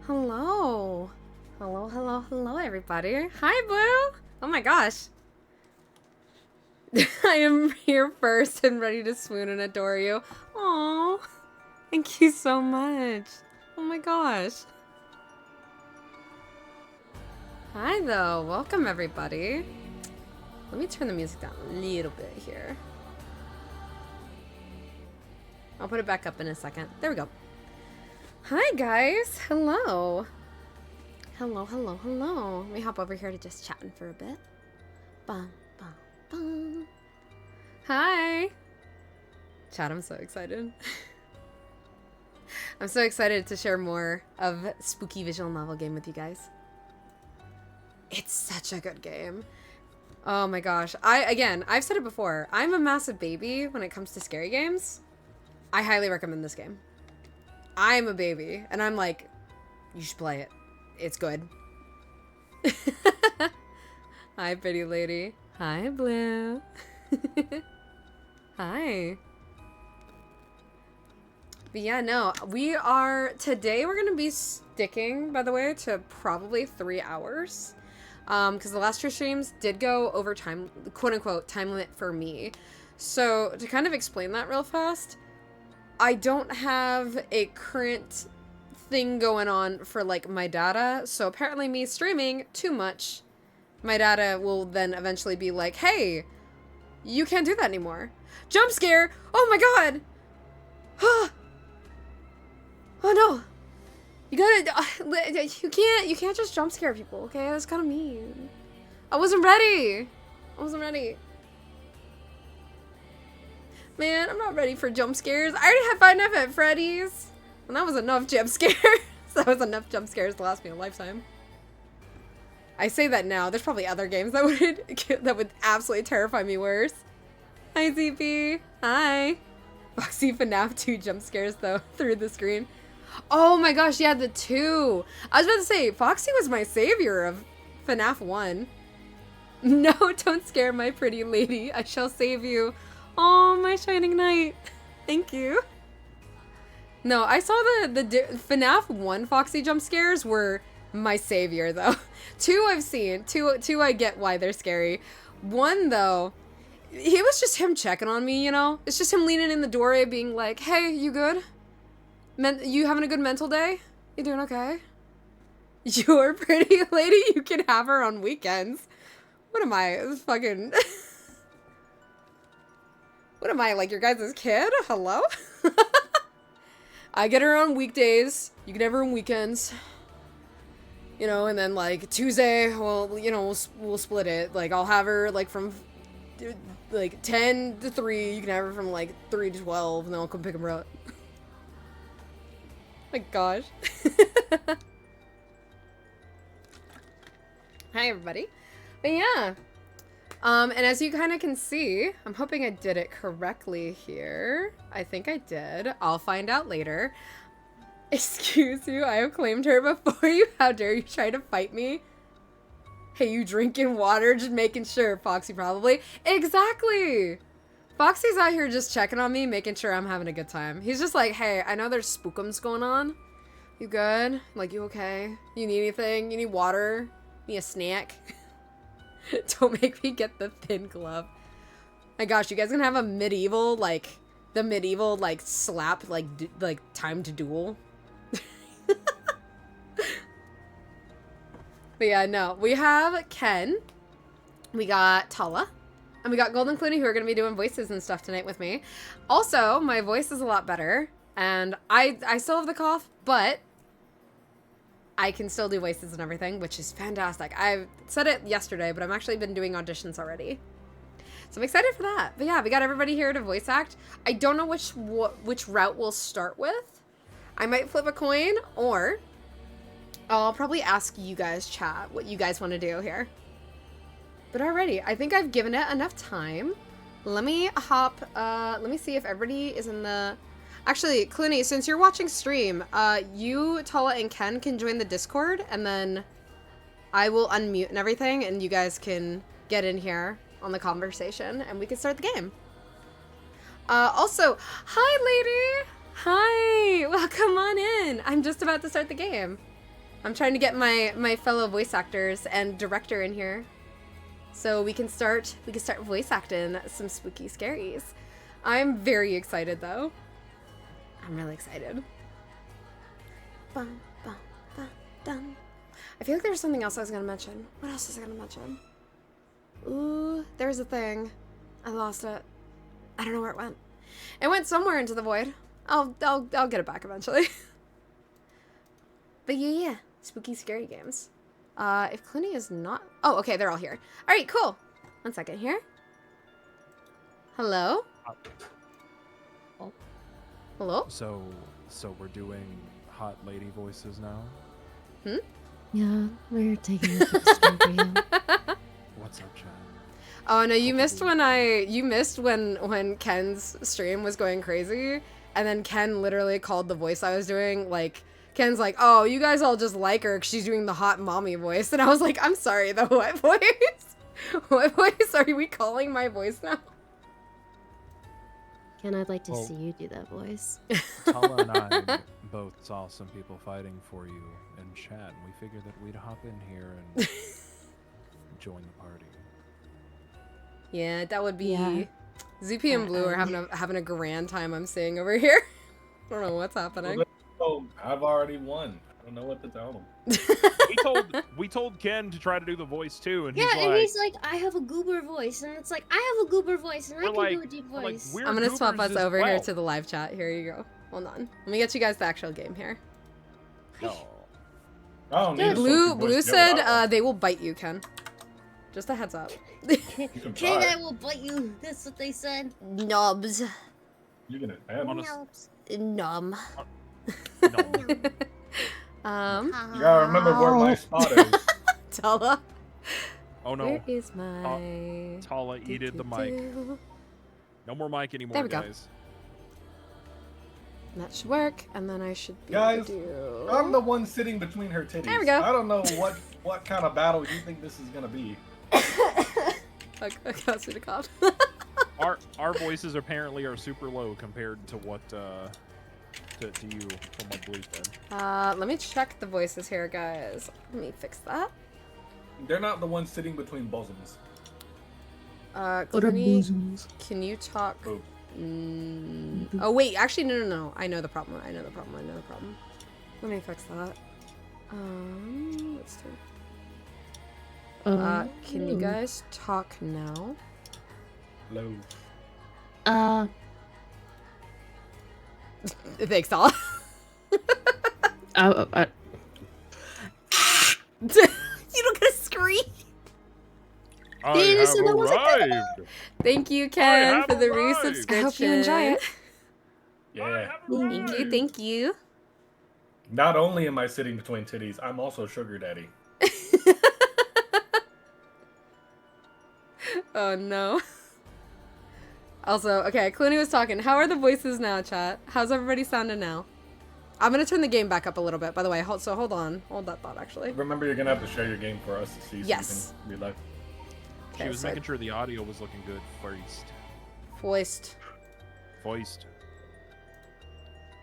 Hello. Hello, everybody. Hi, Blue. Oh my gosh. I am here first and ready to swoon and adore you. Aww. Thank you so much. Oh my gosh. Hi, though. Welcome, everybody. Let me turn the music down a little bit here. I'll put it back up in a second. There we go. Hi, guys. Hello. Hello. Let me hop over here to just chatting for a bit. Bum, bum, bum. Hi. Chat, I'm so excited. I'm so excited to share more of Spooky Visual Novel Game with you guys. It's such a good game. Oh my gosh. I've said it before. I'm a massive baby when it comes to scary games. I highly recommend this game. I'm a baby, and I'm like, you should play it. It's good. Hi, pretty lady. Hi, Blue. Hi. But yeah, no, today we're going to be sticking, by the way, to probably 3 hours. Because the last two streams did go over time, quote unquote, time limit for me. So to kind of explain that real fast, I don't have a current thing going on for like my data. So apparently me streaming too much, my data will then eventually be like, hey, you can't do that anymore. Jump scare. Oh my God. Oh no. You can't just jump scare people. Okay. That's kind of mean. I wasn't ready. Man, I'm not ready for jump scares. I already had Five Nights at Freddy's. And that was enough jump scares. That was enough jump scares to last me a lifetime. I say that now. There's probably other games that would absolutely terrify me worse. Hi, ZP. Hi. Foxy FNAF 2 jump scares, though, through the screen. Oh my gosh, yeah, the 2. I was about to say, Foxy was my savior of FNAF 1. No, don't scare my pretty lady. I shall save you. Oh, my shining knight. Thank you. No, I saw the FNAF 1 Foxy jump scares were my savior, though. 2 I've seen. 2 I get why they're scary. 1, though, it was just him checking on me, you know? It's just him leaning in the doorway being like, hey, you good? You having a good mental day? You doing okay? You're pretty lady? You can have her on weekends. What am I? Fucking... What am I, like your guys' kid? Hello? I get her on weekdays. You can have her on weekends. You know, and then like Tuesday, well, you know, we'll split it. Like I'll have her like from like 10 to 3. You can have her from like 3 to 12, and then I'll come pick her up. My gosh. Hi, everybody. But yeah. And as you kind of can see, I'm hoping I did it correctly here. I think I did. I'll find out later. Excuse you, I have claimed her before you. How dare you try to fight me? Hey, you drinking water? Just making sure, Foxy probably. Exactly! Foxy's out here just checking on me, making sure I'm having a good time. He's just like, hey, I know there's spookums going on. You good? Like, you okay? You need anything? You need water? Need a snack? Don't make me get the thin glove. My gosh, you guys gonna have a medieval, like, the medieval, like, slap, like time to duel? But yeah, no. We have Ken. We got Tala. And we got Golden Clooney, who are gonna be doing voices and stuff tonight with me. Also, my voice is a lot better. And I still have the cough, but I can still do voices and everything, which is fantastic. I said it yesterday, but I've actually been doing auditions already. So I'm excited for that. But yeah, we got everybody here to voice act. I don't know which route we'll start with. I might flip a coin, or I'll probably ask you guys, chat, what you guys want to do here. But alrighty, I think I've given it enough time. Let me let me see if everybody is in the... Actually, Clooney, since you're watching stream, you, Tala, and Ken can join the Discord, and then I will unmute and everything, and you guys can get in here on the conversation, and we can start the game. Also, hi, lady! Hi! Welcome on in! I'm just about to start the game. I'm trying to get my fellow voice actors and director in here, so we can start voice acting some spooky scaries. I'm very excited though. I'm really excited. Bum, bum, bum, dum. I feel like there's something else I was gonna mention. What else was I gonna mention? Ooh, there's a thing. I lost it. I don't know where it went. It went somewhere into the void. I'll get it back eventually. But yeah, spooky scary games. If Clooney is not... Oh, okay, they're all here. All right, cool. 1 second here. Hello? Oh. Hello? So we're doing hot lady voices now? Hmm? Yeah, we're taking a quick start for you. What's up, Chad? Oh no, you missed when Ken's stream was going crazy, and then Ken literally called the voice I was doing, like, Ken's like, oh, you guys all just like her 'cause she's doing the hot mommy voice, and I was like, I'm sorry, the what voice? What voice are we calling my voice now? Ken, I'd like to Well- see you do that voice. Tala and I both saw some people fighting for you in chat, and we figured that we'd hop in here and join the party. Yeah, that would be... Yeah. Zupi and Blue are having a grand time, I'm seeing over here. I don't know what's happening. Oh, I've already won. I don't know what to tell them. we told Ken to try to do the voice too, and Yeah, he's and like, he's like, I have a goober voice, and it's like, I have a goober voice, and I We're can do like- a deep we're like, voice. we're I'm gonna swap goobers us as over here well. to the live chat. Here you go. Hold on. Let me get you guys the actual game here. no. I don't need a Blue sultry voice. Blue Yo, said I- they will bite you, Ken. Just a heads up. you can Ken, try. I will bite you. That's what they said. Knobs. You can have Honest- Nops. Numb. No. You gotta remember where my spot is. Tala. Oh no. Where is my... Tala eated the mic. Do-do-do. No more mic anymore, There we go. guys. That should work, and then I should be Guys, able to... I'm the one sitting between her titties. There we go. I don't know what kind of battle you think this is gonna be. I got you to cough. Our voices apparently are super low compared to what to you from what Blue said. Let me check the voices here, guys. Let me fix that. They're not the ones sitting between bosoms. Clooney, can you talk? Oh. Oh wait, actually no. I know the problem. Let me fix that. Let's do. Can you guys talk now? Low. Thanks, all. You don't get a scream. I Dennis, have that wasn't good arrived. Thank you, Ken, have for the arrived. resubscription. I hope you enjoy it. Yeah. Thank you. Not only am I sitting between titties, I'm also sugar daddy. Oh no. Also, okay, Clooney was talking. How are the voices now, chat? How's everybody sounding now? I'm gonna turn the game back up a little bit, by the way. Hold on. Hold that thought, actually. Remember, you're gonna have to share your game for us to see. Yes. So you can relax. She Okay, was so making sure the audio was looking good first.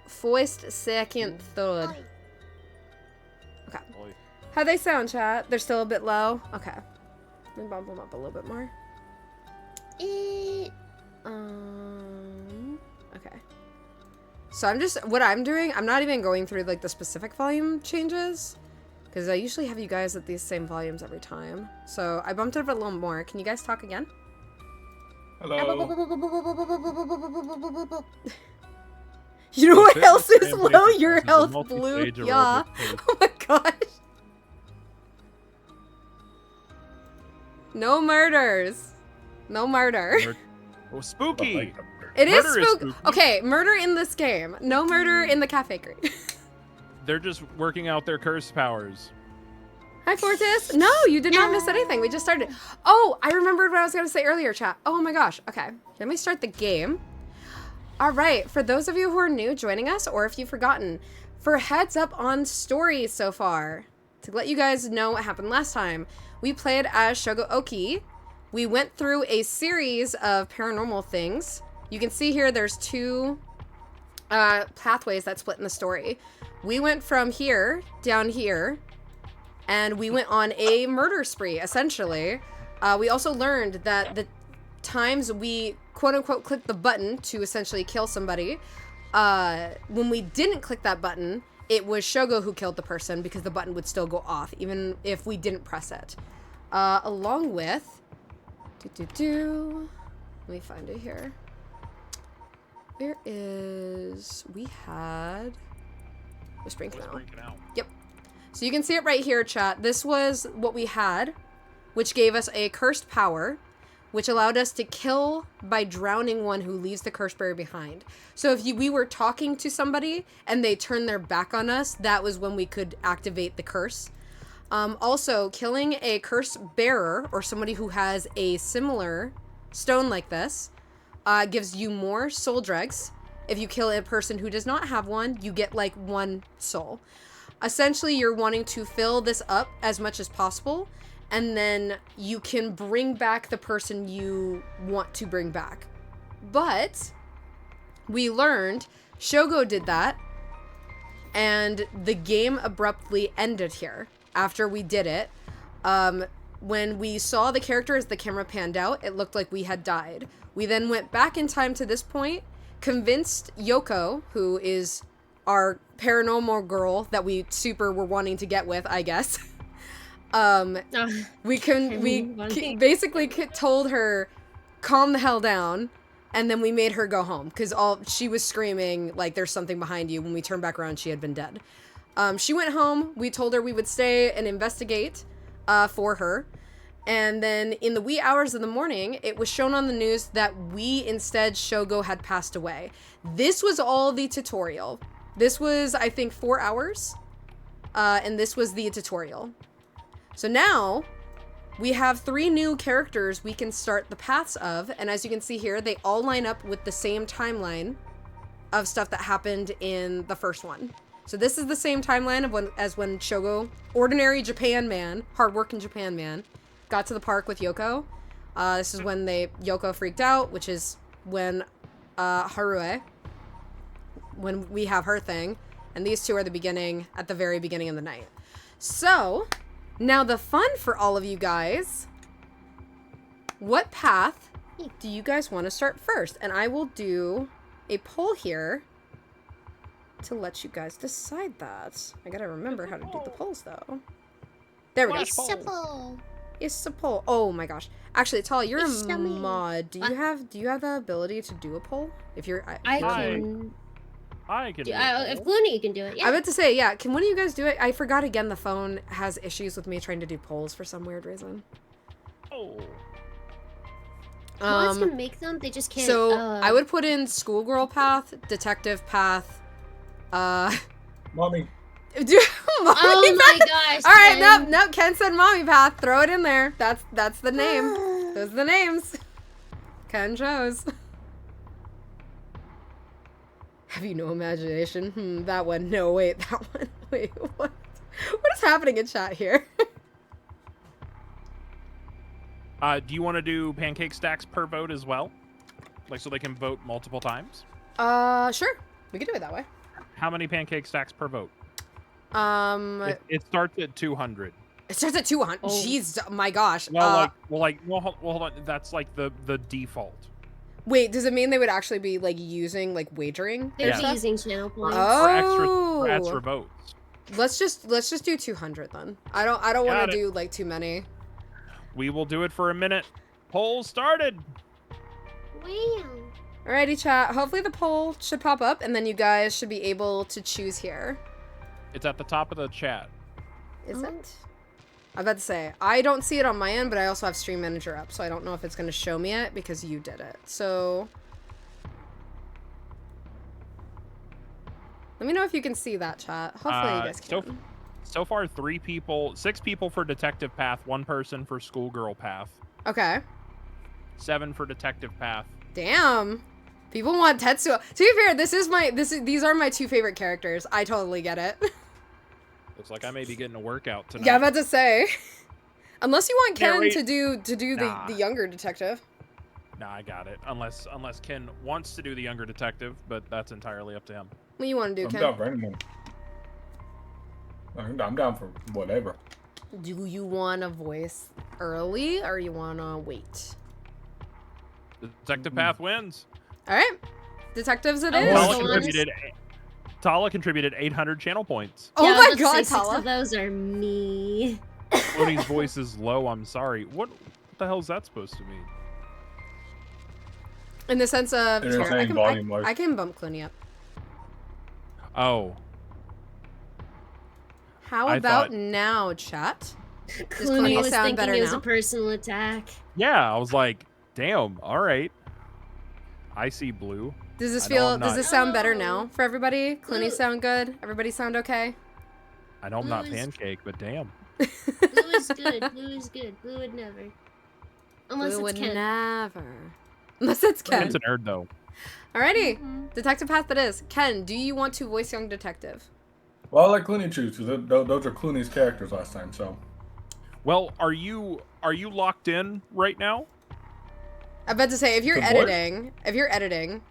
Foist, second, third. Okay. Oi. How they sound, chat? They're still a bit low? Okay. Let me bump them up a little bit more. Okay. So what I'm doing, I'm not even going through like the specific volume changes, because I usually have you guys at these same volumes every time. So I bumped it up a little more. Can you guys talk again? Hello. You know what Fitness else is campaign low? is Your a health, multi-stage Blue. Yeah. aerobic pace. Oh my gosh. No murders. No murder. Oh, spooky! It is Murder is spooky. spooky. Okay, murder in this game. No murder in the cafe crate. They're just working out their curse powers. Hi, Fortis. No, you did not miss anything. We just started. Oh, I remembered what I was going to say earlier, chat. Oh my gosh. Okay, let me start the game. All right, for those of you who are new joining us, or if you've forgotten, for heads up on stories so far, to let you guys know what happened last time, we played as Shogo Oki. We went through a series of paranormal things. You can see here there's two pathways that split in the story. we went from here down here, and we went on a murder spree, essentially. We also learned that the times we quote-unquote clicked the button to essentially kill somebody, when we didn't click that button, it was Shogo who killed the person because the button would still go off, even if we didn't press it. Along with... Let me find it here. Where is... We had... Whispering Canal. Yep. So you can see it right here, chat. This was what we had, which gave us a cursed power, which allowed us to kill by drowning one who leaves the curse barrier behind. So if we were talking to somebody and they turned their back on us, that was when we could activate the curse. Also, killing a curse bearer or somebody who has a similar stone like this gives you more soul dregs. If you kill a person who does not have one, you get like 1 soul. Essentially, you're wanting to fill this up as much as possible, and then you can bring back the person you want to bring back. But we learned Shogo did that, and the game abruptly ended here after we did it. When we saw the character as the camera panned out, it looked like we had died. We then went back in time to this point, convinced Yoko, who is our paranormal girl that we super were wanting to get with, I guess. We basically told her, calm the hell down, and then we made her go home because she was screaming like there's something behind you. When we turned back around, she had been dead. She went home. We told her we would stay and investigate for her. And then in the wee hours of the morning, it was shown on the news that Shogo had passed away. This was all the tutorial. This was, I think, 4 hours. And this was the tutorial. So now we have 3 new characters we can start the paths of. And as you can see here, they all line up with the same timeline of stuff that happened in the first one. So this is the same timeline as when Shogo, ordinary Japan man, hardworking Japan man, got to the park with Yoko. This is when Yoko freaked out, which is when Harue, when we have her thing. And these two are at the very beginning of the night. So, now the fun for all of you guys. What path do you guys want to start first? And I will do a poll here to let you guys decide that. I gotta remember how to do the polls though. There we go. It's a poll. Oh my gosh. Actually, Tala, you're a mod. Do you have the ability to do a poll? If you're I can do if Glooney can do it, yeah. I meant to say, yeah, can one of you guys do it? I forgot again, the phone has issues with me trying to do polls for some weird reason. Oh. Mods can make them, they just can't. So, I would put in schoolgirl path, detective path, Mommy. Do mommy oh path? my gosh. All right, no, Ken said mommy path. Throw it in there. That's the name. Those are the names. Ken chose. Have you no imagination? That one. No, wait, that one. Wait, what? What is happening in chat here? Do you want to do pancake stacks per vote as well? Like, so they can vote multiple times? Sure. We can do it that way. How many pancake stacks per vote? It starts at 200. It starts at 200. Oh. Jeez, my gosh. Well, hold on. That's like the default. Wait, does it mean they would actually be like using like wagering? They're using channel points. Oh. For extra votes. Let's just do 200 then. I don't want to do like too many. We will do it for a minute. Poll started. Wow. Alrighty, chat. Hopefully the poll should pop up, and then you guys should be able to choose here. It's at the top of the chat. Is it? I'm about to say, I don't see it on my end, but I also have Stream Manager up, so I don't know if it's going to show me it because you did it. So, let me know if you can see that, chat. Hopefully you guys can. So far, 6 people for detective path, 1 person for schoolgirl path. Okay. 7 for detective path. Damn. People want Tetsuo. To be fair, these are my 2 favorite characters. I totally get it. Looks like I may be getting a workout tonight. Yeah, I'm about to say. Unless you want Ken to do the younger detective. Nah, I got it. Unless Ken wants to do the younger detective, but that's entirely up to him. What do you want to do, Ken? About Raymond. I'm down for whatever. Do you want to voice early or you want to wait? Detective Path wins. All right. Detectives it Oh, is. well, Tala so contributed. Tala contributed 800 channel points. Oh Yeah, I my was about to god, say, 6 Tala. of those are me. Clooney's voice is low. I'm sorry. What the hell is that supposed to mean? In the sense of, They're here, saying volume-wise. I can bump Clooney up. Oh, How I about thought- now, chat? Clooney was sound thinking better it was now? a personal attack. yeah. I was like, damn. All right. I see blue. Does this I know feel? I'm Does not- this sound better Oh. now for everybody? Clooney Blue. sound good? Everybody sound okay? I know I'm not Blue is- pancake, but damn. Blue is good. Blue is good. Blue would never. Unless Blue it's would Ken. never. Unless it's Ken. Ken's a nerd though. Alrighty. Mhm. Detective Path it is. Ken, do you want to voice young detective? Well, I'll let Clooney choose, because those are Clooney's characters last time, so. Well, are you locked in right now? I bet to say if you're The voice? editing,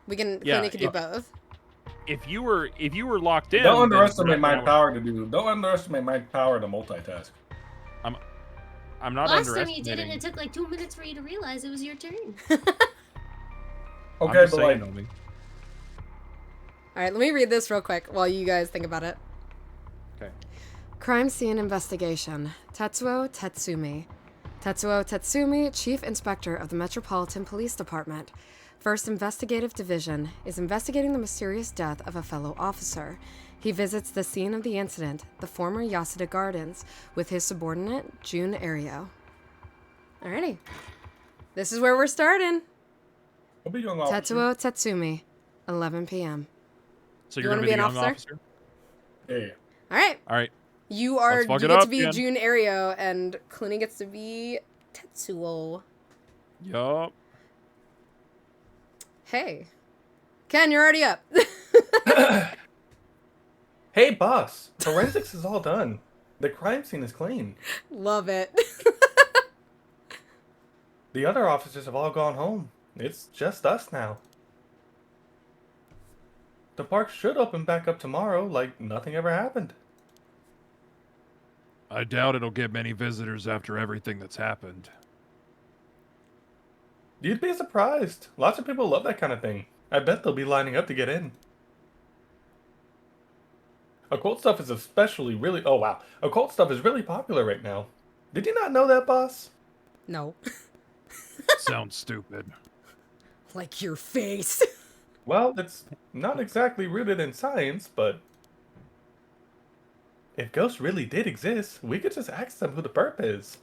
we can Yeah, Clooney can do if- both. If you were locked in, Don't then underestimate my right now- power to do. Don't underestimate my power to multitask. I'm not Last time you underestimating. did it, it took like 2 minutes for you to realize it was your turn. I'm Okay, just but saying, like, Omi. Alright, let me read this real quick while you guys think about it. Okay. Crime scene investigation. Tetsuo Tetsumi. Tetsuo Tetsumi, Chief Inspector of the Metropolitan Police Department. First Investigative Division is investigating the mysterious death of a fellow officer. He visits the scene of the incident, the former Yasuda Gardens, with his subordinate, Jun Ario. Alrighty. This is where we're starting. I'll be young officer. Tetsuo Tetsumi, 11 p.m. So You you're wanna gonna be be an the young officer? Yeah. Alright. All right. You Let's fuck you it get up, to be Jen. Jun Ario, and Clooney gets to be Tetsuo. Yup. Hey. Ken, you're already up. Hey, boss. Forensics is all done. The crime scene is clean. Love it. The other officers have all gone home. It's just us now. The park should open back up tomorrow like nothing ever happened. I doubt it'll get many visitors after everything that's happened. You'd be surprised. Lots of people love that kind of thing. I bet they'll be lining up to get in. Occult stuff is especially really... Oh, wow. Occult stuff is really popular right now. Did you not know that, boss? No. Sounds stupid. Like your face. Well, it's not exactly rooted in science, but... If ghosts really did exist, we could just ask them who the perp is.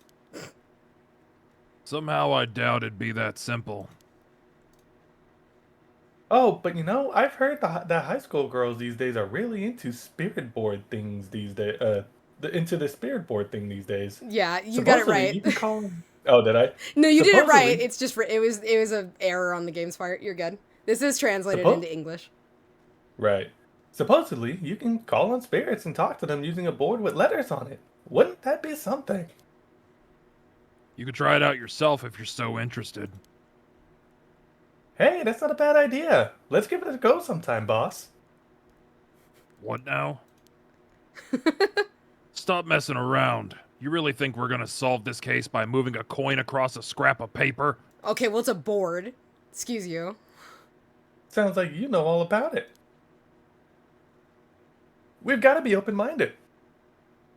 Somehow I doubt it'd be that simple. Oh, but you know, I've heard that high school girls these days are really into spirit board things these days. Into the spirit board thing these days. Yeah, you got it Supposedly, right. You can call them... Oh, did I? No, you did it right. Supposedly- It's just it was an error on the game's part. You're good. This is translated Suppo- into English. Right. Supposedly, you can call on spirits and talk to them using a board with letters on it. Wouldn't that be something? You could try it out yourself if you're so interested. Hey, that's not a bad idea. Let's give it a go sometime, boss. What now? Stop messing around. You really think we're gonna solve this case by moving a coin across a scrap of paper? Okay, well it's a board. Excuse you. Sounds like you know all about it. We've got to be open-minded.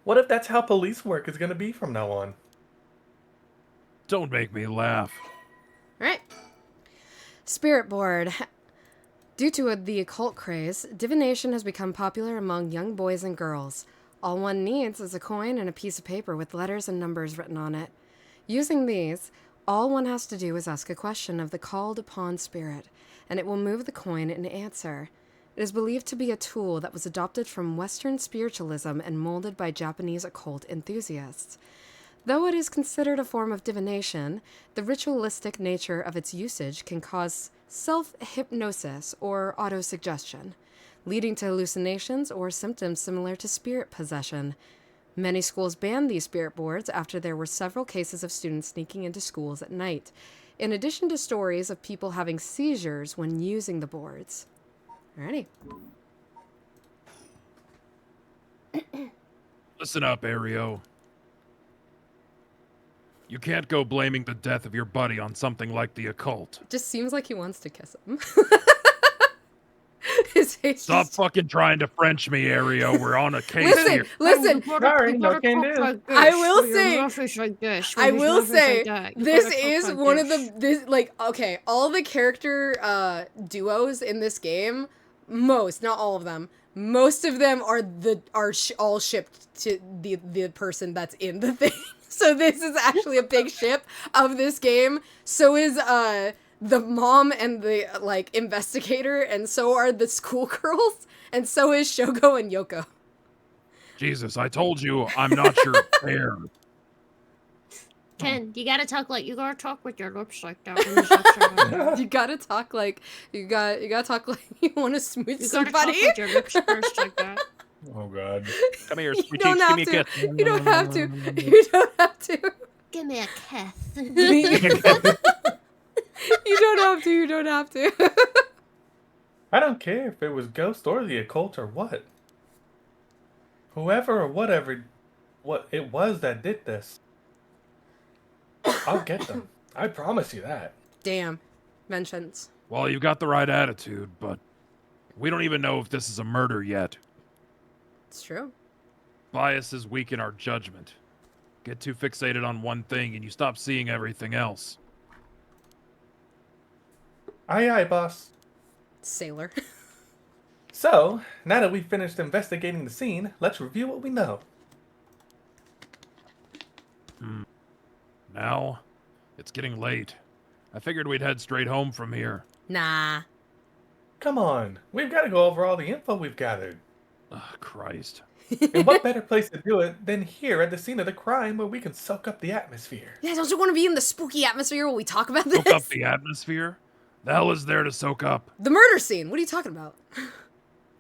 What if that's how police work is going to be from now on? Don't make me laugh. Alright. Spirit board. Due to the occult craze, divination has become popular among young boys and girls. All one needs is a coin and a piece of paper with letters and numbers written on it. Using these, all one has to do is ask a question of the called upon spirit, and it will move the coin in answer. It is believed to be a tool that was adopted from Western spiritualism and molded by Japanese occult enthusiasts. Though it is considered a form of divination, the ritualistic nature of its usage can cause self-hypnosis or autosuggestion, leading to hallucinations or symptoms similar to spirit possession. Many schools banned these spirit boards after there were several cases of students sneaking into schools at night, in addition to stories of people having seizures when using the boards. Alrighty. Listen up, Ario. You can't go blaming the death of your buddy on something like the occult. Just seems like he wants to kiss him. His face Stop just... fucking trying to French me, Ario. We're on a case Listen, here. listen. Sorry, no can do. I will say, I Like will say, that. this is one of okay, all the character duos in this game, not all of them, most of them are all shipped to the person that's in the thing. So this is actually a big ship of this game. So is the mom and the investigator, and so are the schoolgirls, and so is Shogo and Yoko. Jesus, I told you I'm not your heir. Ken, you gotta talk with your lips like that. When your lips are like You gotta talk like you gotta talk like you want to smooch You gotta talk somebody. with your lips first like that. Oh God. Come here, You sweetie. don't Give have me a to. kiss. You don't have to. You don't have to. Give me a kiss. You don't have to. You don't have to. I don't care if it was ghost or the occult or what. Whoever or whatever what it was that did this. I'll get them. I promise you that. Damn. Mentions. Well, you got the right attitude, but we don't even know if this is a murder yet. It's true. Biases weaken our judgment. Get too fixated on one thing and you stop seeing everything else. Aye aye, boss. Sailor. So, now that we've finished investigating the scene, let's review what we know. Now, it's getting late. I figured we'd head straight home from here. Nah. Come on, we've got to go over all the info we've gathered. Ugh, Christ. And what better place to do it than here at the scene of the crime where we can soak up the atmosphere? Yeah, don't you want to be in the spooky atmosphere while we talk about this? Soak up the atmosphere? The hell is there to soak up? The murder scene. What are you talking about?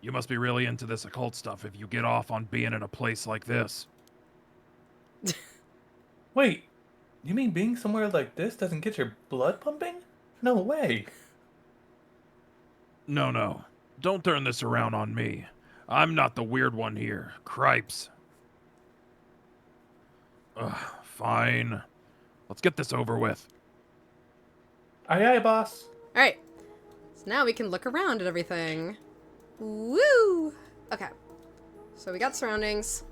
You must be really into this occult stuff if you get off on being in a place like this. Wait, you mean being somewhere like this doesn't get your blood pumping? No way. No. Don't turn this around on me. I'm not the weird one here. Cripes. Ugh, fine. Let's get this over with. Aye aye, boss. Alright. So now we can look around at everything. Woo! Okay. So we got surroundings.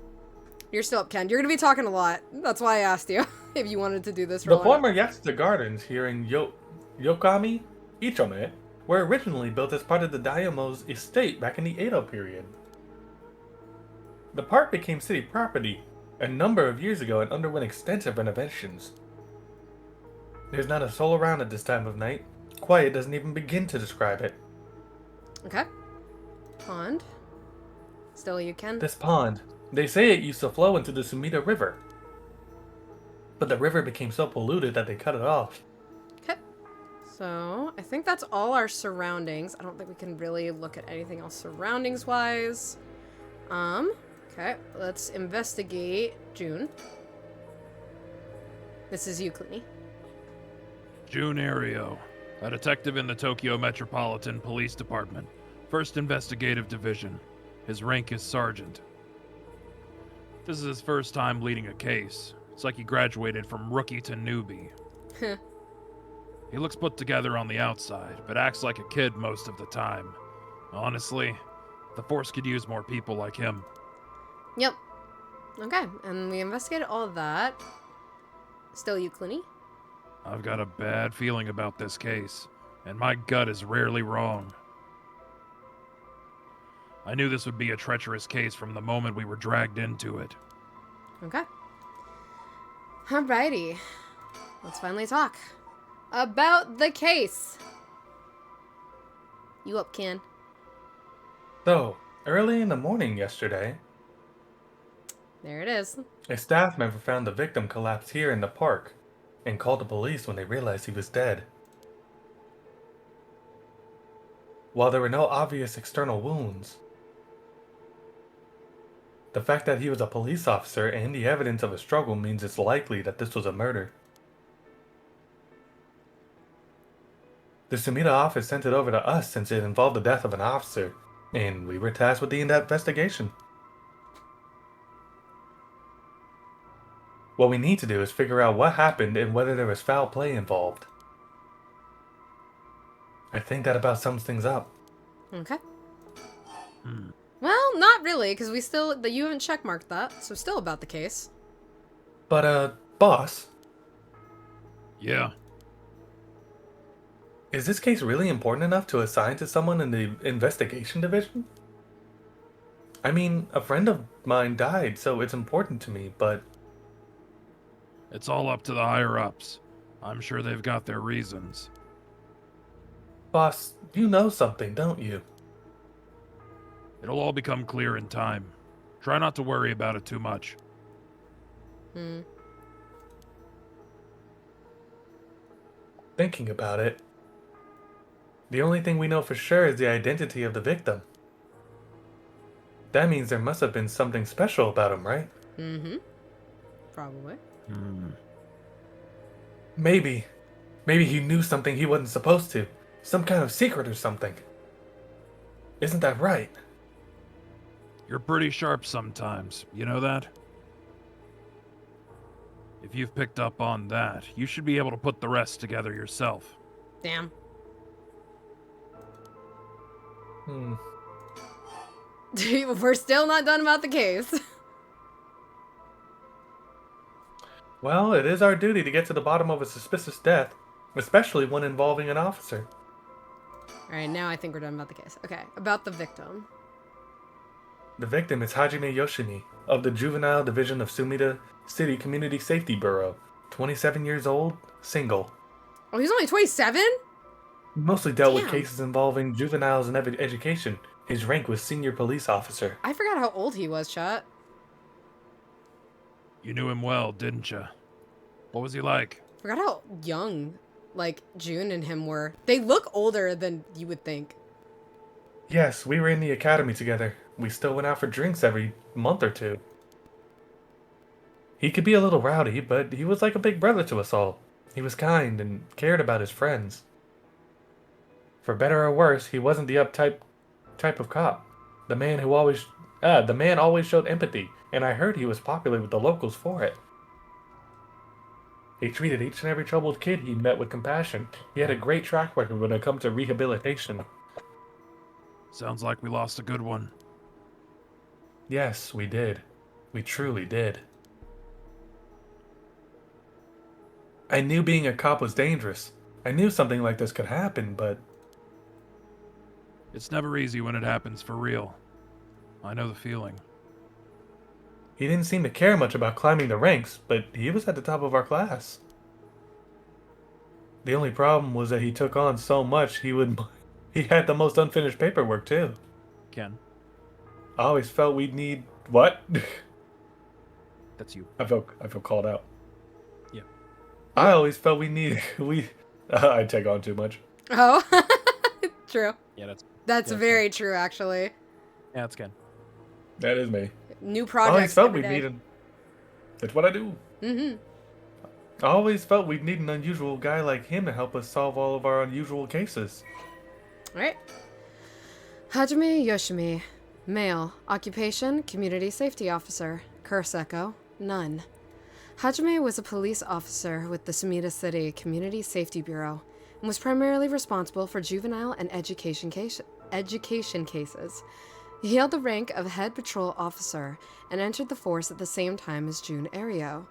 You're still up, Ken. You're going to be talking a lot. That's why I asked you if you wanted to do this. The former Yatsuta Gardens here in Yokami, Ichome, were originally built as part of the Daimyo's estate back in the Edo period. The park became city property a number of years ago and underwent extensive renovations. There's not a soul around at this time of night. Quiet doesn't even begin to describe it. Okay. Pond. Still you, Ken? This pond, they say it used to flow into the Sumida River. But the river became so polluted that they cut it off. Okay. So, I think that's all our surroundings. I don't think we can really look at anything else surroundings-wise. Okay. Let's investigate June. This is you, Clooney. Jun Ario, a detective in the Tokyo Metropolitan Police Department, 1st Investigative Division. His rank is Sergeant. This is his first time leading a case. It's like he graduated from rookie to newbie. He looks put together on the outside, but acts like a kid most of the time. Honestly, the force could use more people like him. Yep. Okay, and we investigated all of that. Still you, Clooney? I've got a bad feeling about this case, and my gut is rarely wrong. I knew this would be a treacherous case from the moment we were dragged into it. Okay. Alrighty. Let's finally talk about the case. You up, Ken? So, early in the morning yesterday, There it is. a staff member found the victim collapsed here in the park and called the police when they realized he was dead. While there were no obvious external wounds, the fact that he was a police officer and the evidence of a struggle means it's likely that this was a murder. The Sumida office sent it over to us since it involved the death of an officer, and we were tasked with the investigation. What we need to do is figure out what happened and whether there was foul play involved. I think that about sums things up. Okay. Hmm. Well, not really, because you haven't checkmarked that, so still about the case. But, boss, Yeah. is this case really important enough to assign to someone in the investigation division? I mean, a friend of mine died, so it's important to me, but It's all up to the higher-ups. I'm sure they've got their reasons. boss, you know something, don't you? It'll all become clear in time. Try not to worry about it too much. Thinking about it, the only thing we know for sure is the identity of the victim. That means there must have been something special about him, right? Mm-hmm. Probably. Hmm. Maybe he knew something he wasn't supposed to. Some kind of secret or something. Isn't that right? You're pretty sharp sometimes, you know that? If you've picked up on that, you should be able to put the rest together yourself. Damn. We're still not done about the case. Well, it is our duty to get to the bottom of a suspicious death, especially one involving an officer. Alright, now I think we're done about the case. Okay, about the victim. The victim is Hajime Yoshimi of the Juvenile Division of Sumida City Community Safety Bureau. 27 years old, single. Oh, he's only 27? He mostly dealt with Damn. cases involving juveniles and education. His rank was senior police officer. I forgot how old he was, chat. You knew him well, didn't you? What was he like? Forgot how young, like, June and him were. They look older than you would think. Yes, we were in the academy together. We still went out for drinks every month or two. He could be a little rowdy, but he was like a big brother to us all. He was kind and cared about his friends. For better or worse, he wasn't the uptight type of cop. The man always showed empathy, and I heard he was popular with the locals for it. He treated each and every troubled kid he met with compassion. He had a great track record when it comes to rehabilitation. Sounds like we lost a good one. Yes, we did. We truly did. I knew being a cop was dangerous. I knew something like this could happen, but It's never easy when it happens for real. I know the feeling. he didn't seem to care much about climbing the ranks, but he was at the top of our class. The only problem was that he took on so much he had the most unfinished paperwork too. Ken, I always felt we'd need what? that's you. I feel called out. Yeah. I always felt I take on too much. Oh, true. Yeah, That's Yeah, very true, actually. that's Ken. That is me. New I projects always felt every we'd day. need an It's what I do. Mm-hmm. I always felt we'd need an unusual guy like him to help us solve all of our unusual cases. Alright. Hajime Yoshimi. Male. Occupation, Community Safety Officer. Curse echo. None. Hajime was a police officer with the Sumida City Community Safety Bureau and was primarily responsible for juvenile and education cases. He held the rank of head patrol officer and entered the force at the same time as June Ario.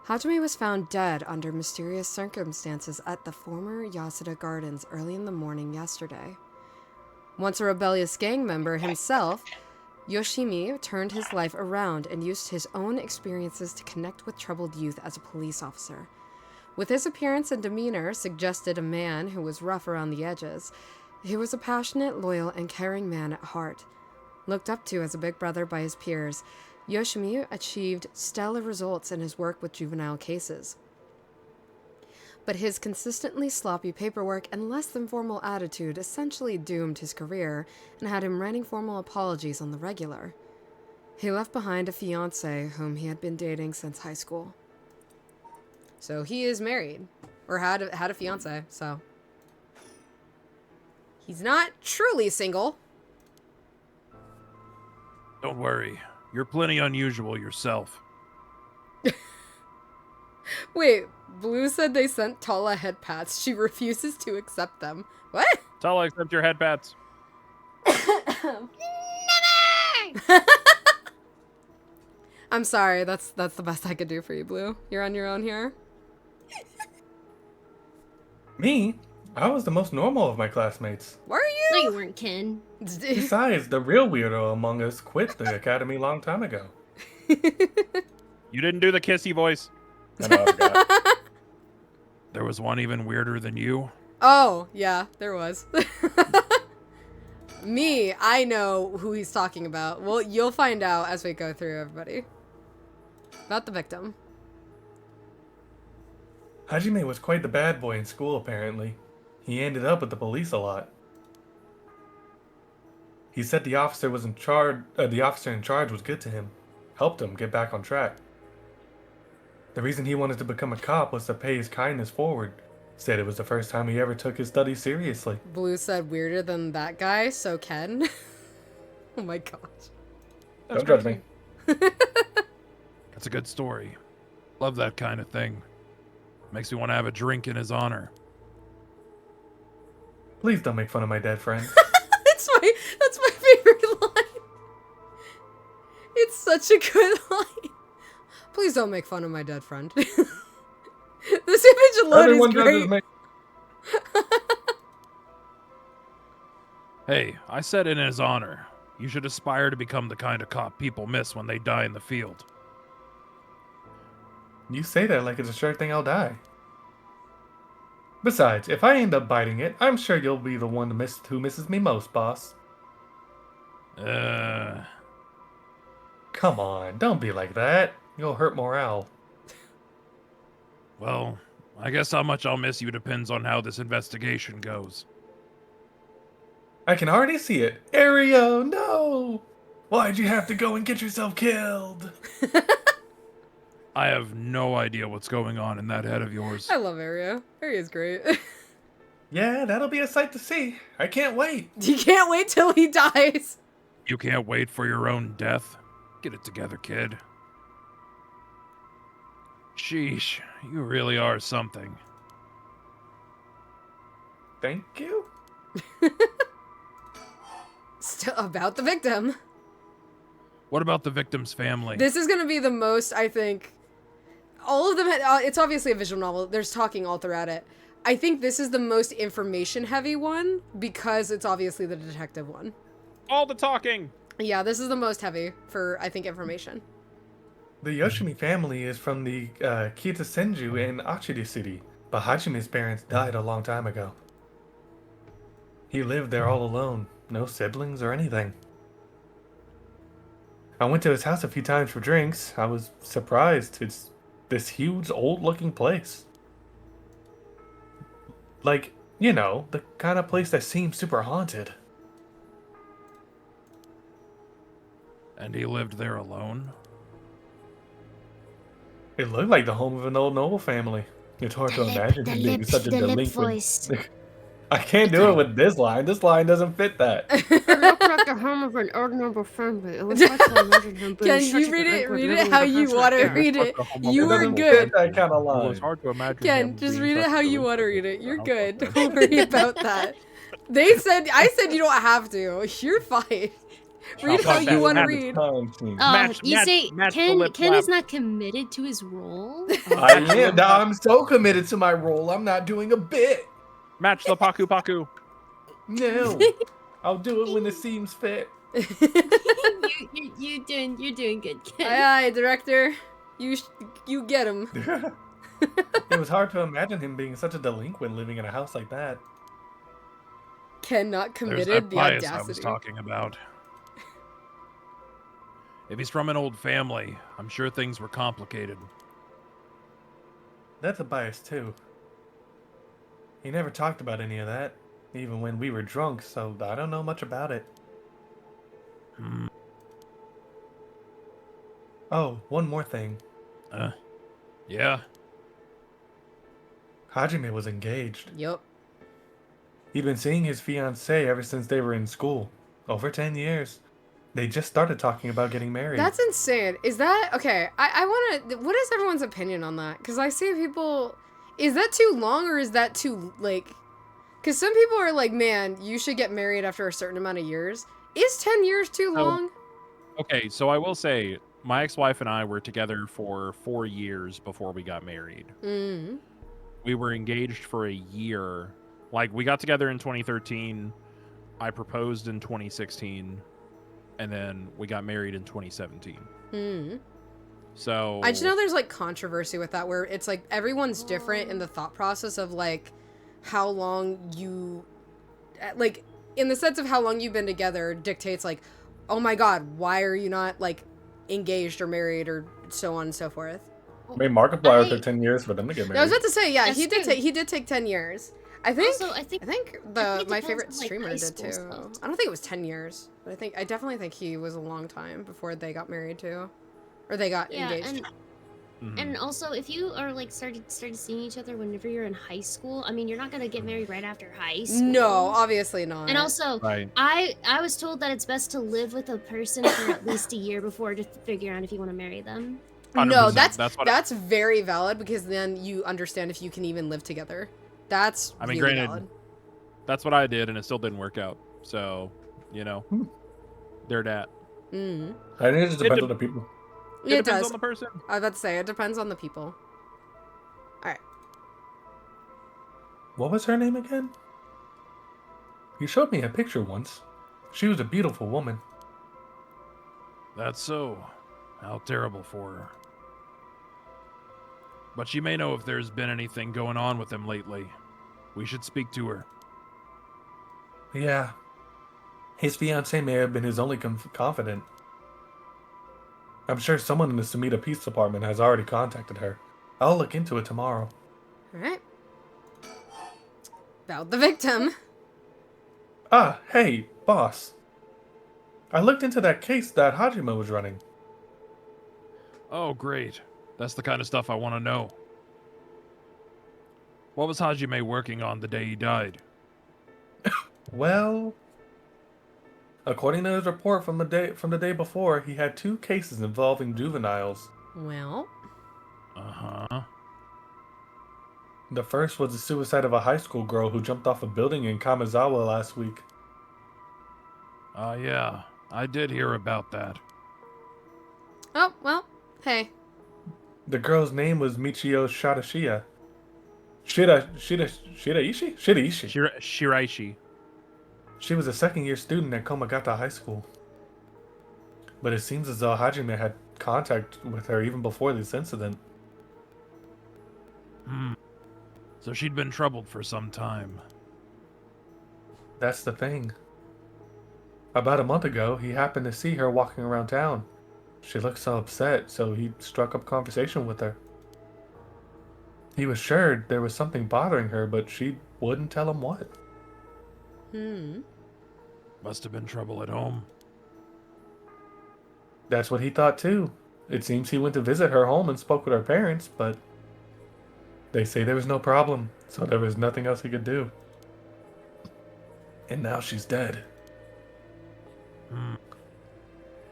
Hajime was found dead under mysterious circumstances at the former Yasuda Gardens early in the morning yesterday. Once a rebellious gang member himself, Yoshimi turned his life around and used his own experiences to connect with troubled youth as a police officer. With his appearance and demeanor suggested a man who was rough around the edges, he was a passionate, loyal, and caring man at heart. Looked up to as a big brother by his peers, Yoshimi achieved stellar results in his work with juvenile cases. But his consistently sloppy paperwork and less than formal attitude essentially doomed his career and had him writing formal apologies on the regular. He left behind a fiancée whom he had been dating since high school. So he is married, or had a fiancée, so he's not truly single. Don't worry. You're plenty unusual yourself. Wait, Blue said they sent Tala head pats. She refuses to accept them. What? Tala, accept your head pats. I'm sorry. That's the best I could do for you, Blue. You're on your own here. Me? I was the most normal of my classmates. Were No, you? you weren't, Ken. Besides, the real weirdo among us quit the academy long time ago. You didn't do the kissy voice. I know, I forgot. There was one even weirder than you. Oh, yeah, there was. Me, I know who he's talking about. Well, you'll find out as we go through everybody. About the victim. Hajime was quite the bad boy in school, apparently. He ended up with the police a lot. He said the officer in charge was good to him, helped him get back on track. The reason he wanted to become a cop was to pay his kindness forward. Said it was the first time he ever took his studies seriously. Blue said weirder than that guy, so Ken. Oh my gosh. Don't judge me. That's a good story. Love that kind of thing. Makes me want to have a drink in his honor. Please don't make fun of my dead friend. That's my favorite line. It's such a good line. Please don't make fun of my dead friend. This image alone Everyone is does great. make- Hey, I said in his honor. You should aspire to become the kind of cop people miss when they die in the field. You say that like it's a sure thing I'll die. Besides, if I end up biting it, I'm sure you'll be the one who misses me most, boss. Come on, don't be like that. You'll hurt morale. Well, I guess how much I'll miss you depends on how this investigation goes. I can already see it. Ario, no! Why'd you have to go and get yourself killed? I have no idea what's going on in that head of yours. I love Aria. Aria's great. Yeah, that'll be a sight to see. I can't wait. You can't wait till he dies. You can't wait for your own death? Get it together, kid. Sheesh, you really are something. Thank you. Still about the victim. What about the victim's family? This is going to be the most, I think, all of them, it's obviously a visual novel. There's talking all throughout it. I think this is the most information heavy one because it's obviously the detective one. All the talking! Yeah, this is the most heavy for, I think, information. The Yoshimi family is from the Kitasenju in Achide City, but Hajime's parents died a long time ago. He lived there all alone, no siblings or anything. I went to his house a few times for drinks. I was surprised. It's this huge, old-looking place. Like, you know, the kind of place that seems super haunted. And he lived there alone? It looked like the home of an old noble family. It's hard to imagine him being such a delinquent. Voice. I can't do it with this line. This line doesn't fit that. It looked like the home of an ordinary family. It was hard to imagine him being Can such you a read it? delinquent Read living it how in a you house want to like that. read it. You It are doesn't good. fit that kind of It line. was hard to imagine. Ken, him just being read it such how a you want to read delinquent it. You're house good. like Don't worry about that. I said you don't have to. You're fine. Read How how about you that? want to Match- read. You say match the Ken lip Ken flap. is not committed to his role? I am. Now I'm so committed to my role. I'm not doing a bit. Match the Paku Paku. No, I'll do it when it seems fit. You're doing good, Ken. Aye, aye, director. You get him. It was hard to imagine him being such a delinquent living in a house like that. Ken not There's committed. that The bias I was audacity. talking about. If he's from an old family, I'm sure things were complicated. That's a bias too. He never talked about any of that, even when we were drunk, so I don't know much about it. Hmm. Oh, one more thing. Yeah. Hajime was engaged. Yup. He'd been seeing his fiancée ever since they were in school. Over 10 years. They just started talking about getting married. That's insane. Is that okay? I want to. What is everyone's opinion on that? Because I see people. Is that too long or is that too like? Because some people are like, man, you should get married after a certain amount of years. Is 10 years too long? Okay, so I will say, my ex-wife and I were together for 4 years before we got married. Mm. We were engaged for a year. Like, we got together in 2013. I proposed in 2016. And then we got married in 2017. Mm. So I just know there's like controversy with that where it's like everyone's different in the thought process of like how long you like in the sense of how long you've been together dictates like, oh my god, why are you not like engaged or married or so on and so forth. I mean, Markiplier took 10 years for them to get married. I was about to say, yeah, That's he did true. take 10 years. I think Also, I think my depends favorite on, like, streamer high did school too. stuff. I don't think it was 10 years, but I definitely think he was a long time before they got married too, or they got engaged. And also, if you are like started seeing each other whenever you're in high school, I mean, you're not gonna get married right after high school. No, obviously not. And also, Right. I was told that it's best to live with a person for at least a year before to figure out if you want to marry them. No, 100%. that's very valid because then you understand if you can even live together. That's I mean, really granted, valid. that's what I did, and it still didn't work out. So, they're that. Mm. I think it just depends on the people. It depends does. on the person. I was about to say it depends on the people. All right. What was her name again? You showed me a picture once. She was a beautiful woman. That's so. How terrible for her. But she may know if there's been anything going on with him lately. We should speak to her. Yeah. His fiancée may have been his only confidant. I'm sure someone in the Sumida Peace Department has already contacted her. I'll look into it tomorrow. All right. About the victim. Ah, hey, boss. I looked into that case that Hajime was running. Oh, great. That's the kind of stuff I want to know. What was Hajime working on the day he died? Well, according to his report from the day before, he had 2 cases involving juveniles. Well. Uh-huh. The first was the suicide of a high school girl who jumped off a building in Kamizawa last week. Yeah. I did hear about that. Oh, well. Hey. The girl's name was Michio Shiraishi? Shiraishi. She was a second-year student at Komagata High School. But it seems as though Hajime had contact with her even before this incident. So she'd been troubled for some time. That's the thing. About a month ago, he happened to see her walking around town. She looked so upset, so he struck up conversation with her. He was sure there was something bothering her, but she wouldn't tell him what. Must have been trouble at home. That's what he thought too. It seems he went to visit her home and spoke with her parents, but they say there was no problem, so there was nothing else he could do. And now she's dead.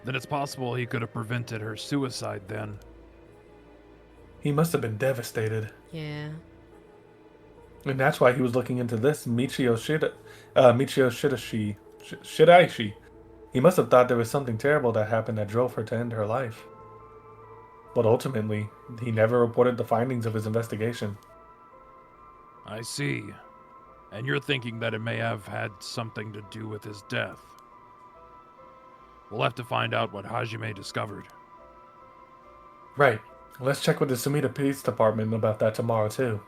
Then it's possible he could have prevented her suicide then. He must have been devastated. Yeah. And that's why he was looking into this Michio Shiraishi. He must have thought there was something terrible that happened that drove her to end her life. But ultimately, he never reported the findings of his investigation. I see. And you're thinking that it may have had something to do with his death. We'll have to find out what Hajime discovered. Right. Let's check with the Sumida Police Department about that tomorrow, too.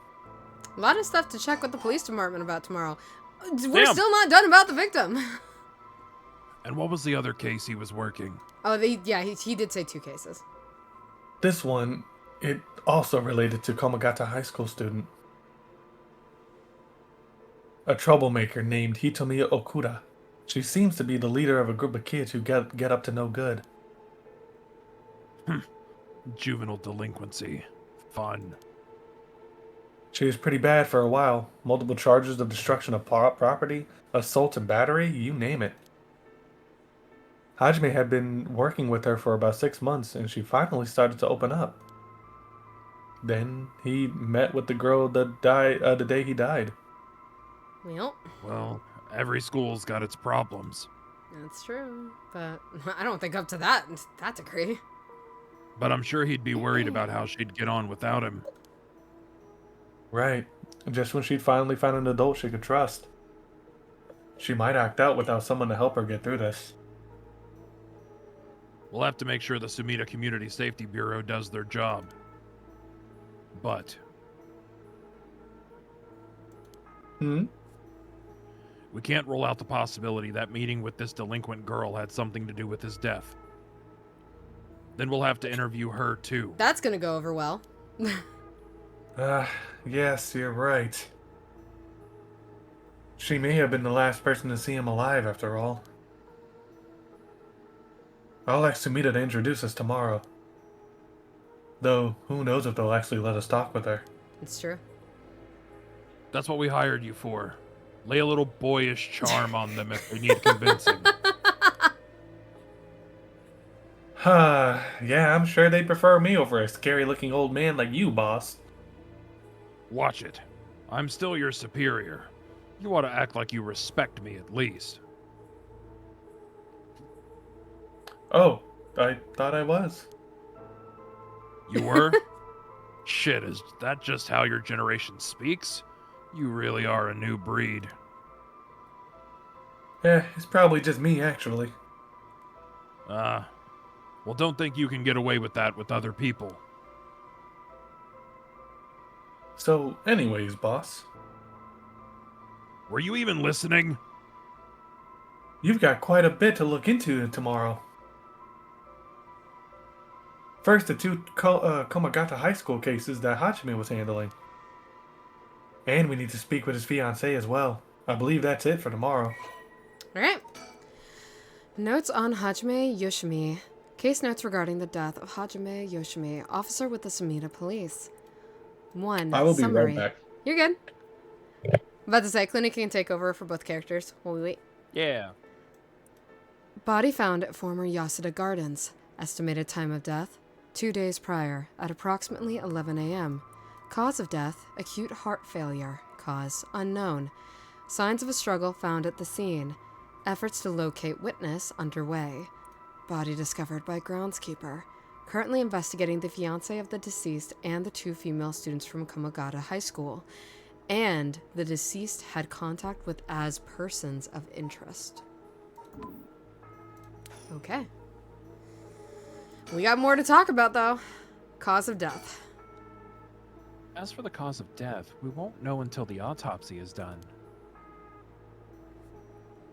A lot of stuff to check with the police department about tomorrow. We're Damn. still not done about the victim. And what was the other case he was working? Oh, he did say 2 cases. This one, it also related to Komagata High School student. A troublemaker named Hitomi Okuda. She seems to be the leader of a group of kids who get up to no good. Juvenile delinquency. Fun. She was pretty bad for a while. Multiple charges of destruction of property, assault and battery, you name it. Hajime had been working with her for about 6 months, and she finally started to open up. Then he met with the girl that died the day he died. Well, Well, every school's got its problems. that's true. But I don't think up to that degree. But I'm sure he'd be worried about how she'd get on without him. Right. Just when she'd finally found an adult she could trust. She might act out without someone to help her get through this. We'll have to make sure the Sumida Community Safety Bureau does their job. But Hmm? we can't rule out the possibility that meeting with this delinquent girl had something to do with his death. Then we'll have to interview her too. That's gonna go over well. Yes, you're right. She may have been the last person to see him alive, after all. I'll ask Sumida to introduce us tomorrow. Though, who knows if they'll actually let us talk with her. It's true. That's what we hired you for. Lay a little boyish charm on them if they need convincing. Yeah, I'm sure they prefer me over a scary-looking old man like you, boss. Watch it. I'm still your superior. You ought to act like you respect me at least. Oh, I thought I was. You were? Shit, is that just how your generation speaks? You really are a new breed. It's probably just me, actually. Well, don't think you can get away with that with other people. So, anyways, boss, Were you even listening? you've got quite a bit to look into tomorrow. First, the two Komagata High School cases that Hachime was handling. And we need to speak with his fiancée as well. I believe that's it for tomorrow. Alright. Notes on Hajime Yoshimi. Case notes regarding the death of Hajime Yoshimi, officer with the Sumida police. 1. I will be Summary. right back. You're good. About to say, Clinic can take over for both characters while we wait. Yeah. Body found at former Yasuda Gardens. Estimated time of death, 2 days prior, at approximately 11 a.m. Cause of death, acute heart failure. Cause, unknown. Signs of a struggle found at the scene. Efforts to locate witness underway. Body discovered by groundskeeper. Currently investigating the fiancé of the deceased and the 2 female students from Komagata High School. And the deceased had contact with as persons of interest. Okay. We got more to talk about, though. Cause of death. As for the cause of death, we won't know until the autopsy is done.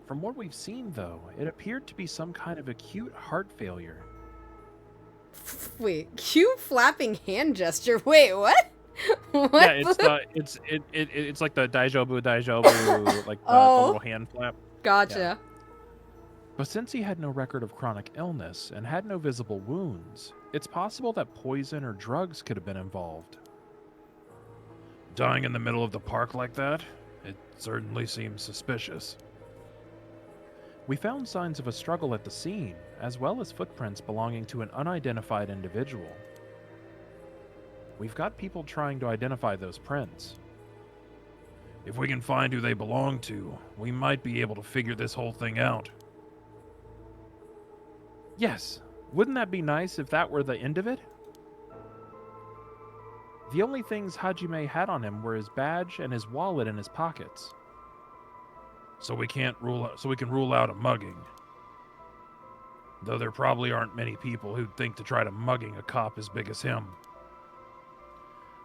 From what we've seen, though, it appeared to be some kind of acute heart failure. Wait, cute flapping hand gesture. Wait, what? What? Yeah, it's like the daijobu, like the Oh. little hand flap. Gotcha. Yeah. But since he had no record of chronic illness and had no visible wounds, it's possible that poison or drugs could have been involved. Dying in the middle of the park like that? It certainly seems suspicious. We found signs of a struggle at the scene, as well as footprints belonging to an unidentified individual. We've got people trying to identify those prints. If we can find who they belong to, we might be able to figure this whole thing out. Yes, wouldn't that be nice if that were the end of it? The only things Hajime had on him were his badge and his wallet in his pockets. So we can rule out a mugging. Though there probably aren't many people who'd think to try to mugging a cop as big as him.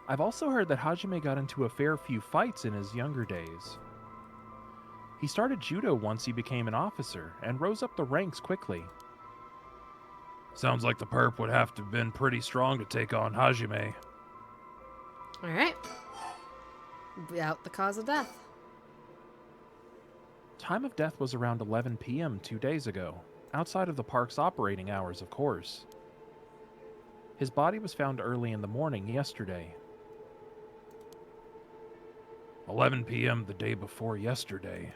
I've also heard that Hajime got into a fair few fights in his younger days. He started judo once he became an officer and rose up the ranks quickly. Sounds like the perp would have to have been pretty strong to take on Hajime. Alright. Out the cause of death. Time of death was around 11 p.m. 2 days ago, outside of the park's operating hours, of course. His body was found early in the morning yesterday. 11 p.m. the day before yesterday.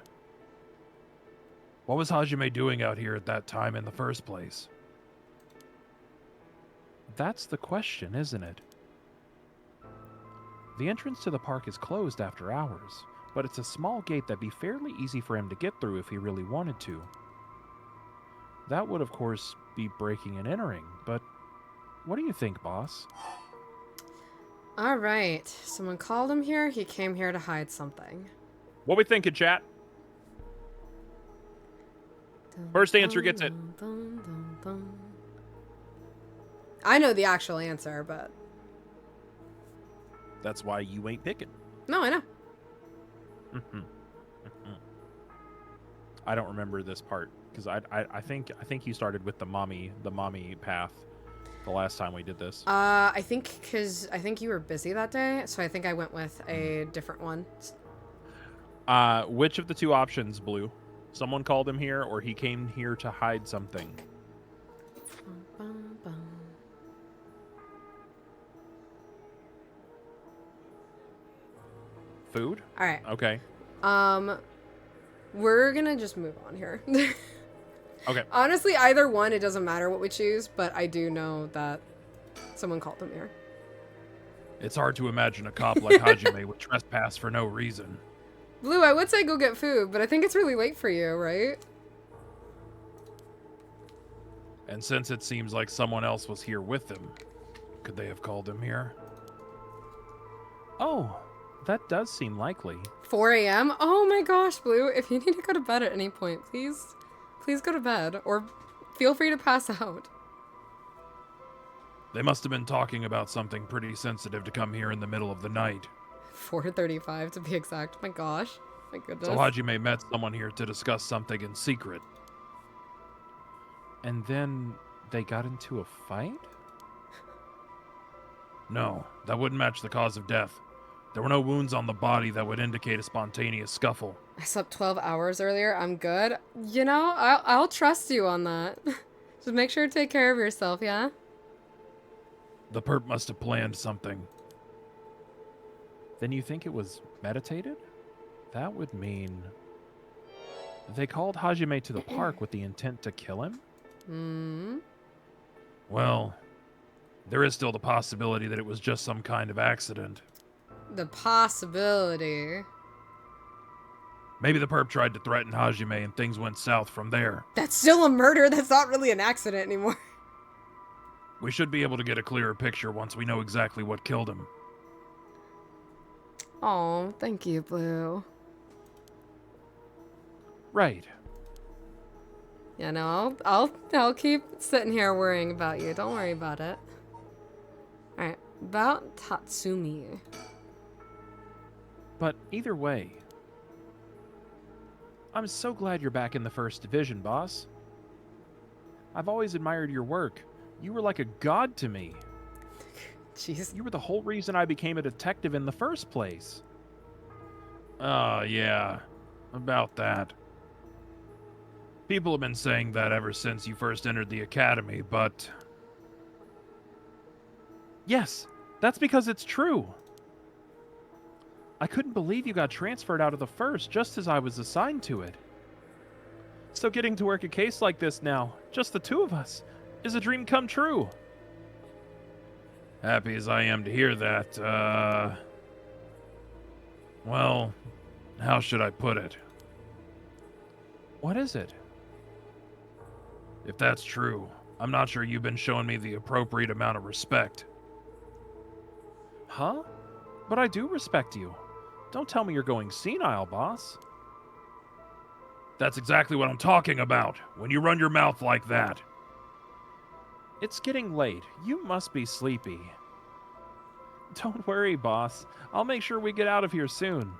What was Hajime doing out here at that time in the first place? That's the question, isn't it? The entrance to the park is closed after hours, but it's a small gate that'd be fairly easy for him to get through if he really wanted to. That would, of course, be breaking and entering, but what do you think, boss? All right. Someone called him here. He came here to hide something. What we thinking, chat? First answer gets it. I know the actual answer, but That's why you ain't picking. no, I know. I don't remember this part because I think you started with the mommy path the last time we did this. I think you were busy that day, so I think I went with a different one. Which of the two options, Blue? Someone called him here, or he came here to hide something? Food? All right. Okay. We're gonna just move on here. Okay. Honestly, either one, it doesn't matter what we choose, but I do know that someone called him here. It's hard to imagine a cop like Hajime would trespass for no reason. Blue, I would say go get food, but I think it's really late for you, right? And since it seems like someone else was here with him, could they have called him here? Oh, that does seem likely. 4 a.m.? Oh my gosh, Blue, if you need to go to bed at any point, please go to bed, or feel free to pass out. They must have been talking about something pretty sensitive to come here in the middle of the night. 4:35 to be exact. My gosh. My goodness. So Hajime met someone here to discuss something in secret. And then they got into a fight? No, that wouldn't match the cause of death. There were no wounds on the body that would indicate a spontaneous scuffle. I slept 12 hours earlier. I'm good. You know, I'll trust you on that. Just make sure to take care of yourself, yeah? The perp must have planned something. Then you think it was meditated? That would mean they called Hajime to the park with the intent to kill him? Well, there is still the possibility that it was just some kind of accident. The possibility. Maybe the perp tried to threaten Hajime and things went south from there. That's still a murder. That's not really an accident anymore. We should be able to get a clearer picture once we know exactly what killed him. Oh, thank you, Blue. Right. Yeah, no, I'll keep sitting here worrying about you. Don't worry about it. All right, about Tatsumi. But either way, I'm so glad you're back in the First Division, boss. I've always admired your work. You were like a god to me. Jeez. You were the whole reason I became a detective in the first place. Yeah, about that. People have been saying that ever since you first entered the academy, but... Yes, that's because it's true. I couldn't believe you got transferred out of the first just as I was assigned to it. So getting to work a case like this now, just the two of us, is a dream come true. Happy as I am to hear that, well, how should I put it? What is it? If that's true, I'm not sure you've been showing me the appropriate amount of respect. Huh? But I do respect you. Don't tell me you're going senile, boss. That's exactly what I'm talking about, when you run your mouth like that. It's getting late. You must be sleepy. Don't worry, boss. I'll make sure we get out of here soon.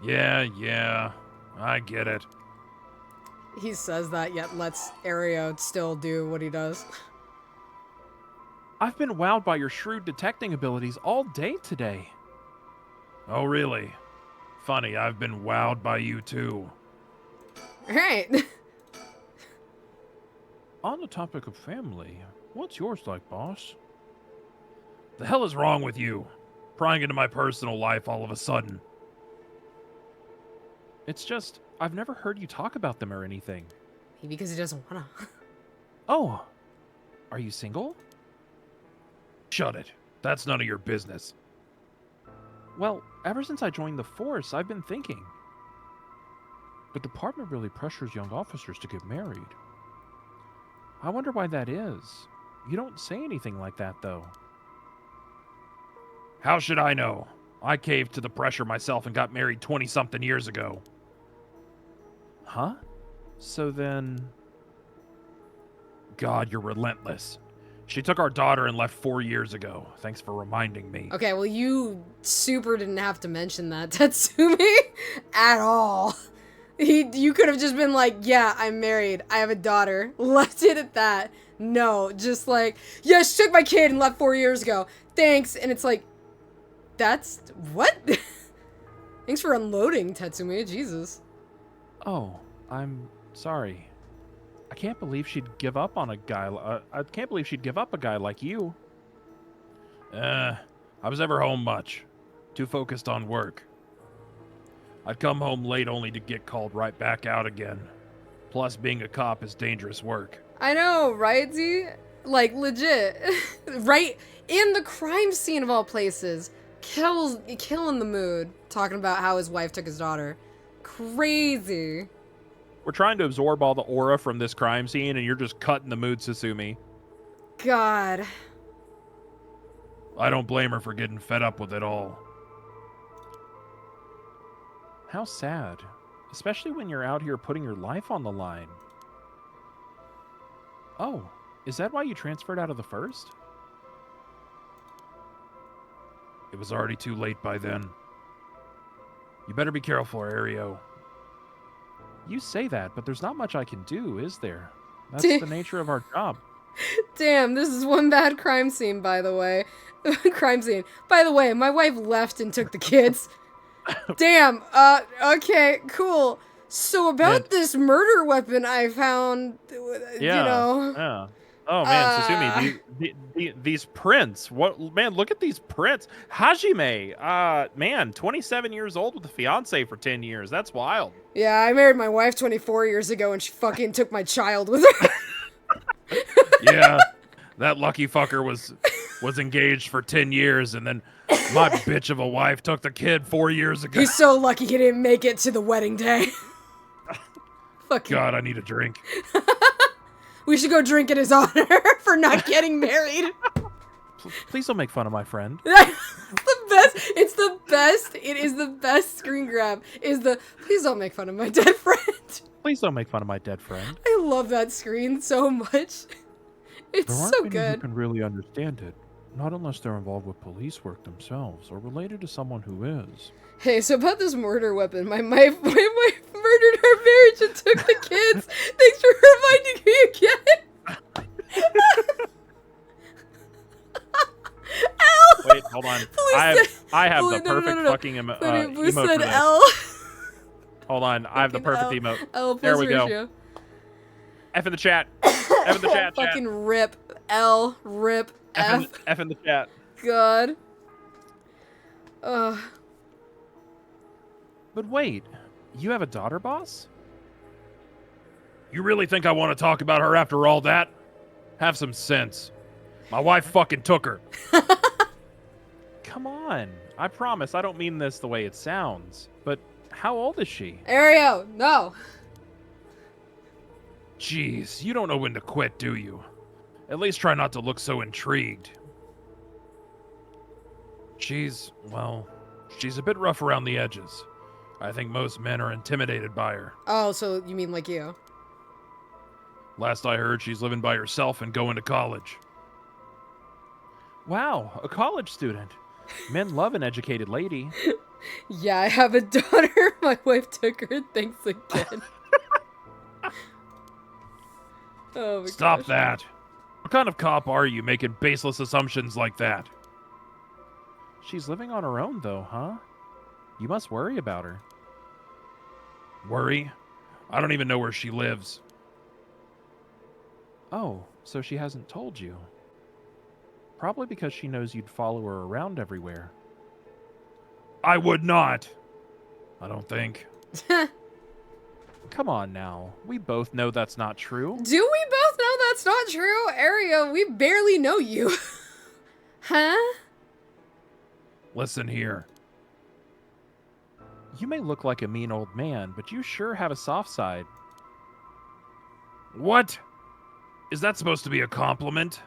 Yeah, I get it. He says that, yet lets Aereo still do what he does. I've been wowed by your shrewd detecting abilities all day today. Oh, really? Funny, I've been wowed by you too. Right. On the topic of family, what's yours like, boss? The hell is wrong with you? Prying into my personal life all of a sudden. It's just, I've never heard you talk about them or anything. Maybe because he doesn't wanna. Oh, are you single? Shut it. That's none of your business. Well, ever since I joined the force, I've been thinking. The department really pressures young officers to get married. I wonder why that is. You don't say anything like that, though. How should I know? I caved to the pressure myself and got married 20-something years ago. Huh? So then... God, you're relentless. She took our daughter and left 4 years ago. Thanks for reminding me. Okay, well, you super didn't have to mention that, Tatsumi, at all. You could have just been like, yeah, I'm married. I have a daughter. Left it at that. No, just like, yeah, she took my kid and left 4 years ago. Thanks. And it's like, that's... what? Thanks for unloading, Tatsumi. Jesus. Oh, I'm sorry. I can't believe she'd give up on a guy. I can't believe she'd give up a guy like you. I was never home much. Too focused on work. I'd come home late only to get called right back out again. Plus, being a cop is dangerous work. I know, right, Z? Like, legit. Right in the crime scene of all places. Killing the mood. Talking about how his wife took his daughter. Crazy. We're trying to absorb all the aura from this crime scene, and you're just cutting the mood, Susumi. God. I don't blame her for getting fed up with it all. How sad. Especially when you're out here putting your life on the line. Oh, is that why you transferred out of the first? It was already too late by then. You better be careful, Aereo. You say that, but there's not much I can do, is there? That's the nature of our job. Damn, this is one bad crime scene, by the way. Crime scene. By the way, my wife left and took the kids. Damn, okay, cool. So about this murder weapon I found, you know. Yeah. Oh man, Susumi, these prints. What, man? Look at these prints. Hajime, man, 27 years old with a fiance for 10 years. That's wild. Yeah, I married my wife 24 years ago, and she fucking took my child with her. Yeah, that lucky fucker was engaged for 10 years, and then my bitch of a wife took the kid 4 years ago. He's so lucky he didn't make it to the wedding day. Fucking God, I need a drink. We should go drink in his honor for not getting married. Please don't make fun of my friend. The best. It's the best. It is the best screen grab. Please don't make fun of my dead friend. Please don't make fun of my dead friend. I love that screen so much. It's There aren't so many good. who can really understand it. Not unless they're involved with police work themselves or related to someone who is. Hey, so about this murder weapon, my wife murdered her marriage and took the kids. Thanks for reminding me again. L. Wait, hold on. Blue I said- have Blue- the no, no, perfect no, no. fucking Blue emote said for this. L. Hold on, I have the Fucking perfect L. emote. L There plus we go. ratio. F in the chat. F in the chat. Fucking rip. L. Rip. F. F in the chat. God. But wait, you have a daughter, boss? You really think I want to talk about her after all that? Have some sense. My wife fucking took her. Come on. I promise I don't mean this the way it sounds. But how old is she? Aereo, no. Jeez, you don't know when to quit, do you? At least try not to look so intrigued. She's a bit rough around the edges. I think most men are intimidated by her. Oh, so you mean like you? Last I heard, she's living by herself and going to college. Wow, a college student. Men love an educated lady. Yeah, I have a daughter. My wife took her. Thanks again. Oh my Stop gosh. that. What kind of cop are you making baseless assumptions like that? She's living on her own, though, huh? You must worry about her. Worry? I don't even know where she lives. Oh, so she hasn't told you. Probably because she knows you'd follow her around everywhere. I would not. I don't think. Come on now. We both know that's not true. Do we both know that's not true? Aria, we barely know you. Huh? Listen here. You may look like a mean old man, but you sure have a soft side. What? Is that supposed to be a compliment?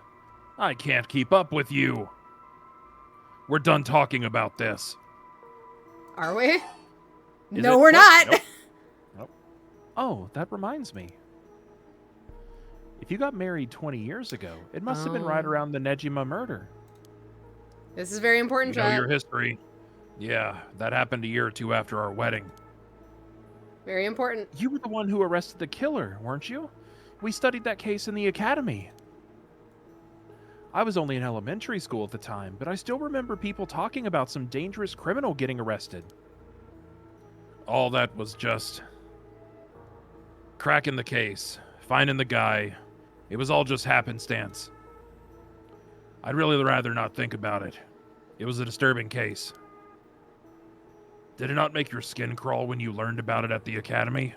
I can't keep up with you. We're done talking about this. Are we? Is No, it? we're Nope, not. nope. Nope. Oh, that reminds me. If you got married 20 years ago, it must have been right Oh. around the Nejima murder. This is very You important, know chat. your history. Yeah, that happened a year or two after our wedding. Very important. You were the one who arrested the killer, weren't you? We studied that case in the academy. I was only in elementary school at the time, but I still remember people talking about some dangerous criminal getting arrested. All that was just cracking the case, finding the guy. It was all just happenstance. I'd really rather not think about it. It was a disturbing case. Did it not make your skin crawl when you learned about it at the academy?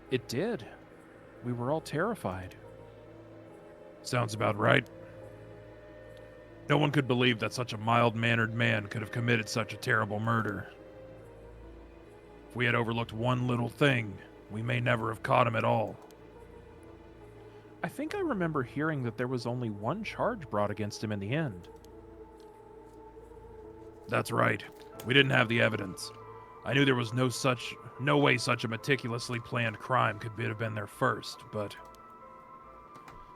It did. We were all terrified. Sounds about right. No one could believe that such a mild-mannered man could have committed such a terrible murder. If we had overlooked one little thing, we may never have caught him at all. I think I remember hearing that there was only one charge brought against him in the end. That's right. We didn't have the evidence. I knew there was no way such a meticulously planned crime could have been there first, but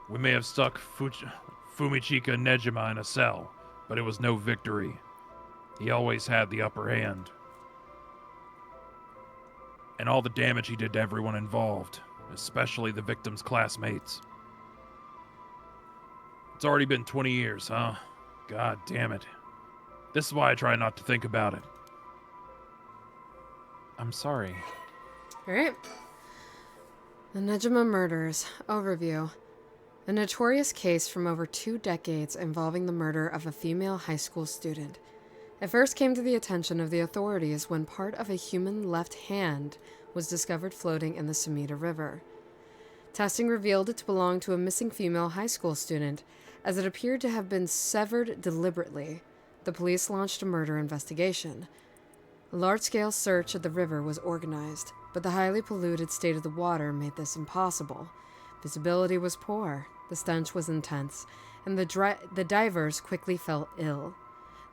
we may have stuck Fumichika Nejima in a cell, but it was no victory. He always had the upper hand. And all the damage he did to everyone involved, especially the victim's classmates. It's already been 20 years, huh? God damn it. This is why I try not to think about it. I'm sorry. Alright. The Nejima Murders. Overview. A notorious case from over 2 decades involving the murder of a female high school student. It first came to the attention of the authorities when part of a human left hand was discovered floating in the Sumida River. Testing revealed it to belong to a missing female high school student, as it appeared to have been severed deliberately. The police launched a murder investigation. A large-scale search of the river was organized, but the highly polluted state of the water made this impossible. Visibility was poor, the stench was intense, and the divers quickly fell ill.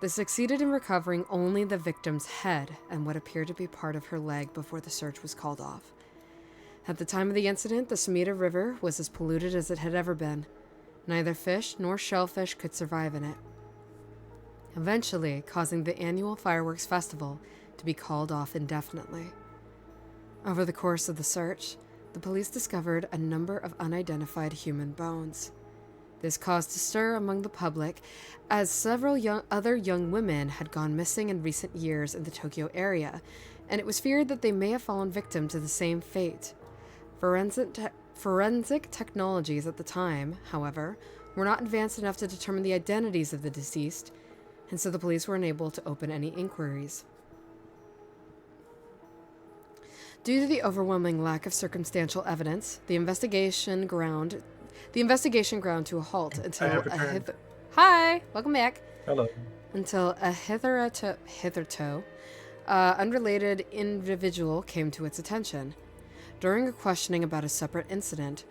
They succeeded in recovering only the victim's head and what appeared to be part of her leg before the search was called off. At the time of the incident, the Sumida River was as polluted as it had ever been. Neither fish nor shellfish could survive in it, eventually causing the annual fireworks festival to be called off indefinitely. Over the course of the search, the police discovered a number of unidentified human bones. This caused a stir among the public, as several other young women had gone missing in recent years in the Tokyo area, and it was feared that they may have fallen victim to the same fate. Forensic technologies at the time, however, were not advanced enough to determine the identities of the deceased, and so the police were unable to open any inquiries. Due to the overwhelming lack of circumstantial evidence, the investigation ground to a halt until Hi, welcome back. Hello. Until a hitherto unrelated individual came to its attention. During a questioning about a separate incident,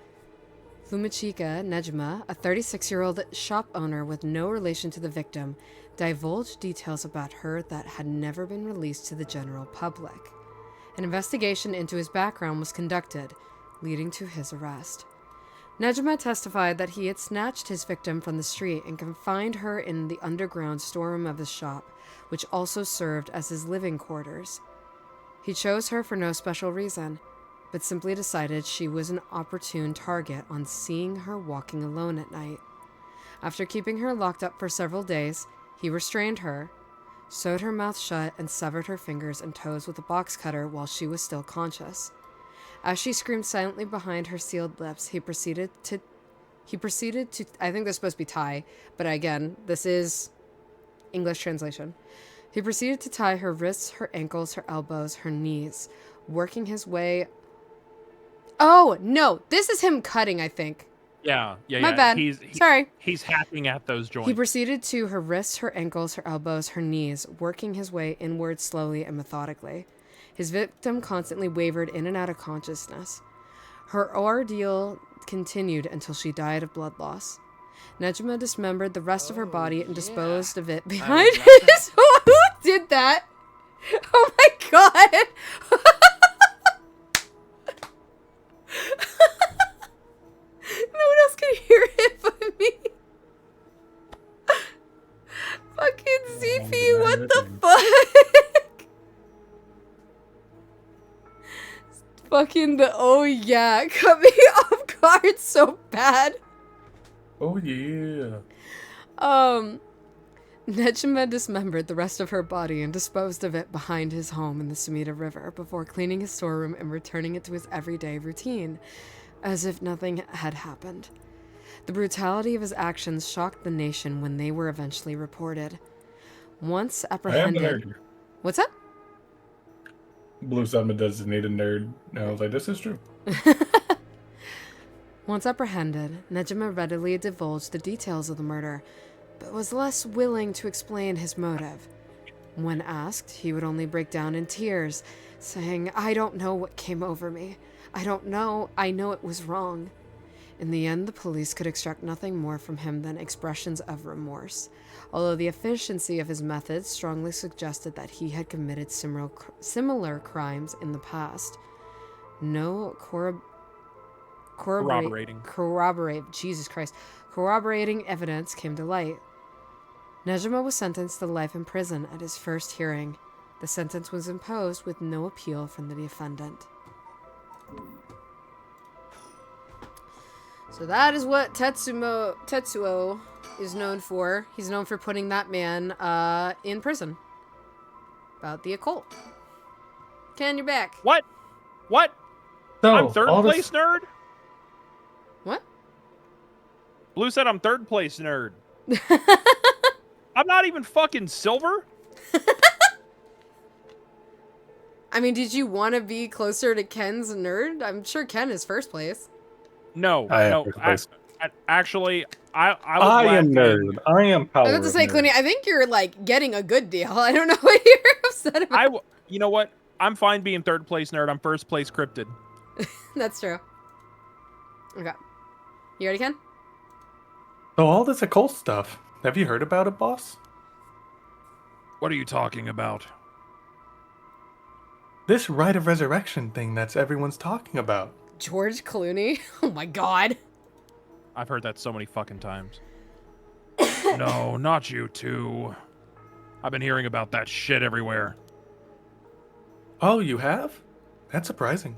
Fumichika Nejima, a 36-year-old shop owner with no relation to the victim, divulged details about her that had never been released to the general public. An investigation into his background was conducted, leading to his arrest. Nejima testified that he had snatched his victim from the street and confined her in the underground storeroom of his shop, which also served as his living quarters. He chose her for no special reason, but simply decided she was an opportune target on seeing her walking alone at night. After keeping her locked up for several days, he restrained her, sewed her mouth shut, and severed her fingers and toes with a box cutter while she was still conscious. As she screamed silently behind her sealed lips, he proceeded to, I think this is supposed to be Thai, but again, this is English translation. He proceeded to tie her wrists, her ankles, her elbows, her knees, working his way... Oh, no. This is him cutting, I think. Yeah. My bad. Sorry. He's hacking at those joints. He proceeded to her wrists, her ankles, her elbows, her knees, working his way inward slowly and methodically. His victim constantly wavered in and out of consciousness. Her ordeal continued until she died of blood loss. Nejma dismembered the rest of her body and disposed of it behind his... Who did that? Oh my god! No one else can hear it but me. Fucking ZP, what the fuck? Fucking the oh yeah cut me off guard so bad. Oh yeah. Nejma dismembered the rest of her body and disposed of it behind his home in the Sumida River before cleaning his storeroom and returning it to his everyday routine, as if nothing had happened. The brutality of his actions shocked the nation when they were eventually reported. Once I am a apprehended... nerd. What's up? Blue Summit designated nerd. And I was like, this is true. Once apprehended, Nejma readily divulged the details of the murder, but was less willing to explain his motive. When asked, he would only break down in tears, saying, "I don't know what came over me. I don't know. I know it was wrong." In the end, the police could extract nothing more from him than expressions of remorse, although the efficiency of his methods strongly suggested that he had committed similar crimes in the past. No corroborating evidence came to light. Nejma was sentenced to life in prison at his first hearing. The sentence was imposed with no appeal from the defendant. So that is what Tetsuo is known for. He's known for putting that man in prison. About the occult. Ken, you're back. What? So, I'm third all place this... nerd? What? Blue said I'm third place nerd. I'm not even fucking silver? I mean, did you want to be closer to Ken's nerd? I'm sure Ken is first place. No. I am no. first place. Actually, I am nerd. I am power. I was about to say, nerd. Clooney, I think you're, like, getting a good deal. I don't know what you're upset about. You know what? I'm fine being third place nerd. I'm first place cryptid. That's true. Okay. You ready, Ken? So all this occult stuff, have you heard about it, boss? What are you talking about? This rite of resurrection thing that's everyone's talking about. George Clooney? Oh my god. I've heard that so many fucking times. No, not you two. I've been hearing about that shit everywhere. Oh, you have? That's surprising.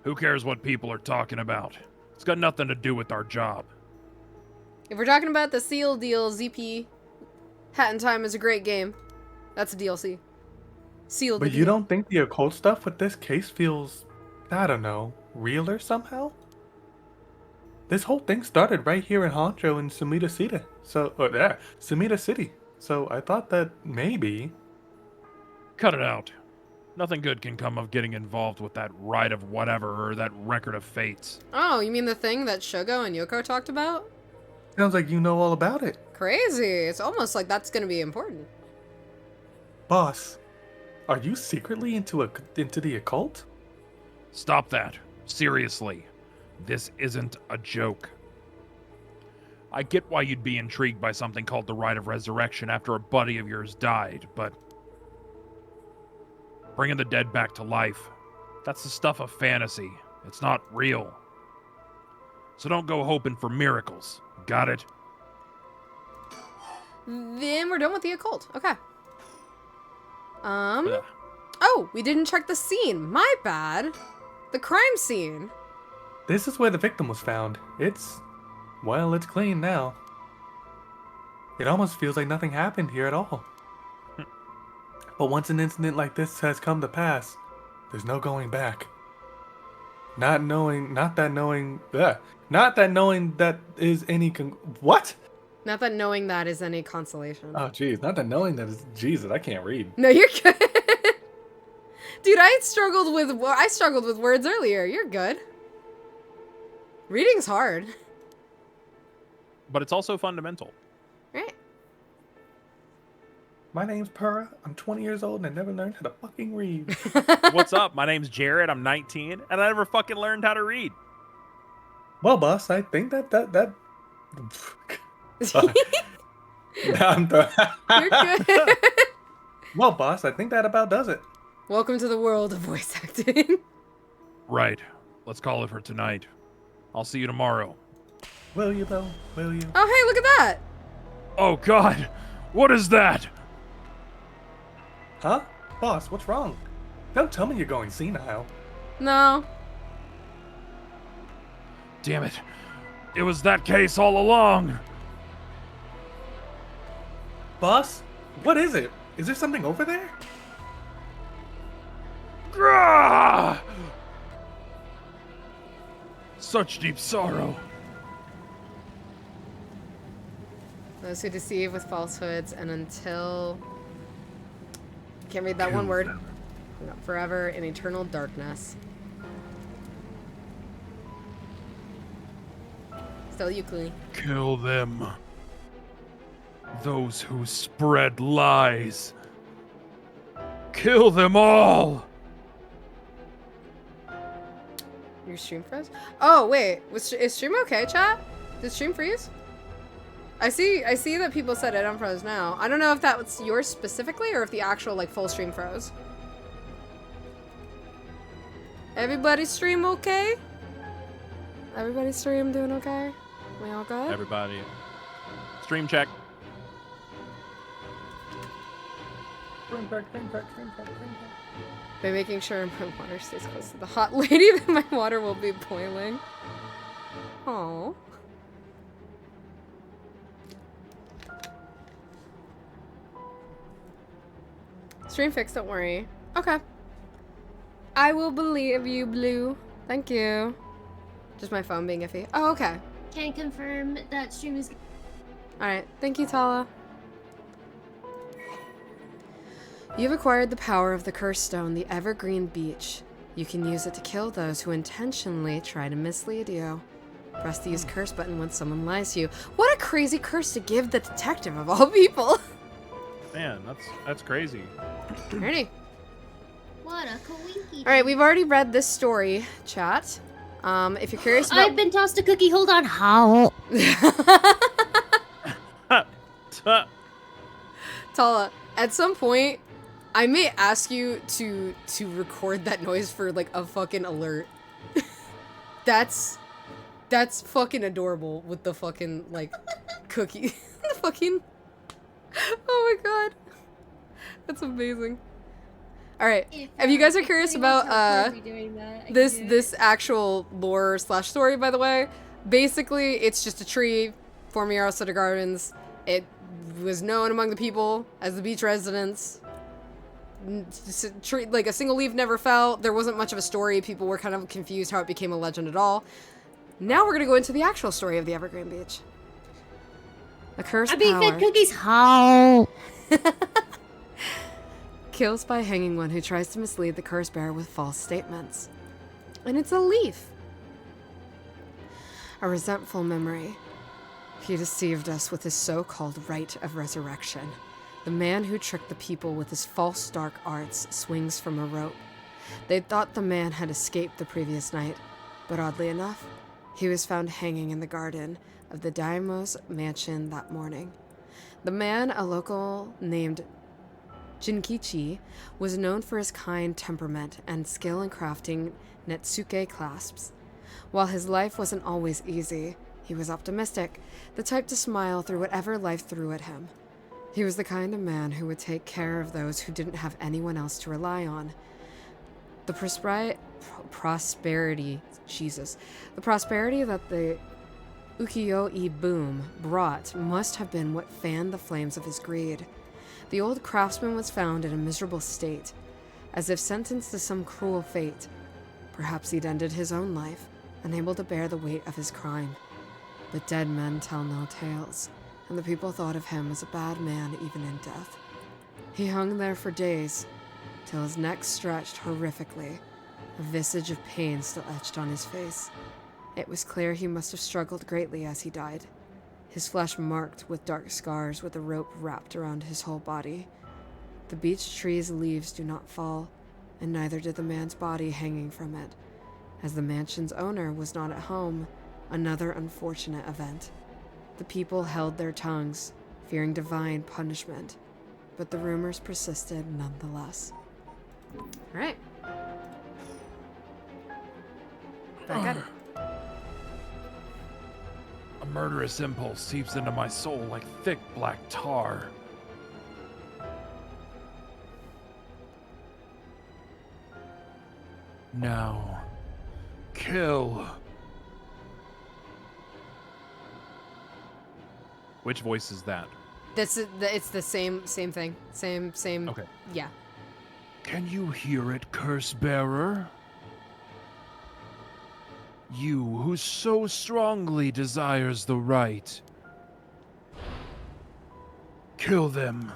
Who cares what people are talking about? It's got nothing to do with our job. If we're talking about the Seal deal, ZP, Hat in Time is a great game. That's a DLC. Seal But you don't think the occult stuff with this case feels, I don't know, realer somehow? This whole thing started right here in Honcho in Sumida City. Sumida City. So I thought that maybe... Cut it out. Nothing good can come of getting involved with that rite of whatever or that record of fates. Oh, you mean the thing that Shogo and Yoko talked about? Sounds like you know all about it. Crazy. It's almost like that's going to be important. Boss, are you secretly into the occult? Stop that. Seriously. This isn't a joke. I get why you'd be intrigued by something called the Rite of Resurrection after a buddy of yours died, but... bringing the dead back to life, that's the stuff of fantasy. It's not real. So don't go hoping for miracles. Got it? Then we're done with the occult. Okay. Ugh. Oh, we didn't check the scene. My bad. The crime scene. This is where the victim was found. It's clean now. It almost feels like nothing happened here at all. But once an incident like this has come to pass, there's no going back. Not knowing that is any what? Not that knowing that is any consolation. Oh, jeez. Not that knowing that is... Jesus, I can't read. No, you're good. Dude, I struggled with words earlier. You're good. Reading's hard. But it's also fundamental. Right. My name's Pura. I'm 20 years old and I never learned how to fucking read. What's up? My name's Jared. I'm 19, and I never fucking learned how to read. Well, boss, I think that. You're good. Well, boss, I think that about does it. Welcome to the world of voice acting. Right. Let's call it for tonight. I'll see you tomorrow. Will you, though? Will you? Oh, hey, look at that. Oh, God. What is that? Huh? Boss, what's wrong? Don't tell me you're going senile. No. Damn it. It was that case all along. Boss? What is it? Is there something over there? Grah! Such deep sorrow. Those who deceive with falsehoods and until... Can't read that one word. Not forever in eternal darkness. Still Euclid. Kill them. Those who spread lies. Kill them all. Your stream froze? Oh, wait. Is stream okay, chat? Did stream freeze? I see that people said it unfroze now. I don't know if that was yours specifically or if the actual, like, full stream froze. Everybody's stream okay? Everybody's stream doing okay? We all good? Everybody. Stream check. By making sure my water stays close to the hot lady, then my water will be boiling. Aww. Stream fixed, don't worry. Okay. I will believe you, Blue. Thank you. Just my phone being iffy. Oh, okay. Can confirm that stream is. Alright, thank you, Tala. You've acquired the power of the Curse Stone, the Evergreen Beach. You can use it to kill those who intentionally try to mislead you. Press the use curse button when someone lies to you. What a crazy curse to give the detective of all people! Man, that's crazy. Alrighty. What a coinky. Alright, we've already read this story, chat. If you're curious about... I've been tossed a cookie, hold on. How? Tala, at some point, I may ask you to record that noise for, like, a fucking alert. That's fucking adorable with the fucking, like, cookie. The fucking... Oh my god. That's amazing. Alright, if you guys are curious about, this actual lore / story, by the way, basically, it's just a tree forming Arlesetta Gardens. It was known among the people as the beach residents. Like, a single leaf never fell. There wasn't much of a story. People were kind of confused how it became a legend at all. Now we're gonna go into the actual story of the Evergreen Beach. The cursed I'm being power fed cookies. How? kills by hanging one who tries to mislead the curse bearer with false statements. And it's a leaf. A resentful memory. He deceived us with his so-called rite of resurrection. The man who tricked the people with his false dark arts swings from a rope. They thought the man had escaped the previous night, but oddly enough, he was found hanging in the garden of the Daimo's mansion that morning. The man, a local named Jinkichi, was known for his kind temperament and skill in crafting netsuke clasps. While his life wasn't always easy, he was optimistic, the type to smile through whatever life threw at him. He was the kind of man who would take care of those who didn't have anyone else to rely on. The prosperity that the ukiyo-e boom brought must have been what fanned the flames of his greed. The old craftsman was found in a miserable state, as if sentenced to some cruel fate. Perhaps he'd ended his own life, unable to bear the weight of his crime. But dead men tell no tales, and the people thought of him as a bad man even in death. He hung there for days, till his neck stretched horrifically, a visage of pain still etched on his face. It was clear he must have struggled greatly as he died, his flesh marked with dark scars with a rope wrapped around his whole body. The beech tree's leaves do not fall, and neither did the man's body hanging from it. As the mansion's owner was not at home, another unfortunate event. The people held their tongues, fearing divine punishment, but the rumors persisted nonetheless. All right. Back at it. A murderous impulse seeps into my soul like thick black tar. Now, kill. Which voice is that? It's the same thing. Same. Okay. Yeah. Can you hear it, curse bearer? You who so strongly desires the right. Kill them.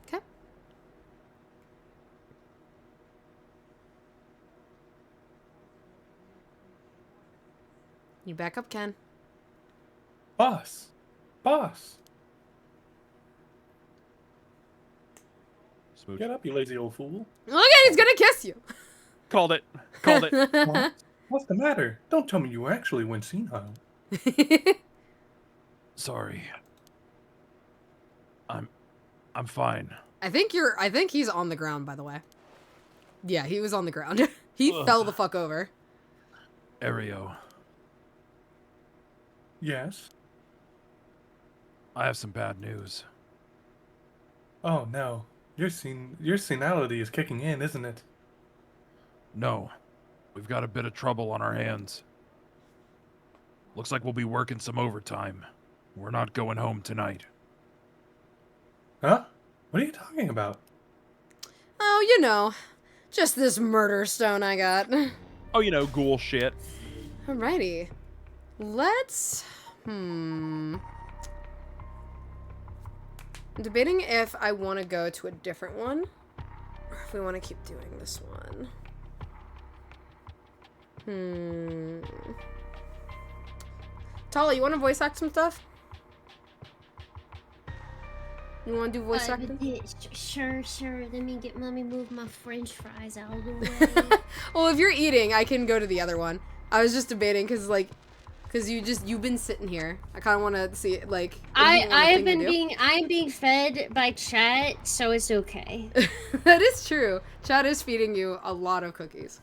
Okay. You back up, Ken. Boss. Smooch. Get up, you lazy old fool. Look at, he's gonna kiss you. Called it. Called it. What? What's the matter? Don't tell me you actually went senile. Sorry. I'm fine. I think he's on the ground, by the way. Yeah, he was on the ground. He fell the fuck over. Ario, Yes? I have some bad news. Oh no. Your senility is kicking in, isn't it? No. We've got a bit of trouble on our hands. Looks like we'll be working some overtime. We're not going home tonight. Huh? What are you talking about? Oh, you know, just this murder stone I got. Oh, you know, ghoul shit. Alrighty. Let's... I'm debating if I want to go to a different one, or if we want to keep doing this one. Tala, you want to voice act some stuff? You want to do voice acting? Sure. Let me get mommy move my french fries out of the way. Well, if you're eating, I can go to the other one. I was just debating because you've been sitting here. I kind of want to see it, like. I'm being fed by chat, so it's okay. That is true. Chat is feeding you a lot of cookies.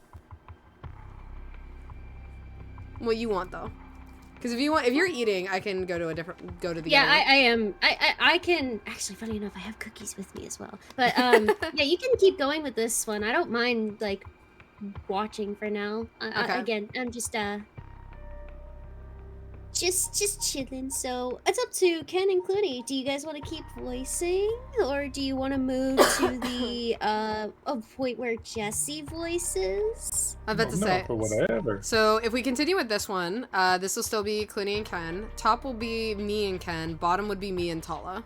What you want though? Because if you're eating, I can go to the other one. I am. I can actually. Funny enough, I have cookies with me as well. But yeah, you can keep going with this one. I don't mind like watching for now. Okay. Again, I'm just chilling. So it's up to Ken and Clooney. Do you guys want to keep voicing, or do you want to move to the point where Jesse voices? I was about to say. For whatever. So if we continue with this one, this will still be Clooney and Ken. Top will be me and Ken. Bottom would be me and Tala,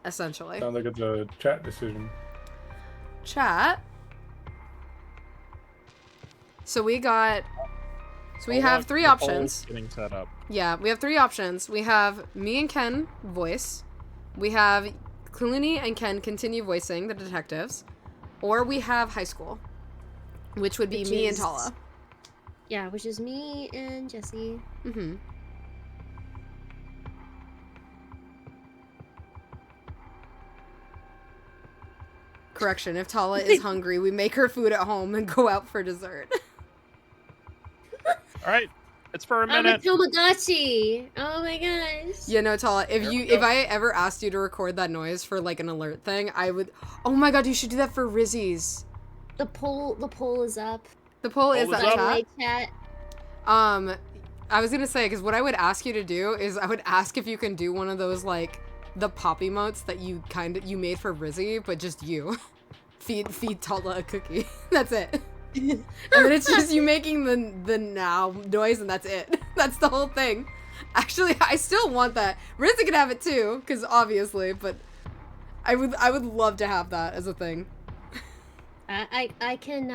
essentially. Sounds like it's a chat decision. Chat. So we have three options. Getting set up. Yeah, we have three options. We have me and Ken voice. We have Clooney and Ken continue voicing the detectives. Or we have high school, which would be me and Tala. Yeah, which is me and Jesse. Mm-hmm. Correction, if Tala is hungry, we make her food at home and go out for dessert. All right, it's for a I'm a minute. Tamagotchi. Oh my gosh. Yeah, no, Tala, if I ever asked you to record that noise for like an alert thing, I would. Oh my god, you should do that for Rizzies. The poll is up. The poll is that Anyway, chat. chat. I was gonna say, because what I would ask you to do is I would ask if you can do one of those like the pop emotes that you made for Rizzy, but just you. Feed Tala a cookie. That's it. And then it's just you making the now noise, and that's it. That's the whole thing. Actually, I still want that. Rizzy can have it too, because obviously, but I would love to have that as a thing. I can,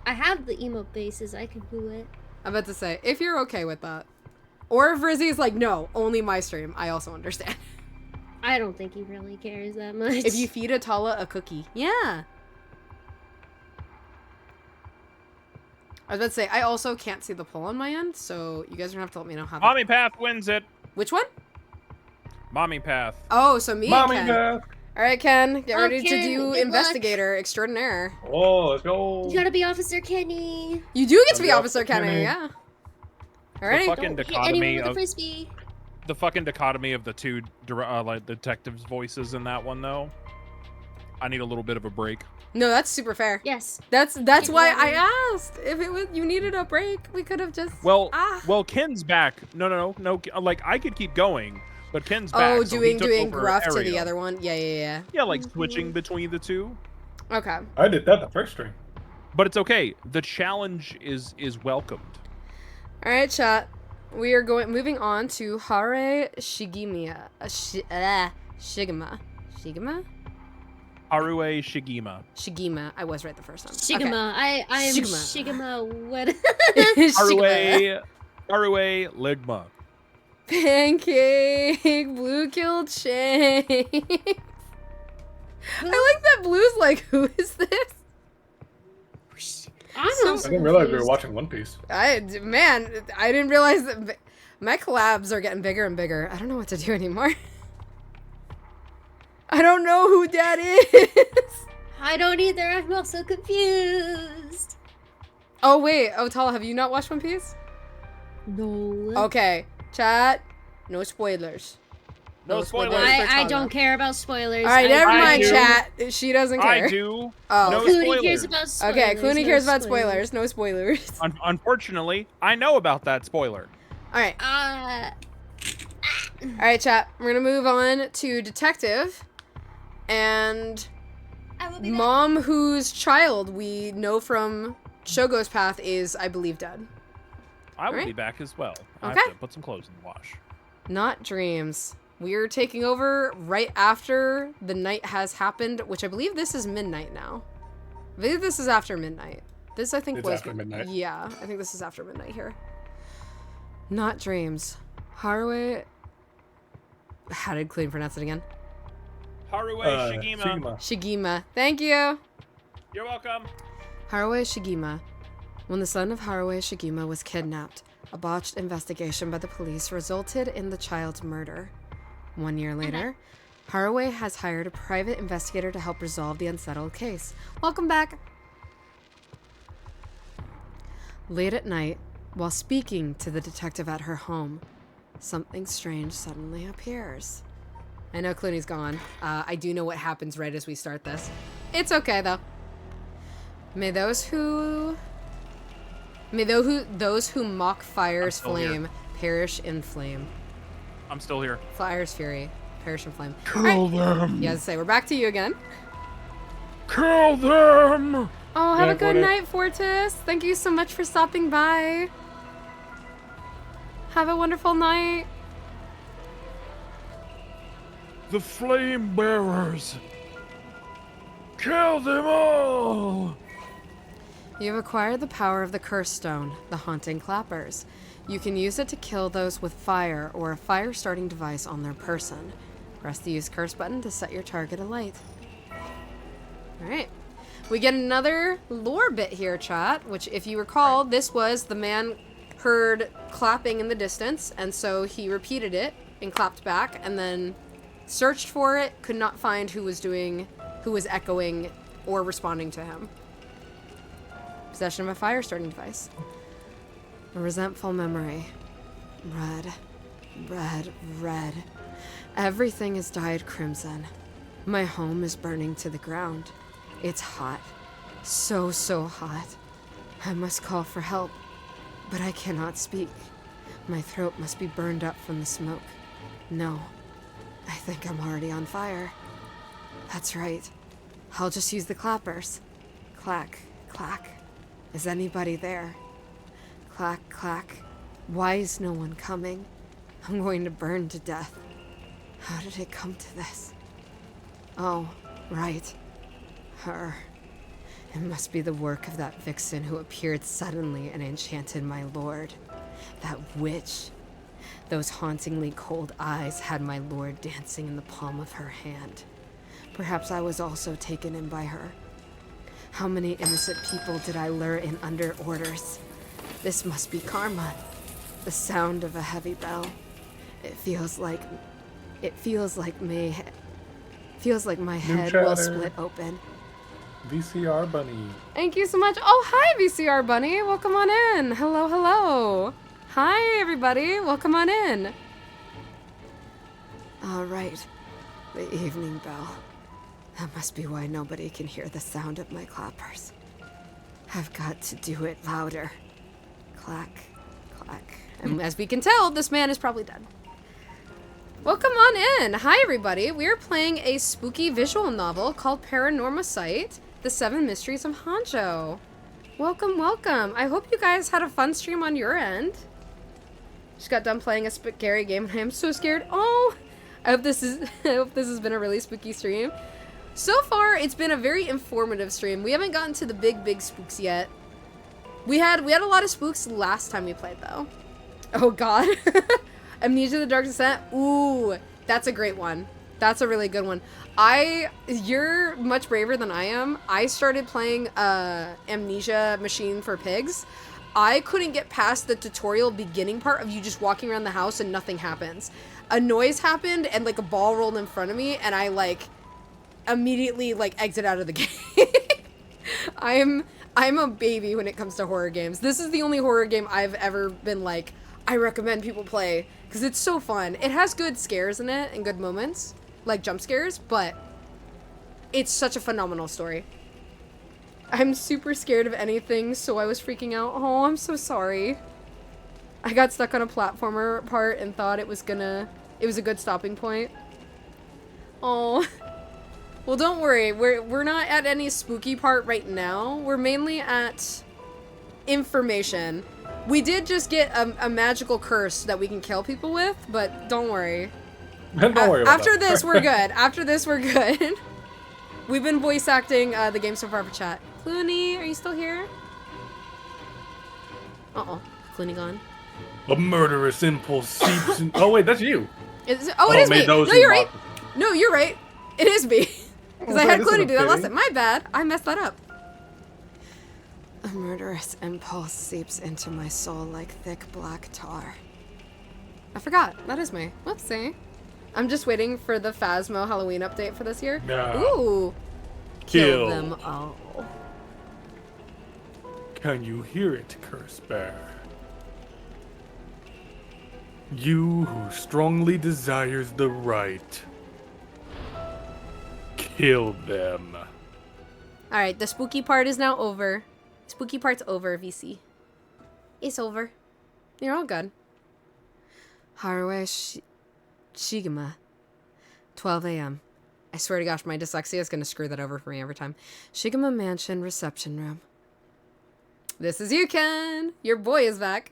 I have the emote bases. I can do it. I'm about to say, if you're okay with that. Or if Rizzy's like, no, only my stream, I also understand. I don't think he really cares that much. If you feed Atala a cookie. Yeah. I was about to say, I also can't see the poll on my end, so you guys are gonna have to let me know how Mommy Path wins it. Which one? Mommy Path. Oh, so me Mommy and Ken. Beth. Alright, Ken, get ready to Ken, do good luck. Investigator Extraordinaire. Oh, let's go. You gotta be Officer Kenny. You do get to Don't be be Officer Officer Kenny, Kenny. yeah. The Alrighty. fucking Don't hit dichotomy anyone with a of frisbee. the fucking dichotomy of the two like detectives' voices in that one, though. I need a little bit of a break. No, that's super fair. Yes. That's Keep why going. I asked. If it was you needed a break, we could have just Well, ah. well, Ken's back. No. Like I could keep going, but Ken's back. Oh, so he took doing over gruff to the area. other one. Yeah. Yeah, like switching between the two. Okay. I did that the first stream. But it's okay. The challenge is welcomed. All right, chat. We are moving on to Hare Shigima. Shigima. Harue Shigima. Shigima. I was right the first time. Shigema. I am Shigema. Shigema. What? Shigima. Harue Ligma. Pancake. Blue killed Shanks. I like that Blue's like, who is this? I'm So- also I didn't realize we were confused. watching One Piece. I didn't realize that my collabs are getting bigger and bigger. I don't know what to do anymore. I don't know who that is. I don't either. I'm also confused. Oh wait, Tala, have you not watched One Piece? No. Okay, chat, no spoilers. No spoilers. for I Tala. don't care about spoilers. All right, never I mind, do. chat. She doesn't care. I do. Oh. No Clooney spoilers. cares about spoilers. Okay, Clooney no cares about spoilers. No spoilers. Unfortunately, I know about that spoiler. All right, Uh, all right, chat. We're gonna move on to detective, and I will be back. mom, whose child we know from Shogo's path is, I believe, dead. I will Alright. be back as well. I Okay. have to put some clothes in the wash. Not dreams. We're taking over right after the night has happened, which I believe this is midnight now. I believe this is after midnight. This, I think, It's was after midnight. Yeah, I think this is after midnight here. Not dreams. Haruwe. How did Clean pronounce it again? Harue Shigima. Shigema. Shigima. Thank you. You're welcome. Haruwe Shigima. When the son of Haruwe Shigima was kidnapped, a botched investigation by the police resulted in the child's murder. 1 year later, Haruwe has hired a private investigator to help resolve the unsettled case. Welcome back. Late at night, while speaking to the detective at her home, something strange suddenly appears. I know Clooney's gone. I do know what happens right as we start this. It's okay though. May those who mock fire's still here. flame perish in flame. I'm still here. Fire's fury perish in flame. Kill them! Yeah, say we're back to you again. Kill them! Oh, have Yeah, a good Fortis. night, Fortis. Thank you so much for stopping by. Have a wonderful night. The flame bearers! Kill them all! You've acquired the power of the curse stone, the haunting clappers. You can use it to kill those with fire or a fire starting device on their person. Press the use curse button to set your target alight. Alright. We get another lore bit here, chat, which if you recall, this was the man heard clapping in the distance, and so he repeated it and clapped back, and then searched for it, could not find who was echoing or responding to him. Possession of a fire starting device. A resentful memory. Red, red, red. Everything is dyed crimson. My home is burning to the ground. It's hot. So, so hot. I must call for help, but I cannot speak. My throat must be burned up from the smoke. No, I think I'm already on fire. That's right. I'll just use the clappers. Clack, clack. Is anybody there? Clack, clack. Why is no one coming? I'm going to burn to death. How did it come to this? Oh, right. Her. It must be the work of that vixen who appeared suddenly and enchanted my lord. That witch. Those hauntingly cold eyes had my lord dancing in the palm of her hand. Perhaps I was also taken in by her. How many innocent people did I lure in under orders? This must be karma. The sound of a heavy bell. It feels like my head will chatter. split open. VCR Bunny. Thank you so much. Oh, hi, VCR Bunny. Welcome on in. Hello, hello. Hi, everybody. Welcome on in. All right. The evening bell. That must be why nobody can hear the sound of my clappers. I've got to do it louder. Clack, clack. And as we can tell, this man is probably dead. Welcome on in. Hi, everybody. We are playing a spooky visual novel called Paranormasight, The 7 Mysteries of Honjo. Welcome, welcome. I hope you guys had a fun stream on your end. Just got done playing a scary game and I am so scared. Oh, I hope this has been a really spooky stream. So far, it's been a very informative stream. We haven't gotten to the big spooks yet. We had a lot of spooks last time we played, though. Oh, God. Amnesia: The Dark Descent. Ooh, that's a great one. That's a really good one. You're much braver than I am. I started playing Amnesia Machine for Pigs. I couldn't get past the tutorial beginning part of you just walking around the house and nothing happens. A noise happened and like a ball rolled in front of me and I like immediately like exit out of the game. I'm a baby when it comes to horror games. This is the only horror game I've ever been like, I recommend people play because it's so fun. It has good scares in it and good moments, like jump scares, but it's such a phenomenal story. I'm super scared of anything, so I was freaking out. Oh, I'm so sorry. I got stuck on a platformer part and thought it was a good stopping point. Oh. Well, don't worry. We're not at any spooky part right now. We're mainly at information. We did just get a magical curse that we can kill people with, but don't worry. Don't worry about After that. this, we're good. After this, we're good. We've been voice acting the game so far for chat. Clooney, are you still here? Uh-oh. Clooney gone. A murderous impulse seeps in... Oh, wait, that's you. It is me. may those No, who you're right. mock- No, you're right. It is me. Because I sorry, had this Clooney isn't do that last fitting. time. My bad. I messed that up. A murderous impulse seeps into my soul like thick black tar. I forgot. That is me. Whoopsie. I'm just waiting for the Phasmo Halloween update for this year. Nah. Ooh. Kill them all. Can you hear it, Curse Bear? You who strongly desires the right. Kill them. Alright, the spooky part is now over. Spooky part's over, VC. It's over. You're all good. Haruwe Shigema. 12 a.m. I swear to gosh, my dyslexia is going to screw that over for me every time. Shigema Mansion reception room. This is you, Ken. Your boy is back.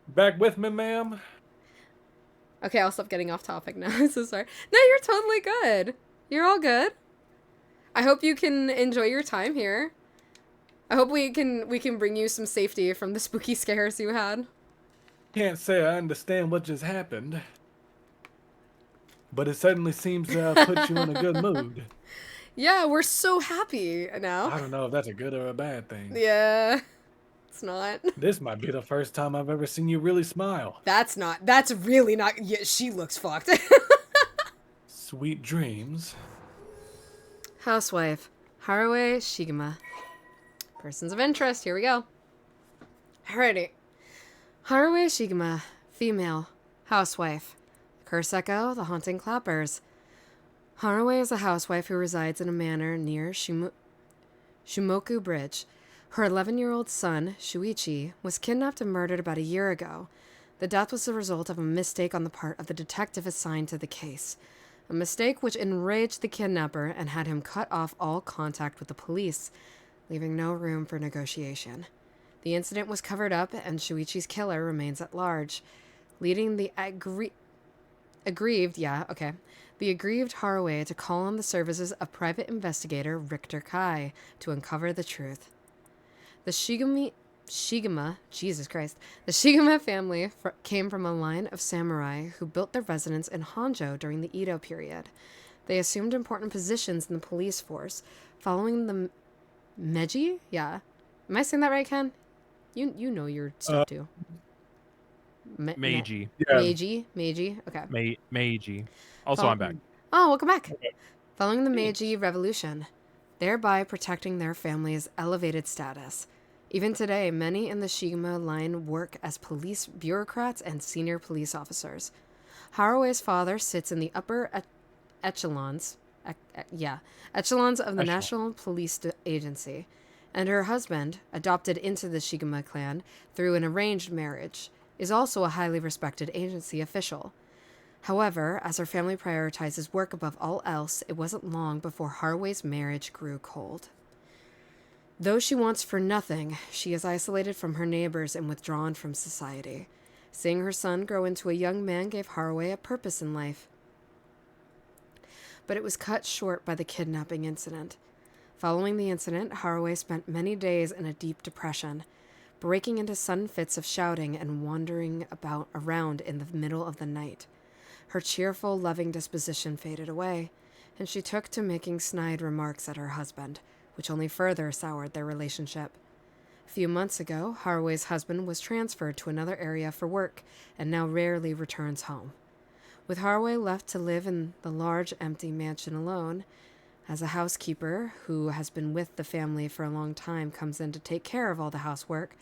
Back with me, ma'am? Okay, I'll stop getting off topic now. I'm so sorry. No, you're totally good. You're all good. I hope you can enjoy your time here. I hope we can bring you some safety from the spooky scares you had. Can't say I understand what just happened. But it certainly seems to put you in a good mood. Yeah, we're so happy I now. don't know if that's a good or a bad thing. Yeah, it's not. This might be the first time I've ever seen you really smile. That's really not. Yeah, she looks fucked. Sweet dreams. Housewife, Haruwe Shigema. Persons of interest, here we go. Alrighty. Haruwe Shigema, female, housewife. Curse Echo, the haunting clappers. Haruwe is a housewife who resides in a manor near Shumoku Bridge. Her 11-year-old son, Shuichi, was kidnapped and murdered about a year ago. The death was the result of a mistake on the part of the detective assigned to the case. A mistake which enraged the kidnapper and had him cut off all contact with the police, leaving no room for negotiation. The incident was covered up and Shuichi's killer remains at large, leading the aggrieved Haraway to call on the services of private investigator Richter Kai to uncover the truth. The Shigema family came from a line of samurai who built their residence in Honjo during the Edo period. They assumed important positions in the police force, following the Meiji? Yeah. Am I saying that right, Ken? You know your stuff too. Meiji. Yeah. Meiji. Okay. Meiji. Also, I'm back. Oh, welcome back. Following the Meiji Revolution, thereby protecting their family's elevated status. Even today, many in the Shigema line work as police bureaucrats and senior police officers. Haraway's father sits in the upper echelons of the National Police Agency, and her husband, adopted into the Shigema clan through an arranged marriage, is also a highly respected agency official. However, as her family prioritizes work above all else, it wasn't long before Haraway's marriage grew cold. Though she wants for nothing, she is isolated from her neighbors and withdrawn from society. Seeing her son grow into a young man gave Haraway a purpose in life. But it was cut short by the kidnapping incident. Following the incident, Haraway spent many days in a deep depression, breaking into sudden fits of shouting and wandering around in the middle of the night. Her cheerful, loving disposition faded away, and she took to making snide remarks at her husband, which only further soured their relationship. A few months ago, Haraway's husband was transferred to another area for work and now rarely returns home. With Haraway left to live in the large, empty mansion alone, as a housekeeper who has been with the family for a long time comes in to take care of all the housework,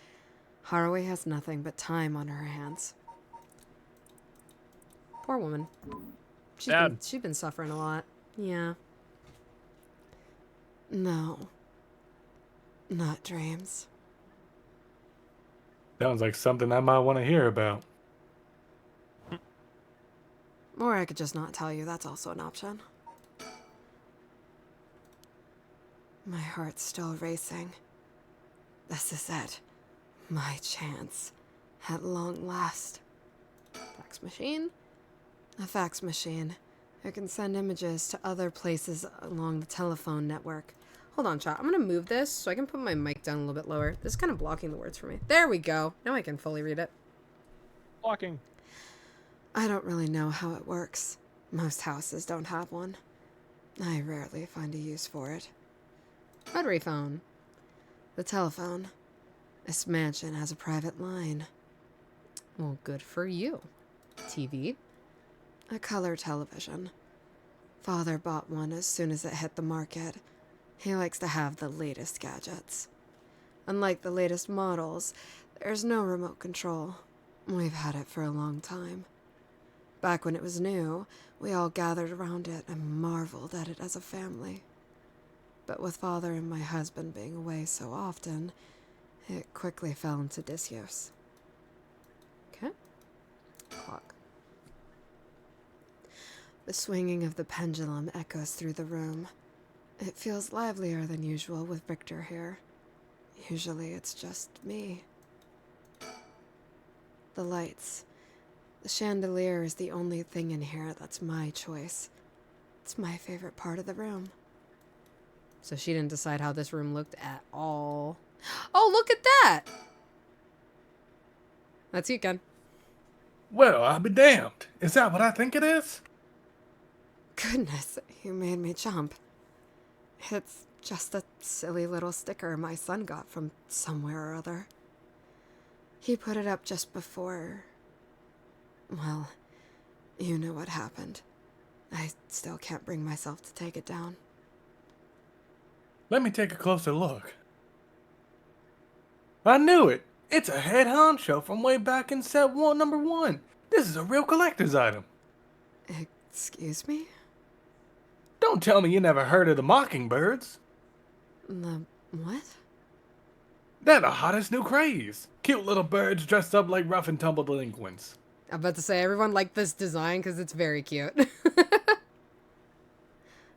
Haraway has nothing but time on her hands. Poor woman. She's been suffering a lot. Yeah. No. Not dreams. Sounds like something I might want to hear about. Or I could just not tell you. That's also an option. My heart's still racing. This is it. My chance. At long last. Fax machine? A fax machine. It can send images to other places along the telephone network. Hold on, chat. I'm going to move this so I can put my mic down a little bit lower. This is kind of blocking the words for me. There we go. Now I can fully read it. Blocking. I don't really know how it works. Most houses don't have one. I rarely find a use for it. Rotary phone. The telephone. This mansion has a private line. Well, good for you. TV. A color television. Father bought one as soon as it hit the market. He likes to have the latest gadgets. Unlike the latest models, there's no remote control. We've had it for a long time. Back when it was new, we all gathered around it and marveled at it as a family. But with Father and my husband being away so often, it quickly fell into disuse. Okay. Clock. The swinging of the pendulum echoes through the room. It feels livelier than usual with Victor here. Usually it's just me. The lights. The chandelier is the only thing in here that's my choice. It's my favorite part of the room. So she didn't decide how this room looked at all. Oh, look at that! That's you, Ken. Well, I'll be damned. Is that what I think it is? Goodness, you made me jump. It's just a silly little sticker my son got from somewhere or other. He put it up just before... Well, you know what happened. I still can't bring myself to take it down. Let me take a closer look. I knew it! It's a head honcho from way back in set 1, number 1. This is a real collector's item. Excuse me? Don't tell me you never heard of the Mockingbirds. The what? They're the hottest new craze. Cute little birds dressed up like rough and tumble delinquents. I'm about to say, everyone liked this design because it's very cute.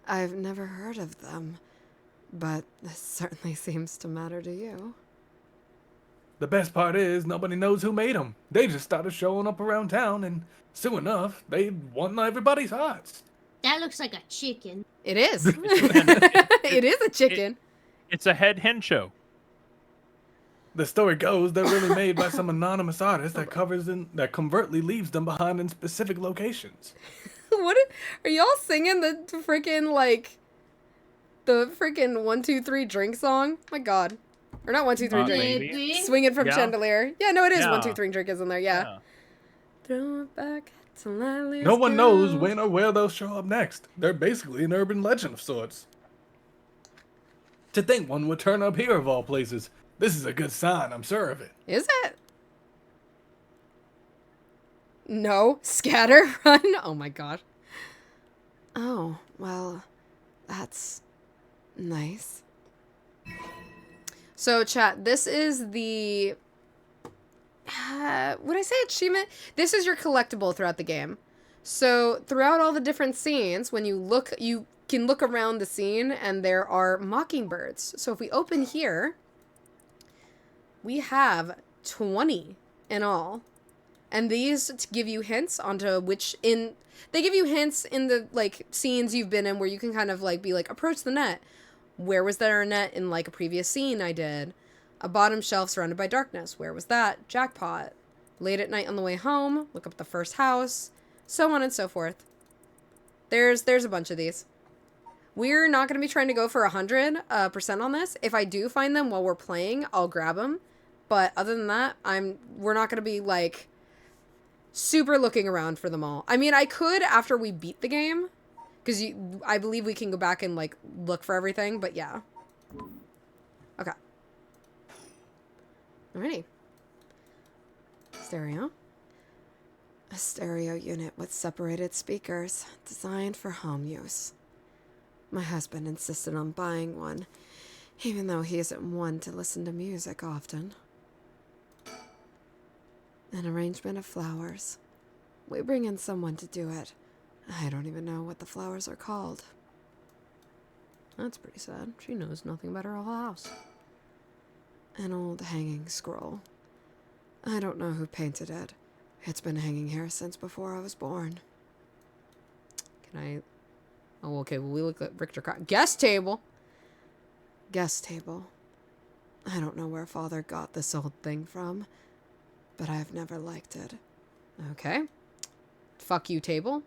I've never heard of them, but this certainly seems to matter to you. The best part is nobody knows who made them. They just started showing up around town, and soon enough, they won everybody's hearts. That looks like a chicken. It is. It is a chicken. It's a head hen show. The story goes they're really made by some anonymous artist that covertly leaves them behind in specific locations. Are y'all singing the freaking the freaking 1 2 3 drink song? My God, or not 1 2 3 drink. Maybe. Swinging from Yeah. Chandelier. Yeah, no, it is Yeah. 1 2 3 drink is in there. Yeah. Throw it back till I lose No one knows count. when or where they'll show up next. They're basically an urban legend of sorts. To think one would turn up here of all places. This is a good sign, I'm sure of it. Is it? No. Scatter. Run. Oh my God. Oh, well, that's nice. So, chat, this is the... would I say achievement? This is your collectible throughout the game. So, throughout all the different scenes, when you look, you can look around the scene, and there are mockingbirds. So, if we open here... we have 20 in all. And these give you hints onto they give you hints in the, scenes you've been in where you can kind of, be like, approach the net. Where was there a net in, a previous scene I did? A bottom shelf surrounded by darkness. Where was that? Jackpot. Late at night on the way home. Look up the first house. So on and so forth. There's a bunch of these. We're not going to be trying to go for 100% on this. If I do find them while we're playing, I'll grab them. But other than that, we're not going to be, super looking around for them all. I mean, I could after we beat the game. Because I believe we can go back and, look for everything. But, yeah. Okay. Alrighty. Stereo. A stereo unit with separated speakers. Designed for home use. My husband insisted on buying one. Even though he isn't one to listen to music often. An arrangement of flowers. We bring in someone to do it. I don't even know what the flowers are called. That's pretty sad. She knows nothing about her whole house. An old hanging scroll. I don't know who painted it. It's been hanging here since before I was born. Can I... Oh, okay. Well, we look at Richter... Guest table! Guest table. I don't know where Father got this old thing from. But I've never liked it. Okay. Fuck you, table.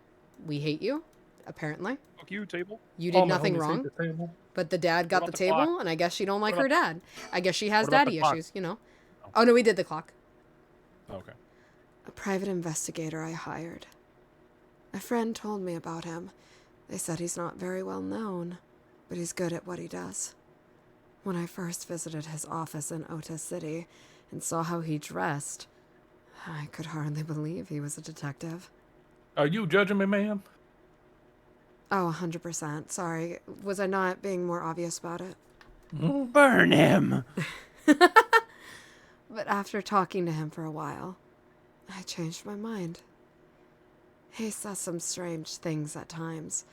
We hate you, apparently. Fuck you, table. You All did my nothing homies hate wrong. the table. But the dad got What the about the table, clock? and I guess she don't like What her about dad. I guess she has What about daddy the clock? issues, you know. Oh, no, we did the clock. Okay. A private investigator I hired. A friend told me about him. They said he's not very well known, but he's good at what he does. When I first visited his office in Ota City and saw how he dressed, I could hardly believe he was a detective. Are you judging me, ma'am? Oh, 100%. Sorry. Was I not being more obvious about it? Burn him. But after talking to him for a while, I changed my mind. He says some strange things at times,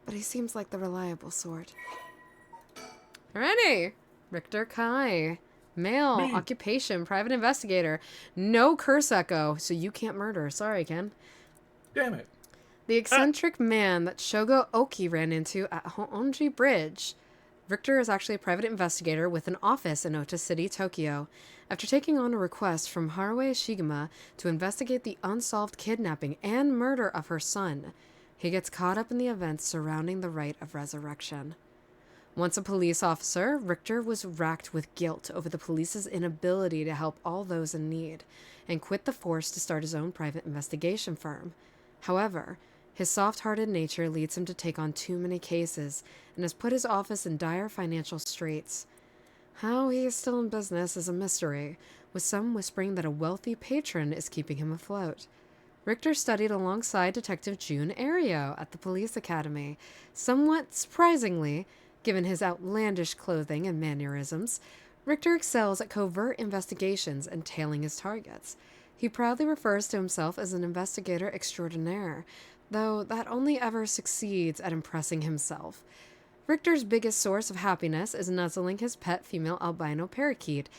but he seems like the reliable sort. Alrighty. Richter Kai. Male, Me. occupation, private investigator. No curse echo, so you can't murder. Sorry, Ken. Damn it. The eccentric man that Shogo Oki ran into at Hoonji Bridge. Richter is actually a private investigator with an office in Ota City, Tokyo. After taking on a request from Haruo Shigema to investigate the unsolved kidnapping and murder of her son, he gets caught up in the events surrounding the rite of resurrection. Once a police officer, Richter was racked with guilt over the police's inability to help all those in need, and quit the force to start his own private investigation firm. However, his soft-hearted nature leads him to take on too many cases, and has put his office in dire financial straits. How he is still in business is a mystery, with some whispering that a wealthy patron is keeping him afloat. Richter studied alongside Detective June Ario at the police academy. Somewhat surprisingly, given his outlandish clothing and mannerisms, Richter excels at covert investigations and tailing his targets. He proudly refers to himself as an investigator extraordinaire, though that only ever succeeds at impressing himself. Richter's biggest source of happiness is nuzzling his pet female albino parakeet,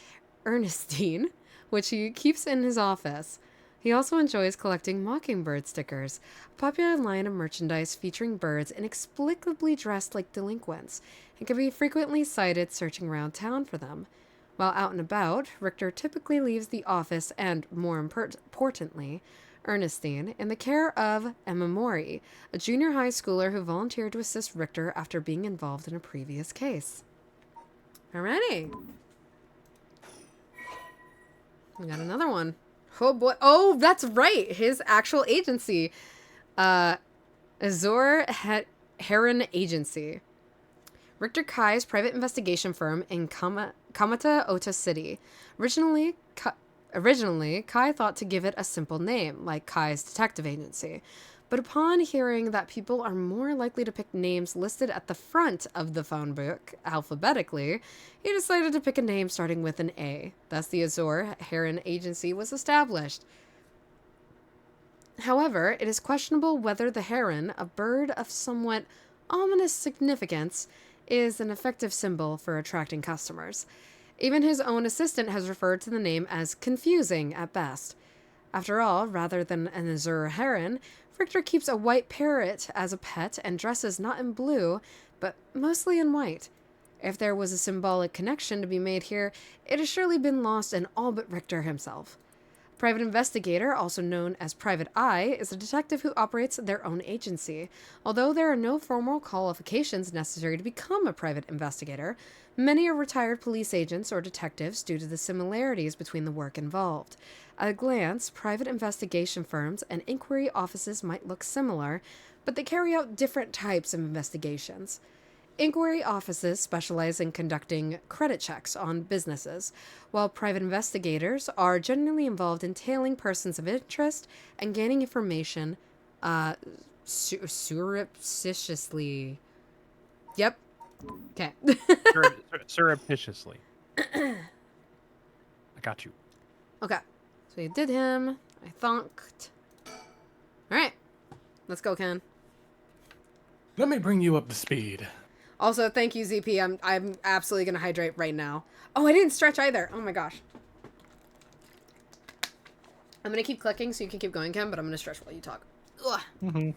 Ernestine, which he keeps in his office. He also enjoys collecting mockingbird stickers, a popular line of merchandise featuring birds inexplicably dressed like delinquents, and can be frequently sighted searching around town for them. While out and about, Richter typically leaves the office and, more importantly, Ernestine, in the care of Emma Mori, a junior high schooler who volunteered to assist Richter after being involved in a previous case. Alrighty. We got another one. Oh boy. Oh, that's right. His actual agency. Azor Heron Agency. Richter Kai's private investigation firm in Kamata Ota City. Originally, Kai thought to give it a simple name, like Kai's detective agency. But upon hearing that people are more likely to pick names listed at the front of the phone book alphabetically, he decided to pick a name starting with an A. Thus, the Azor Heron Agency was established. However, it is questionable whether the heron, a bird of somewhat ominous significance, is an effective symbol for attracting customers. Even his own assistant has referred to the name as confusing at best. After all, rather than an azure heron, Richter keeps a white parrot as a pet and dresses not in blue, but mostly in white. If there was a symbolic connection to be made here, it has surely been lost in all but Richter himself. Private investigator, also known as Private Eye, is a detective who operates their own agency. Although there are no formal qualifications necessary to become a private investigator, many are retired police agents or detectives due to the similarities between the work involved. At a glance, private investigation firms and inquiry offices might look similar, but they carry out different types of investigations. Inquiry offices specialize in conducting credit checks on businesses, while private investigators are generally involved in tailing persons of interest and gaining information surreptitiously. Yep. Okay. Surreptitiously. I got you. Okay. So you did him. I thunked. Alright. Let's go, Ken. Let me bring you up to speed. Also, thank you, ZP. I'm absolutely gonna hydrate right now. Oh, I didn't stretch either. Oh my gosh. I'm gonna keep clicking so you can keep going, Ken, but I'm gonna stretch while you talk. Ugh. Mm-hmm.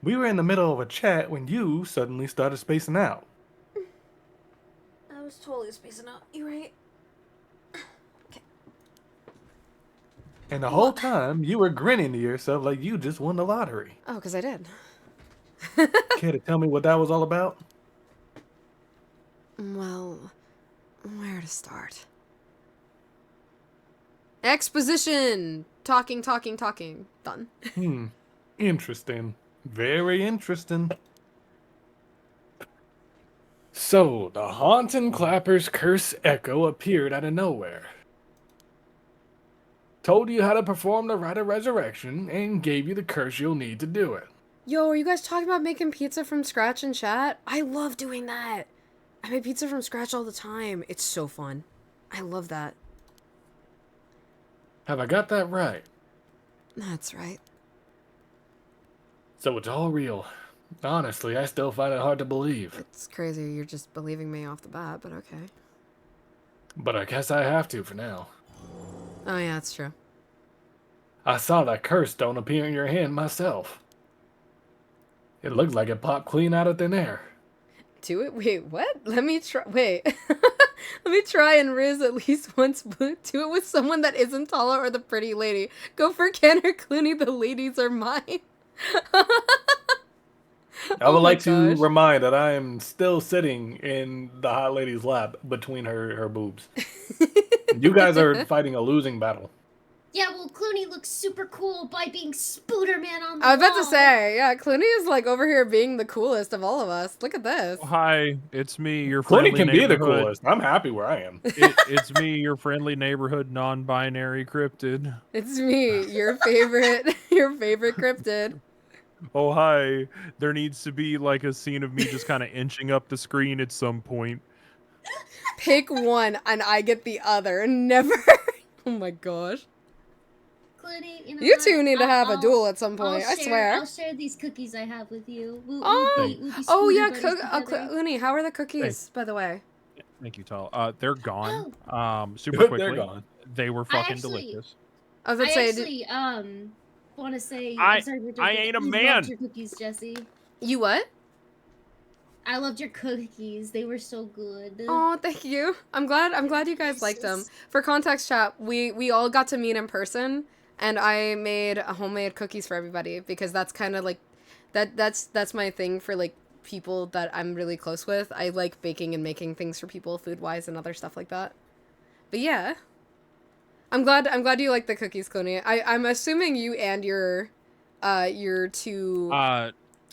We were in the middle of a chat when you suddenly started spacing out. I was totally spacing out. You right? Okay. And the whole time, you were grinning to yourself like you just won the lottery. Oh, because I did. Care to tell me what that was all about? Well, where to start? Exposition! Talking. Done. Interesting. Very interesting. So, the Hauntin' Clapper's Curse Echo appeared out of nowhere. Told you how to perform the rite of resurrection, and gave you the curse you'll need to do it. Yo, are you guys talking about making pizza from scratch in chat? I love doing that. I make pizza from scratch all the time. It's so fun. I love that. Have I got that right? That's right. So it's all real. Honestly, I still find it hard to believe. It's crazy you're just believing me off the bat, but okay. But I guess I have to for now. Oh yeah, that's true. I saw that curse stone appear in your hand myself. It looked like it popped clean out of thin air. Do it? Wait, what? Let me try. Wait. Let me try and riz at least once. Do it with someone that isn't taller or the pretty lady. Go for Ken or Clooney. The ladies are mine. I would like to remind that I am still sitting in the hot lady's lap between her boobs. You guys are fighting a losing battle. Yeah, well, Clooney looks super cool by being Spooderman on the I was about to wall. say, yeah, Clooney is like over here being the coolest of all of us. Look at this. Hi, it's me, your friendly Clooney can be the neighborhood- coolest. I'm happy where I am. It's me, your friendly neighborhood non-binary cryptid. It's me, your favorite cryptid. Oh, hi. There needs to be like a scene of me just kind of inching up the screen at some point. Pick one and I get the other. Never. Oh my gosh. Clooney, You two need to have a duel at some point. I swear. I'll share these cookies I have with you. Oh yeah, Clooney, how are the cookies, by the way? Thank you, Tal. They're gone. Super They're quickly. gone. They were I fucking actually- delicious. I was I about to say, actually want to say I- I'm sorry for I interrupting. ain't a You man. loved your cookies, Jesse. you what? I loved your cookies. They were so good. Oh, thank you. I'm glad you guys liked them. For context, chat, we all got to meet in person, and I made a homemade cookies for everybody because that's kind of like that's my thing for like people that I'm really close with. I like baking and making things for people food wise and other stuff like that. But yeah, I'm glad you like the cookies, Clooney. I'm assuming you and your two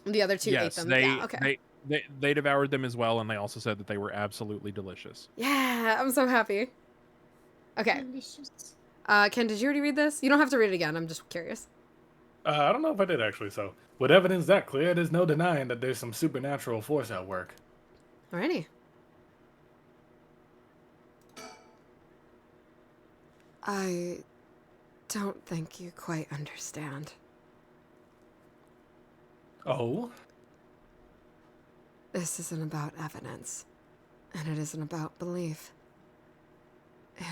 the other two ate Yes, them. they, Yeah, okay. they devoured them as well, and they also said that they were absolutely delicious. Yeah, I'm so happy. Okay. Delicious. Ken, did you already read this? You don't have to read it again. I'm just curious. I don't know if I did actually. So, with evidence that clear, there's no denying that there's some supernatural force at work. Alrighty. I don't think you quite understand. Oh, This isn't about evidence, and it isn't about belief.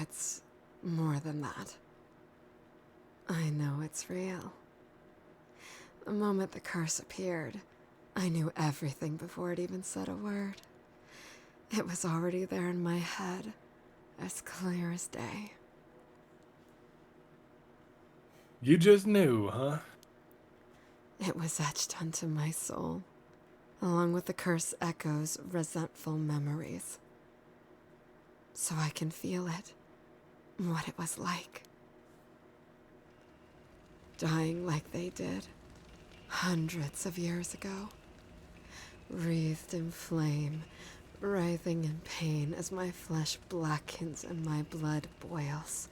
It's more than that. I know it's real. The moment the curse appeared, I knew everything before it even said a word. It was already there in my head, as clear as day. you just knew, huh? It was etched onto my soul, along with the curse echoes resentful memories. So I can feel it, what it was like. Dying like they did, hundreds of years ago. Wreathed in flame, writhing in pain as my flesh blackens and my blood boils.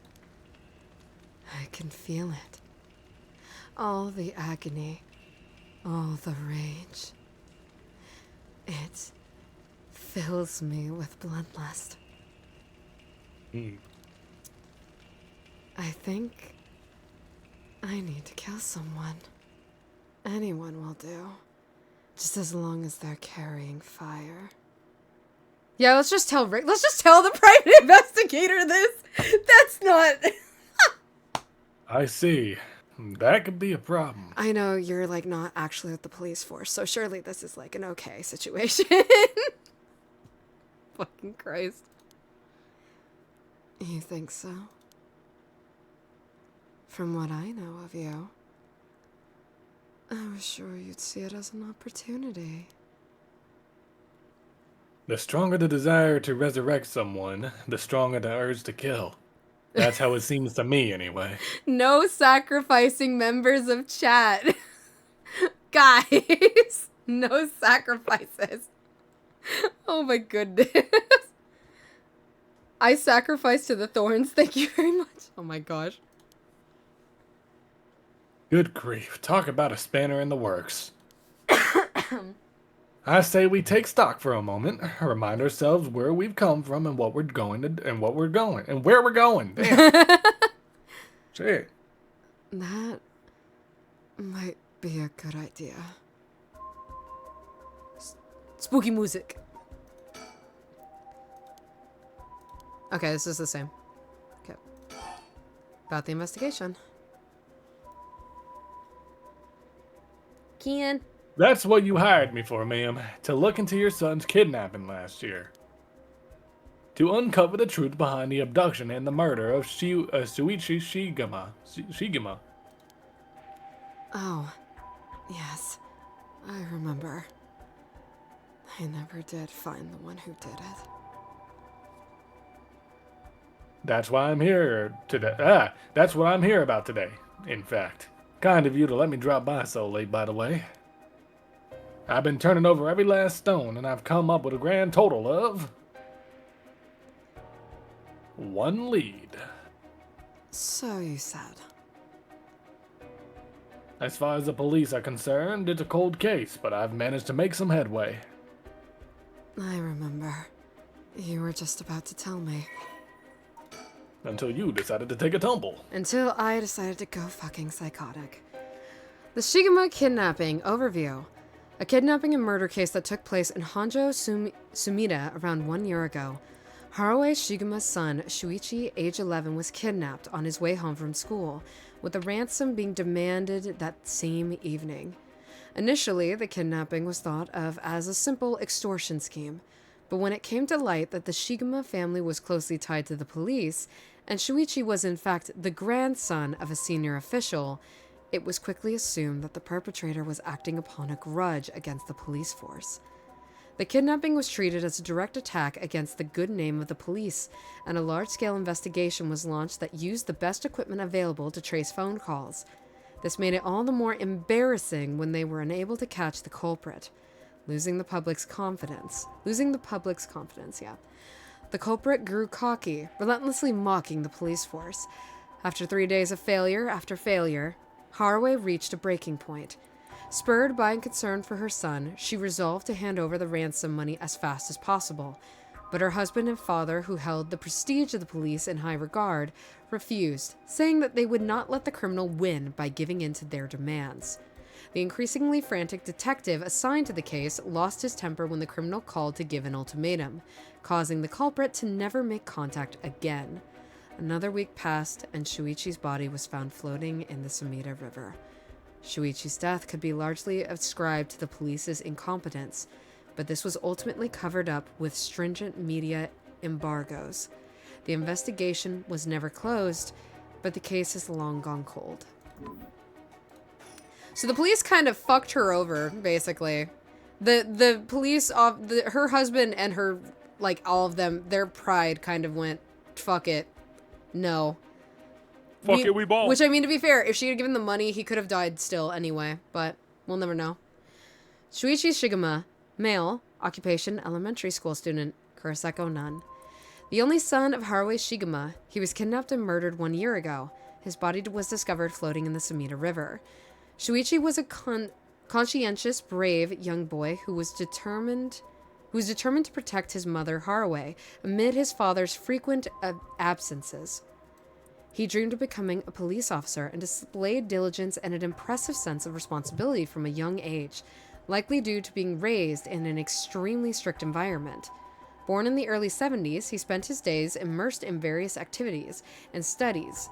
I can feel it. All the agony, all the rage. It fills me with bloodlust. I think I need to kill someone. Anyone will do. Just as long as they're carrying fire. Yeah, let's just tell Rick. Let's just tell the private investigator this. That's not... I see. That could be a problem. I know you're, like, not actually with the police force, so surely this is, like, an okay situation. Fucking Christ. You think so? From what I know of you, I was sure you'd see it as an opportunity. The stronger the desire to resurrect someone, the stronger the urge to kill. That's how it seems to me, anyway. No sacrificing members of chat. Guys, no sacrifices. Oh my goodness. I sacrifice to the thorns, thank you very much. Oh my gosh. Good grief. Talk about a spanner in the works. I say we take stock for a moment, remind ourselves where we've come from and what we're going to, and what we're going, and where we're going. Damn. Shit. That might be a good idea. Spooky music. Okay, this is the same. Okay. About the investigation. Kian. That's what you hired me for, ma'am. To look into your son's kidnapping last year. To uncover the truth behind the abduction and the murder of Shuichi Shigema. Oh, yes. I remember. I never did find the one who did it. That's why I'm here today. That's what I'm here about today, in fact. Kind of you to let me drop by so late, by the way. I've been turning over every last stone, and I've come up with a grand total of... 1 lead. So you said. As far as the police are concerned, it's a cold case, but I've managed to make some headway. I remember. You were just about to tell me. Until you decided to take a tumble. Until I decided to go fucking psychotic. The Shigema kidnapping overview. A kidnapping and murder case that took place in Honjo, Sumida around 1 year ago. Haruo Shigemu's son, Shuichi, age 11, was kidnapped on his way home from school, with a ransom being demanded that same evening. Initially, the kidnapping was thought of as a simple extortion scheme, but when it came to light that the Shigema family was closely tied to the police, and Shuichi was in fact the grandson of a senior official, it was quickly assumed that the perpetrator was acting upon a grudge against the police force. The kidnapping was treated as a direct attack against the good name of the police, and a large-scale investigation was launched that used the best equipment available to trace phone calls. This made it all the more embarrassing when they were unable to catch the culprit, losing the public's confidence, yeah. The culprit grew cocky, relentlessly mocking the police force. After 3 days of failure after failure, Haruo reached a breaking point. Spurred by concern for her son, she resolved to hand over the ransom money as fast as possible. But her husband and father, who held the prestige of the police in high regard, refused, saying that they would not let the criminal win by giving in to their demands. The increasingly frantic detective assigned to the case lost his temper when the criminal called to give an ultimatum, causing the culprit to never make contact again. Another week passed, and Shuichi's body was found floating in the Sumida River. Shuichi's death could be largely ascribed to the police's incompetence, but this was ultimately covered up with stringent media embargoes. The investigation was never closed, but the case has long gone cold. So the police kind of fucked her over, basically. The police, her husband and her, like, all of them, their pride kind of went, fuck it, no. We ball. Which, I mean, to be fair, if she had given the money, he could have died still anyway, but we'll never know. Shuichi Shigema, male, occupation, elementary school student, Kuroseko nun. The only son of Haruo Shigema, he was kidnapped and murdered 1 year ago. His body was discovered floating in the Sumida River. Shuichi was a conscientious, brave young boy who was determined to protect his mother, Haruo, amid his father's frequent absences. He dreamed of becoming a police officer and displayed diligence and an impressive sense of responsibility from a young age, likely due to being raised in an extremely strict environment. Born in the early 70s, he spent his days immersed in various activities and studies,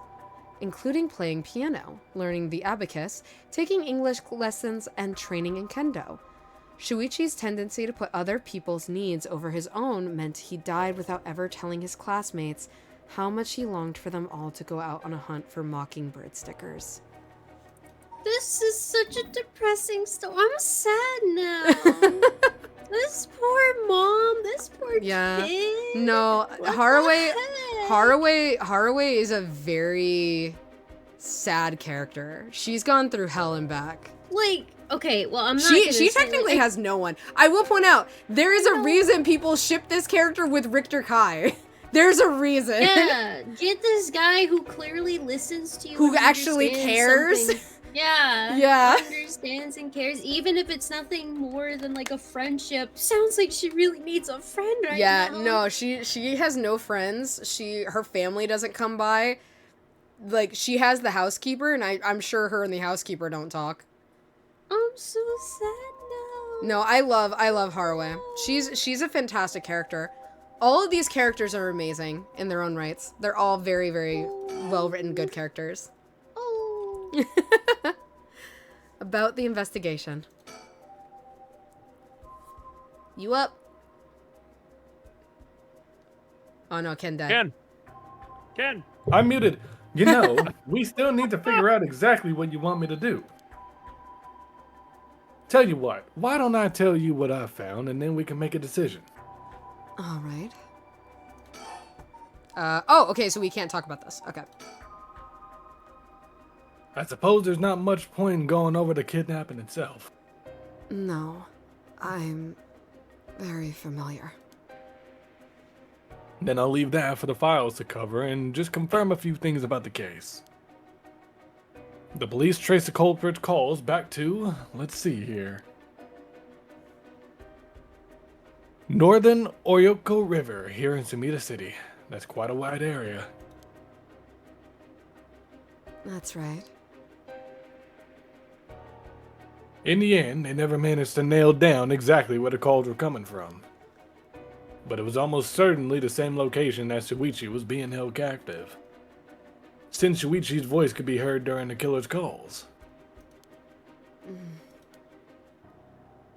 including playing piano, learning the abacus, taking English lessons, and training in kendo. Shuichi's tendency to put other people's needs over his own meant he died without ever telling his classmates how much he longed for them all to go out on a hunt for mockingbird stickers. This is such a depressing story. I'm sad now. This poor mom, this poor kid. No, Haruo is a very sad character. She's gone through hell and back. Like, okay, well, I'm not She technically has no one. I will point out, there is a reason people ship this character with Richter Kai. There's a reason. Yeah, get this guy who clearly listens to you. Who actually cares. Yeah. Yeah. Understands and cares, even if it's nothing more than like a friendship. Sounds like she really needs a friend right now. Yeah, no, she has no friends. Her family doesn't come by. Like, she has the housekeeper, and I'm sure her and the housekeeper don't talk. I'm so sad now. No, I love Haruo. She's a fantastic character. All of these characters are amazing in their own rights. They're all very, very well-written, good characters. Oh. About the investigation. You up? Oh no, Ken died. Ken! I'm muted. You know, we still need to figure out exactly what you want me to do. Tell you what, why don't I tell you what I found and then we can make a decision? All right. Oh, okay, so we can't talk about this. Okay. I suppose there's not much point in going over the kidnapping itself. No, I'm very familiar. Then I'll leave that for the files to cover and just confirm a few things about the case. The police trace the culprit's calls back to, let's see here, Northern Oyoko River here in Sumida City. That's quite a wide area. That's right. In the end, they never managed to nail down exactly where the calls were coming from. but it was almost certainly the same location that Shuichi was being held captive, since Shuichi's voice could be heard during the killer's calls.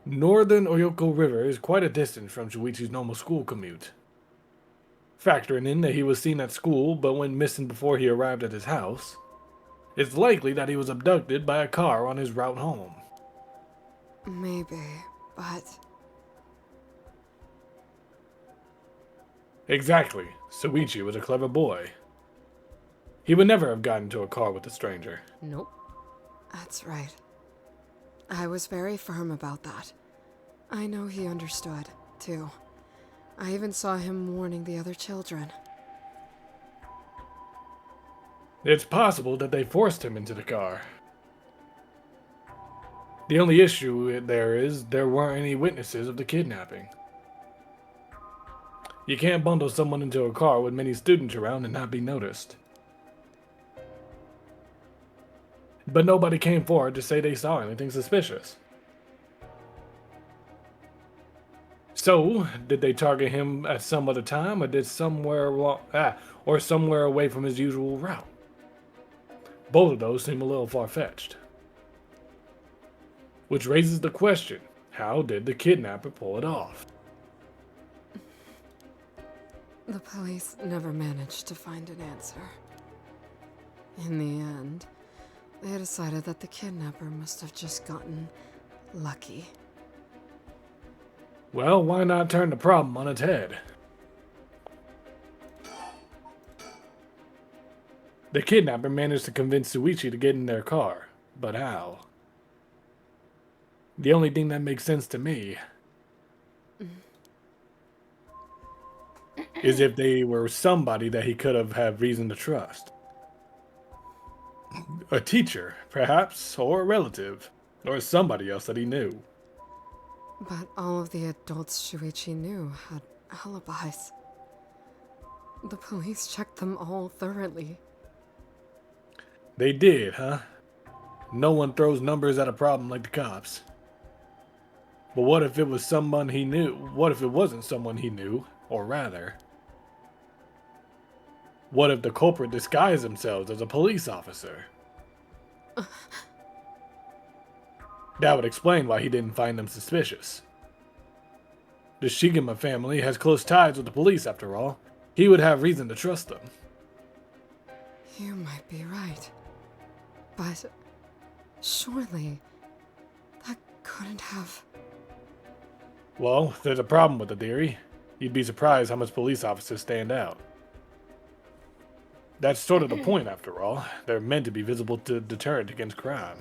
Northern Oyoko River is quite a distance from Shuichi's normal school commute. Factoring in that he was seen at school but went missing before he arrived at his house, it's likely that he was abducted by a car on his route home. Maybe, but... Exactly. Shuichi was a clever boy. He would never have gotten into a car with a stranger. Nope. That's right. I was very firm about that. I know he understood, too. I even saw him warning the other children. It's possible that they forced him into the car. The only issue there is there weren't any witnesses of the kidnapping. You can't bundle someone into a car with many students around and not be noticed. But nobody came forward to say they saw anything suspicious. So, did they target him at some other time, or somewhere away from his usual route? Both of those seem a little far-fetched. Which raises the question, how did the kidnapper pull it off? The police never managed to find an answer. In the end, they decided that the kidnapper must have just gotten lucky. Well, why not turn the problem on its head? The kidnapper managed to convince Shuichi to get in their car, but how? The only thing that makes sense to me is if they were somebody that he could have had reason to trust. A teacher, perhaps, or a relative, or somebody else that he knew. But all of the adults Shuichi knew had alibis. The police checked them all thoroughly. They did, huh? No one throws numbers at a problem like the cops. But what if it was someone he knew? What if it wasn't someone he knew? Or rather, what if the culprit disguised themselves as a police officer? That would explain why he didn't find them suspicious. The Shigema family has close ties with the police after all. He would have reason to trust them. You might be right. But surely that couldn't have... Well, there's a problem with the theory. You'd be surprised how much police officers stand out. That's sort of the point after all. They're meant to be visible to deterrent against crime.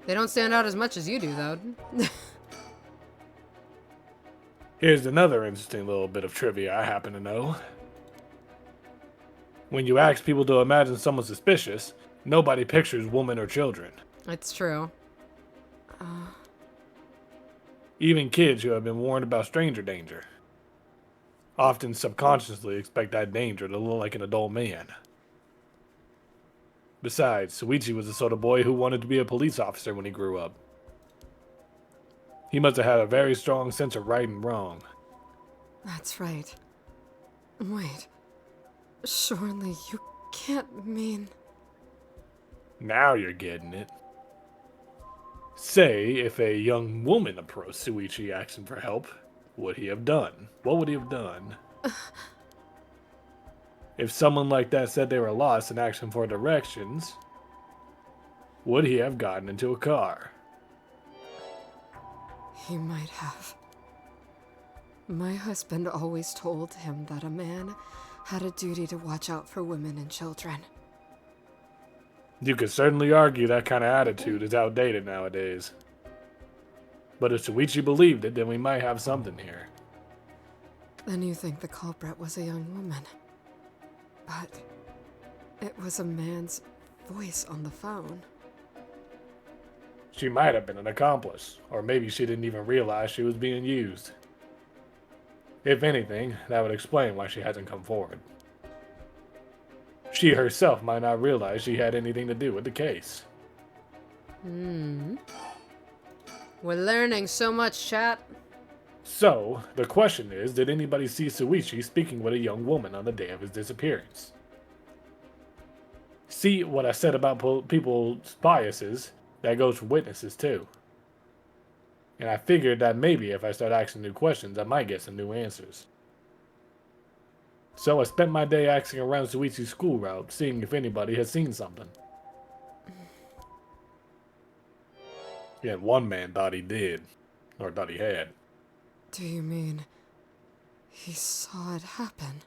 They don't stand out as much as you do, though. Here's another interesting little bit of trivia I happen to know. When you ask people to imagine someone suspicious, nobody pictures women or children. It's true. Even kids who have been warned about stranger danger often subconsciously expect that danger to look like an adult man. Besides, Shuichi was the sort of boy who wanted to be a police officer when he grew up. He must have had a very strong sense of right and wrong. That's right. Wait. Surely you can't mean... Now you're getting it. Say, if a young woman approached Shuichi asking for help, would he have done? What would he have done? If someone like that said they were lost and asked him for directions, would he have gotten into a car? He might have. My husband always told him that a man had a duty to watch out for women and children. You could certainly argue that kind of attitude is outdated nowadays. But if Shuichi believed it, then we might have something here. Then you think the culprit was a young woman. But it was a man's voice on the phone. She might have been an accomplice, or maybe she didn't even realize she was being used. If anything, that would explain why she hasn't come forward. She herself might not realize she had anything to do with the case. We're learning so much, chat. So, the question is, did anybody see Suichi speaking with a young woman on the day of his disappearance? See what I said about people's biases? That goes for witnesses too. And I figured that maybe if I start asking new questions, I might get some new answers. So I spent my day asking around Suichi's school route, seeing if anybody had seen something. Yet one man thought he did, or thought he had. Do you mean he saw it happen?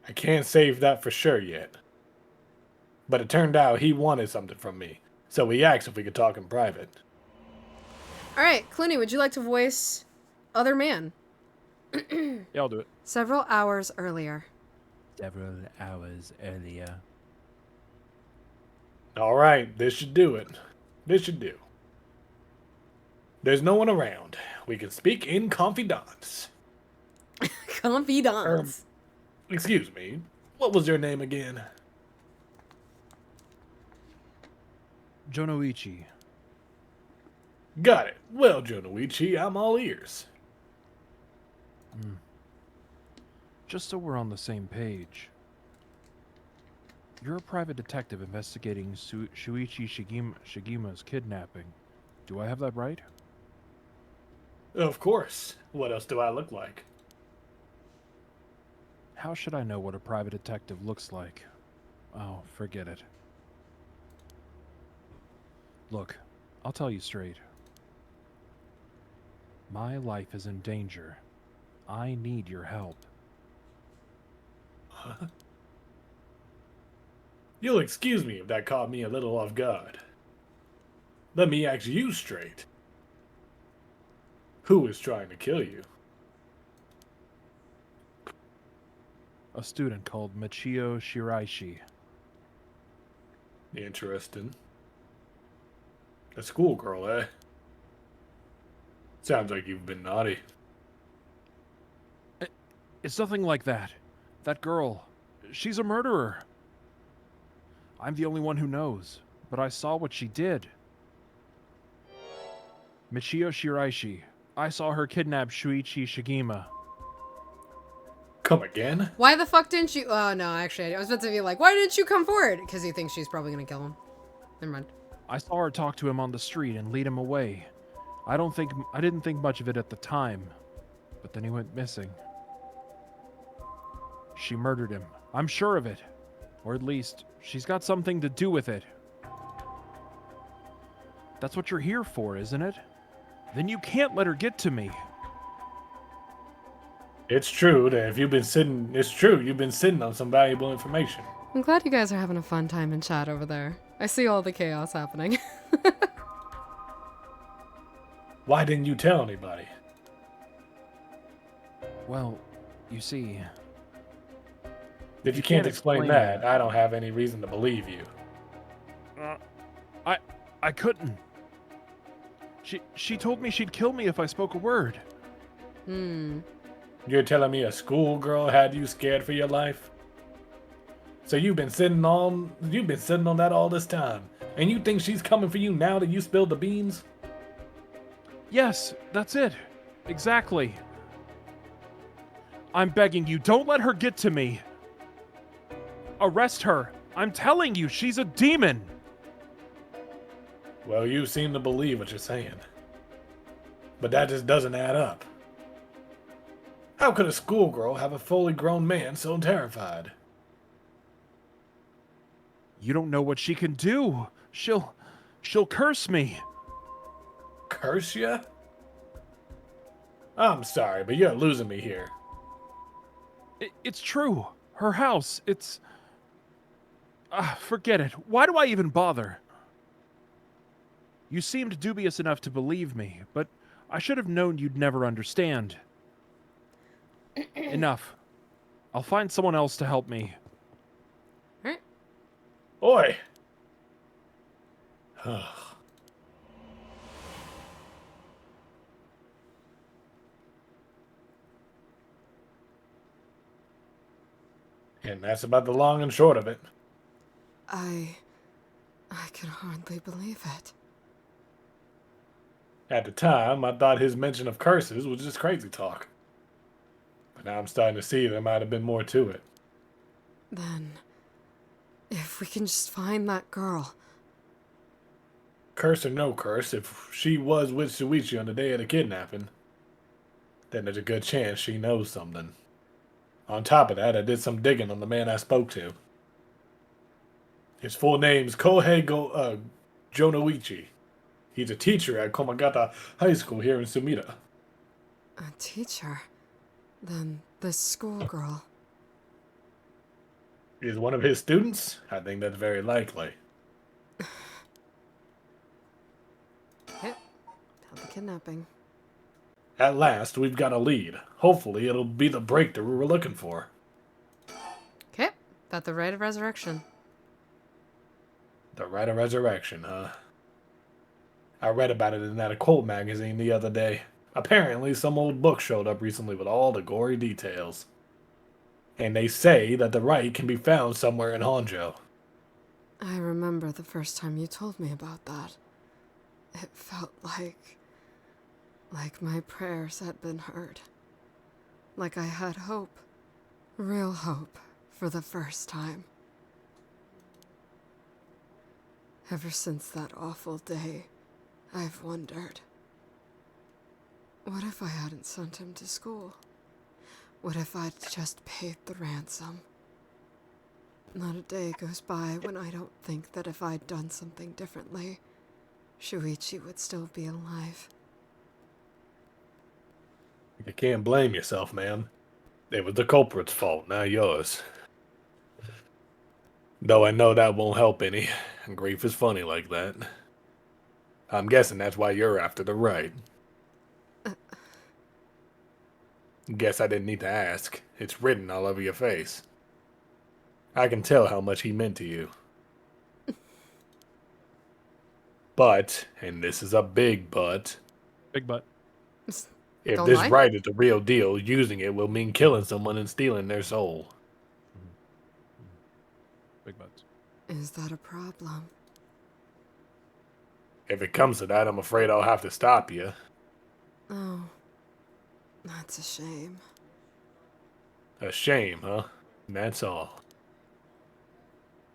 I can't say that for sure yet. But it turned out he wanted something from me, so he asked if we could talk in private. Alright, Clooney, would you like to voice Other Man? Yeah, I'll do it. Several hours earlier. Several hours earlier. Alright, this should do it. This should do. There's no one around. We can speak in confidence. Confidence. Excuse me, what was your name again? Jonoichi. Got it. Well, Jonoichi, I'm all ears. Just so we're on the same page. You're a private detective investigating Shuichi Shigima's kidnapping. Do I have that right? Of course. What else do I look like? How should I know what a private detective looks like? Oh, forget it. Look, I'll tell you straight. My life is in danger. I need your help. Huh? You'll excuse me if that caught me a little off guard. Let me ask you straight. Who is trying to kill you? A student called Michio Shiraishi. Interesting. A schoolgirl, eh? Sounds like you've been naughty. It's nothing like that. That girl, she's a murderer. I'm the only one who knows, but I saw what she did. Michio Shiraishi. I saw her kidnap Shuichi Shigima. Come again? Why the fuck didn't you? Oh, no, actually, I was about to be like, why didn't you come forward? Because he thinks she's probably going to kill him. Never mind. I saw her talk to him on the street and lead him away. I didn't think much of it at the time, but then he went missing. She murdered him. I'm sure of it. Or at least, she's got something to do with it. That's what you're here for, isn't it? Then you can't let her get to me. It's true that if you've been sitting, it's true you've been sitting on some valuable information. I'm glad you guys are having a fun time in chat over there. I see all the chaos happening. Why didn't you tell anybody? Well, you see... If you can't explain that, I don't have any reason to believe you. I couldn't. She told me she'd kill me if I spoke a word. You're telling me a schoolgirl had you scared for your life? So you've been sitting on that all this time, and you think she's coming for you now that you spilled the beans? Yes, that's it. Exactly. I'm begging you, don't let her get to me. Arrest her. I'm telling you, she's a demon. Well, you seem to believe what you're saying. But that just doesn't add up. How could a schoolgirl have a fully grown man so terrified? You don't know what she can do. She'll curse me. Curse ya? I'm sorry, but you're losing me here. It's true. Her house, it's... forget it. Why do I even bother? You seemed dubious enough to believe me, but I should have known you'd never understand. Enough. I'll find someone else to help me. Alright. Oi! And that's about the long and short of it. I can hardly believe it. At the time, I thought his mention of curses was just crazy talk. But now I'm starting to see there might have been more to it. Then, if we can just find that girl. Curse or no curse, if she was with Shuichi on the day of the kidnapping, then there's a good chance she knows something. On top of that, I did some digging on the man I spoke to. His full name's Jonoichi. He's a teacher at Komagata High School here in Sumida. A teacher? Then this schoolgirl. Is one of his students? I think that's very likely. Yep. Held the kidnapping. At last, we've got a lead. Hopefully, it'll be the breakthrough we were looking for. Okay. About the rite of resurrection. The Rite of Resurrection, huh? I read about it in that occult magazine the other day. Apparently, some old book showed up recently with all the gory details. And they say that the rite can be found somewhere in Honjo. I remember the first time you told me about that. It felt like my prayers had been heard. Like I had hope. Real hope for the first time. Ever since that awful day, I've wondered. What if I hadn't sent him to school? What if I'd just paid the ransom? Not a day goes by when I don't think that if I'd done something differently, Shuichi would still be alive. You can't blame yourself, ma'am. It was the culprit's fault, not yours. Though I know that won't help any. Grief is funny like that. I'm guessing that's why you're after the right. Guess I didn't need to ask. It's written all over your face. I can tell how much he meant to you. But, and this is a big but, Big butt. if Don't this lie. right is the real deal, using it will mean killing someone and stealing their soul. Big butts. Is that a problem? If it comes to that, I'm afraid I'll have to stop you. Oh, that's a shame. A shame, huh? That's all.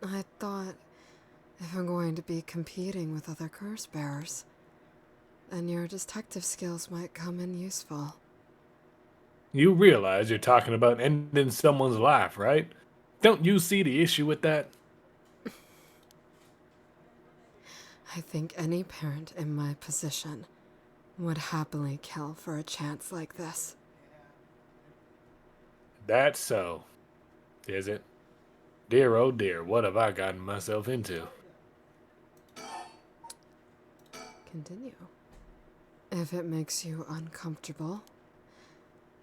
I thought if I'm going to be competing with other curse bearers, then your detective skills might come in useful. You realize you're talking about ending someone's life, right? Don't you see the issue with that? I think any parent in my position would happily kill for a chance like this. That's so. Is it? Dear, oh dear, what have I gotten myself into? Continue. If it makes you uncomfortable,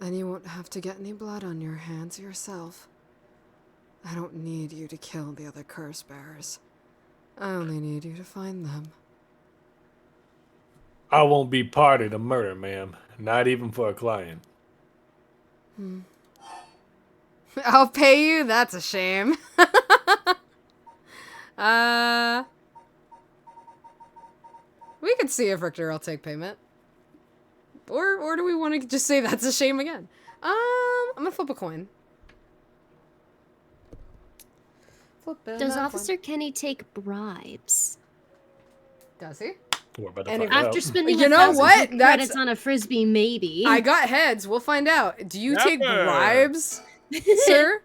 then you won't have to get any blood on your hands yourself. I don't need you to kill the other curse bearers. I only need you to find them. I won't be party to murder, ma'am. Not even for a client. I'll pay you? That's a shame. We could see if Richter will take payment. Or do we want to just say that's a shame again? I'm gonna flip a coin. Flipping Does a coin. Officer Kenny take bribes? Does he? We're about to And find if- out. After spending You know 1,000 what? hit credits on a frisbee, maybe. I got heads. We'll find out. Do you take Never. bribes, sir?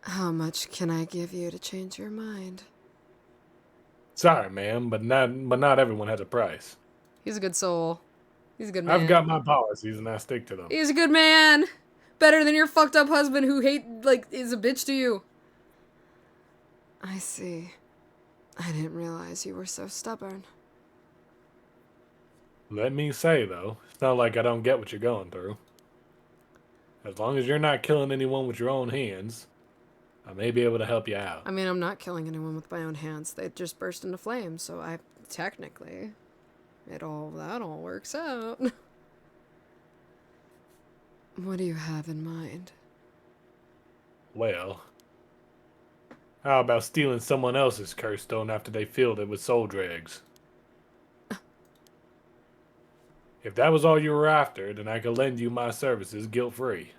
How much can I give you to change your mind? Sorry, ma'am, but not everyone has a price. He's a good soul. He's a good man. I've got my policies and I stick to them. He's a good man. Better than your fucked up husband who is a bitch to you. I see. I didn't realize you were so stubborn. Let me say, though, it's not like I don't get what you're going through. As long as you're not killing anyone with your own hands, I may be able to help you out. I mean, I'm not killing anyone with my own hands. They just burst into flames, so I technically that all works out. What do you have in mind? Well, how about stealing someone else's curse stone after they filled it with soul dregs? If that was all you were after, then I could lend you my services guilt-free.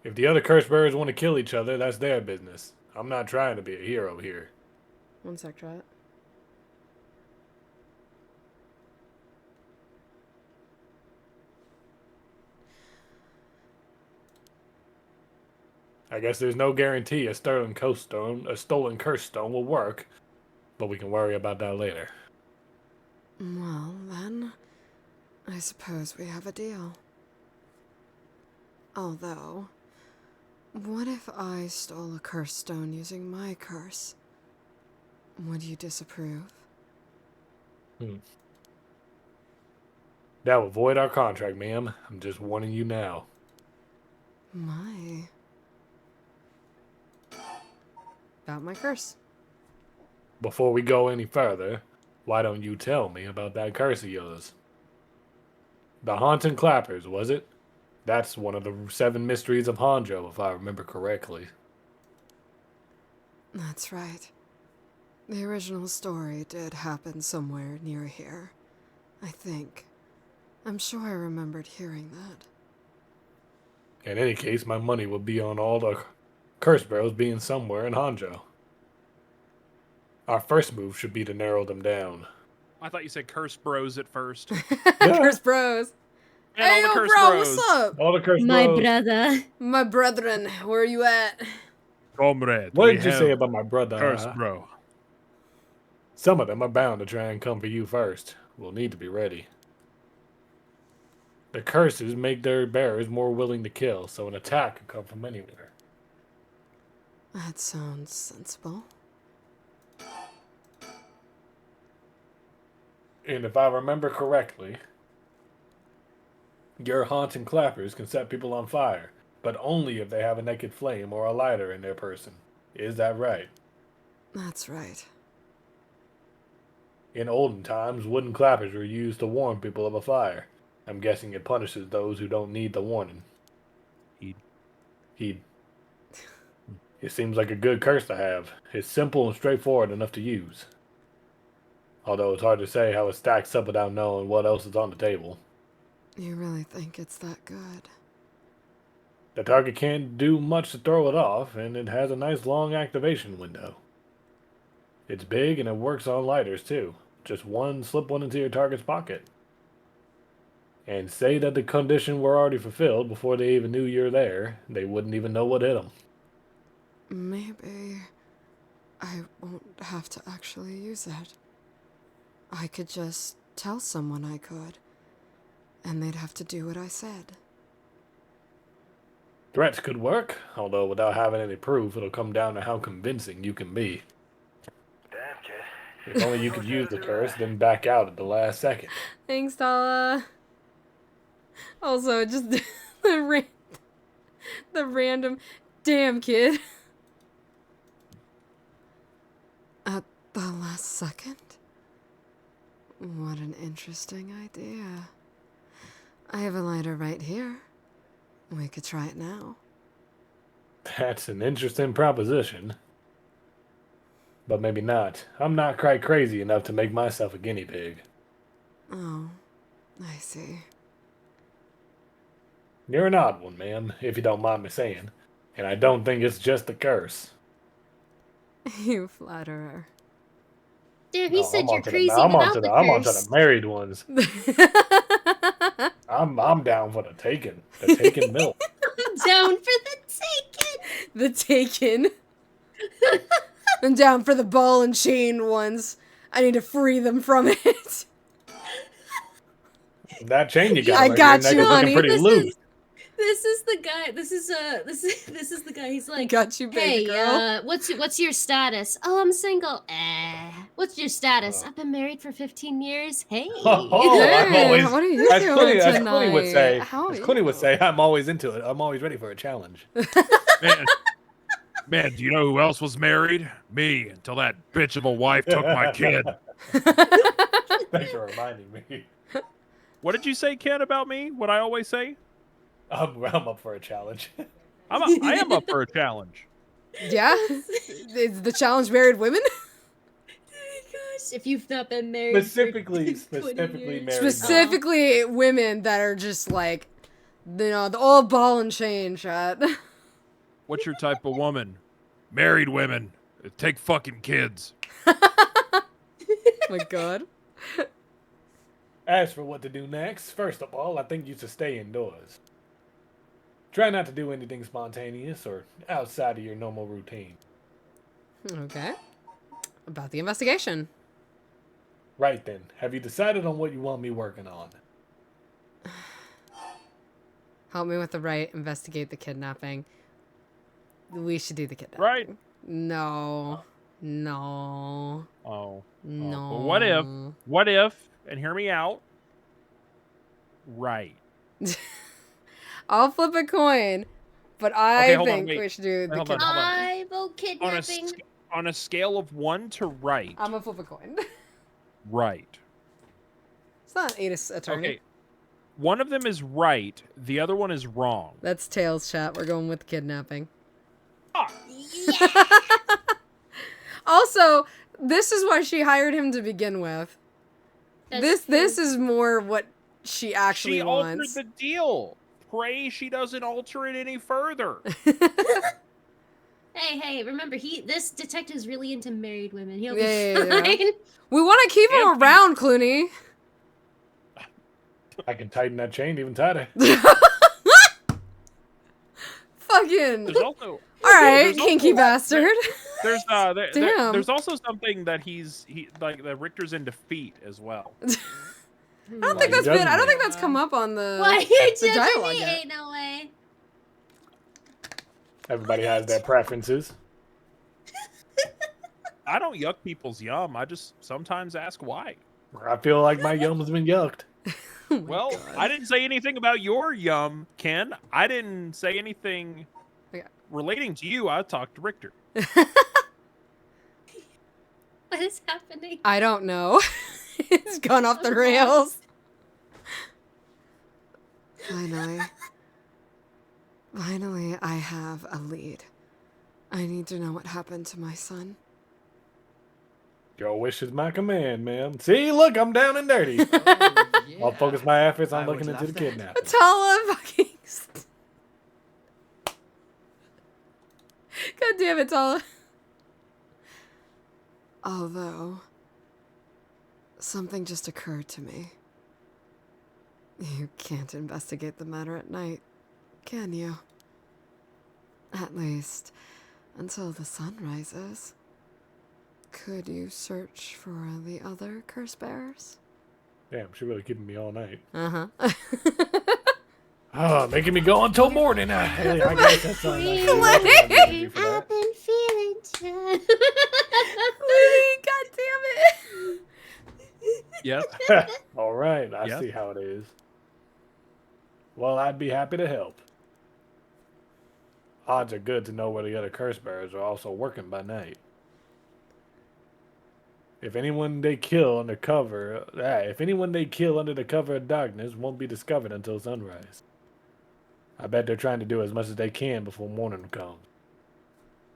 If the other curse bearers want to kill each other, that's their business. I'm not trying to be a hero here. One sec, chat. I guess there's no guarantee a stolen curse stone will work, but we can worry about that later. Well, then, I suppose we have a deal. Although, what if I stole a curse stone using my curse? Would you disapprove? That will void our contract, ma'am. I'm just warning you now. My. About my curse. Before we go any further, why don't you tell me about that curse of yours? The Haunting Clappers, was it? That's one of the 7 mysteries of Hanjo, if I remember correctly. That's right. The original story did happen somewhere near here. I think. I'm sure I remembered hearing that. In any case, my money would be on all the curse barrels being somewhere in Hanjo. Our first move should be to narrow them down. I thought you said curse bros at first. Curse bros. And Hey, all the yo, curse bro, bros. what's up? All the curse My bros. brother. My brethren, where are you at? Comrade, What we did you have say about my brother? curse bro. Some of them are bound to try and come for you first. We'll need to be ready. The curses make their bearers more willing to kill, so an attack could come from anywhere. That sounds sensible. And if I remember correctly, your haunting clappers can set people on fire, but only if they have a naked flame or a lighter in their person. Is that right? That's right. In olden times, wooden clappers were used to warn people of a fire. I'm guessing it punishes those who don't need the warning. Heed. It seems like a good curse to have. It's simple and straightforward enough to use. Although it's hard to say how it stacks up without knowing what else is on the table. You really think it's that good? The target can't do much to throw it off, and it has a nice long activation window. It's big and it works on lighters too. Just slip one into your target's pocket. And say that the condition were already fulfilled before they even knew you're there, they wouldn't even know what hit them. Maybe I won't have to actually use it. I could just tell someone I could, and they'd have to do what I said. Threats could work, although without having any proof, it'll come down to how convincing you can be. Damn, kid. If only you could use the curse, then back out at the last second. Thanks, Tala. Also, just the random damn kid. At the last second? What an interesting idea. I have a lighter right here. We could try it now. That's an interesting proposition. But maybe not. I'm not quite crazy enough to make myself a guinea pig. Oh, I see. You're an odd one, ma'am, if you don't mind me saying. And I don't think it's just the curse. You flatterer. There, he said you're crazy I'm without the I'm onto curse. the married ones. I'm down for the taken. The taken milk. I'm down for the taken. The taken. I'm down for the ball and chain ones. I need to free them from it. That chain you got I right got here, you, neck is honey. looking pretty loose. This is the guy. This is the guy. He's like, Got you, baby hey, girl. what's your status? Oh, I'm single. What's your status? Oh. I've been married for 15 years. Hey. Oh, I'm Hey, always, what are you as doing Clooney, as tonight? Clooney would say, How as are Clooney would you? say, I'm always into it. I'm always ready for a challenge. Man, do you know who else was married? Me, until that bitch of a wife took my kid. Thanks for reminding me. What did you say, Ken, about me? What I always say? I'm up for a challenge. I am up for a challenge. Yeah? Is the challenge married women? Oh my If you've not been married, Specifically for 20 married. years. Specifically, women that are just like, you know, the old ball and chain shot. What's your type of woman? Married women. Take fucking kids. My God. As for what to do next, first of all, I think you should stay indoors. Try not to do anything spontaneous or outside of your normal routine. Okay. About the investigation. Right then, have you decided on what you want me working on? Help me with the right. Investigate the kidnapping. We should do the kidnapping. Right. No. No. Oh. No. But what if, and hear me out, right. I'll flip a coin, but I Okay, hold on, think wait. we should do the Hold on, kidnapping. hold on. I vote kidnapping. On a scale of 1 to right. I'm gonna flip a coin. Right. It's not Ada's attorney. Okay. One of them is right. The other one is wrong. That's Tails chat. We're going with kidnapping. Yeah. Also, this is why she hired him to begin with. That's This true. is more what she actually She wants. altered the deal. Pray she doesn't alter it any further. Hey, remember this detective's really into married women. He'll Yeah, be yeah, fine. yeah. We want to keep him Anthony- around, Clooney. I can tighten that chain even tighter. Fucking. There's also All right, there's kinky also- bastard. there's Damn. there's also something that he like that Richter's in defeat as well. I don't think Why that's been. I don't doesn't think that's come up on the. Why you the judging dialogue me? yet. Ain't no way. Everybody has their preferences. I don't yuck people's yum. I just sometimes ask why. I feel like my yum's been yucked. Oh my Well, God. I didn't say anything about your yum, Ken. I didn't say anything Okay. relating to you. I talked to Richter. What is happening? I don't know. It's gone off the rails. Finally, I have a lead. I need to know what happened to my son. Your wish is my command, ma'am. See, look, I'm down and dirty. I'll focus my efforts on I would looking into love the that. kidnapping. Atala fucking. God damn it, Tala. Although, something just occurred to me. You can't investigate the matter at night, can you? At least, until the sun rises. Could you search for the other curse bearers? Damn, she really keeping me all night. Uh-huh. Oh, making me go until morning. I guess that's all I can do for that. I've been feeling sad. God damn it! Yes. All right, I Yeah. see how it is. Well, I'd be happy to help. Odds are good to know where the other curse bearers are also working by night. If anyone they kill under cover of darkness won't be discovered until sunrise. I bet they're trying to do as much as they can before morning comes.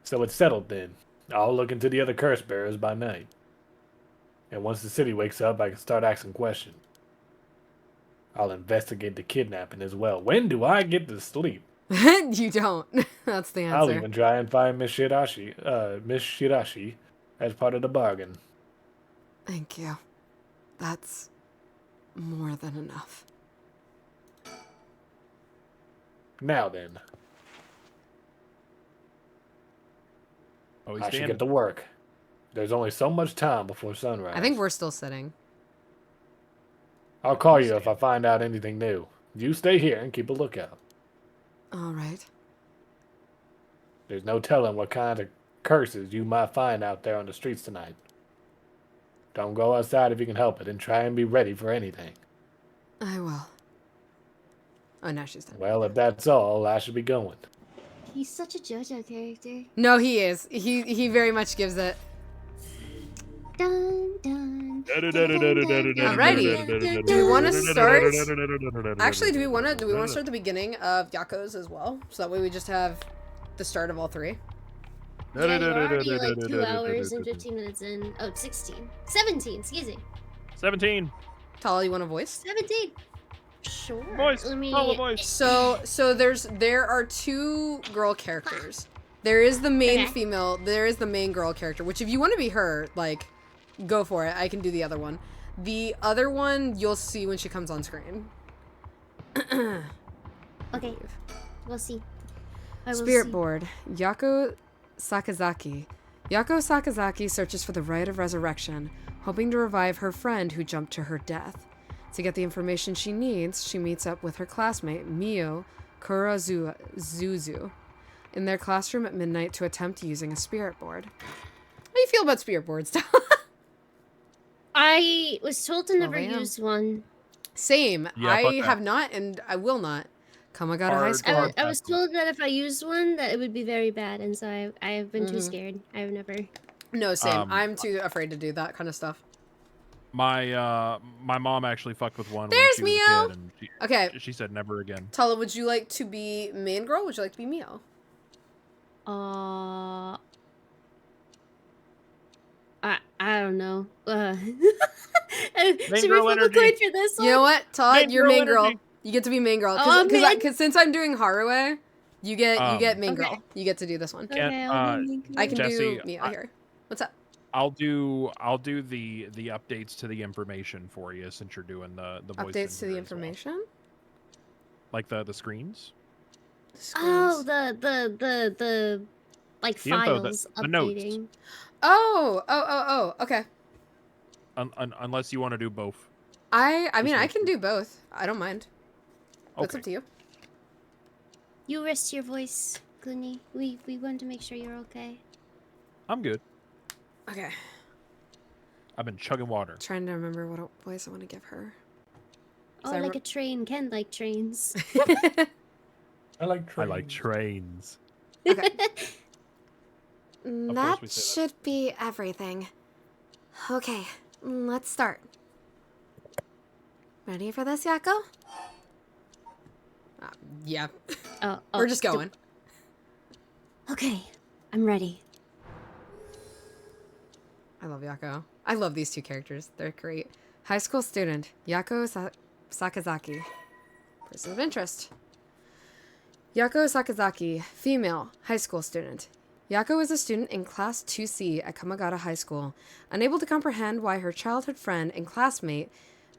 So it's settled then. I'll look into the other curse bearers by night. And once the city wakes up, I can start asking questions. I'll investigate the kidnapping as well. When do I get to sleep? You don't. That's the answer. I'll even try and find Miss Shirashi as part of the bargain. Thank you. That's more than enough. Now then, Oh, he's I should standing. get to work. There's only so much time before sunrise. I think we're still sitting. I'll call you if I find out anything new. You stay here and keep a lookout. All right. There's no telling what kind of curses you might find out there on the streets tonight. Don't go outside if you can help it, and try and be ready for anything. I will. Oh, now she's done. Well, if that's all, I should be going. He's such a JoJo character. No, he is. He very much gives it. Dun, dun, Alrighty. Do we want to start? Actually, do we want to start the beginning of Yako's as well? So that way we just have the start of all three. Yeah, you're already like 2 hours and 15 minutes in. Oh, 16. 17, excuse me. 17. Tala, you want a voice? 17. Sure. Voice. Let me. Follow voice. So there are two girl characters. There is the main Okay. female. There is the main girl character. Which, if you want to be her, like, go for it. I can do the other one. The other one you'll see when she comes on screen. Okay. We'll see. I will Spirit see. board. Yako Sakazaki. Yako Sakazaki searches for the rite of resurrection, hoping to revive her friend who jumped to her death. To get the information she needs, she meets up with her classmate, Mio Kurazuzu, in their classroom at midnight to attempt using a spirit board. How do you feel about spirit boards, Tala? I was told to never 12 a.m. use one. Same. Yeah, fuck I that. have not, and I will not. Kamagata High Hard- School. hard I was tackle. told that if I used one, that it would be very bad, and so I have been too Mhm. scared. I have never. No, same. Um, I'm too afraid to do that kind of stuff. My mom actually fucked with one There's when she was Mio. a kid, and Okay, she said never again. Tala, would you like to be main girl? Would you like to be Mio? I don't know. Should we girl flip a energy. coin for this one? You know what, Todd? Main You're girl main girl. energy. You get to be main girl. Oh, man. Because since I'm doing Haruwe, you get main Okay. girl. You get to do this one. Okay, Can't, I'll be I can Jesse, do Mio I- here. What's up? I'll do the updates to the information for you since you're doing the voice in Updates to here the as well. information. Like the screens. Oh, Screens. the like The info, files the notes. updating. Oh. Okay. Unless you want to do both. I mean, Just I like- can do both. I don't mind. That's Okay. up to you. You rest your voice, Clooney. We wanted to make sure you're okay. I'm good. Okay. I've been chugging water. Trying to remember what voice I want to give her. Oh, So I like a train. Ken like trains. I like I trains. like trains. Okay. course That we say that. should be everything. Okay, let's start. Ready for this, Yako? Yeah. Oh, We're just going. Okay, I'm ready. I love Yako. I love these two characters. They're great. High school student, Yako Sakazaki. Person of interest. Yako Sakazaki, female, high school student. Yako is a student in Class 2C at Kamagata High School, unable to comprehend why her childhood friend and classmate,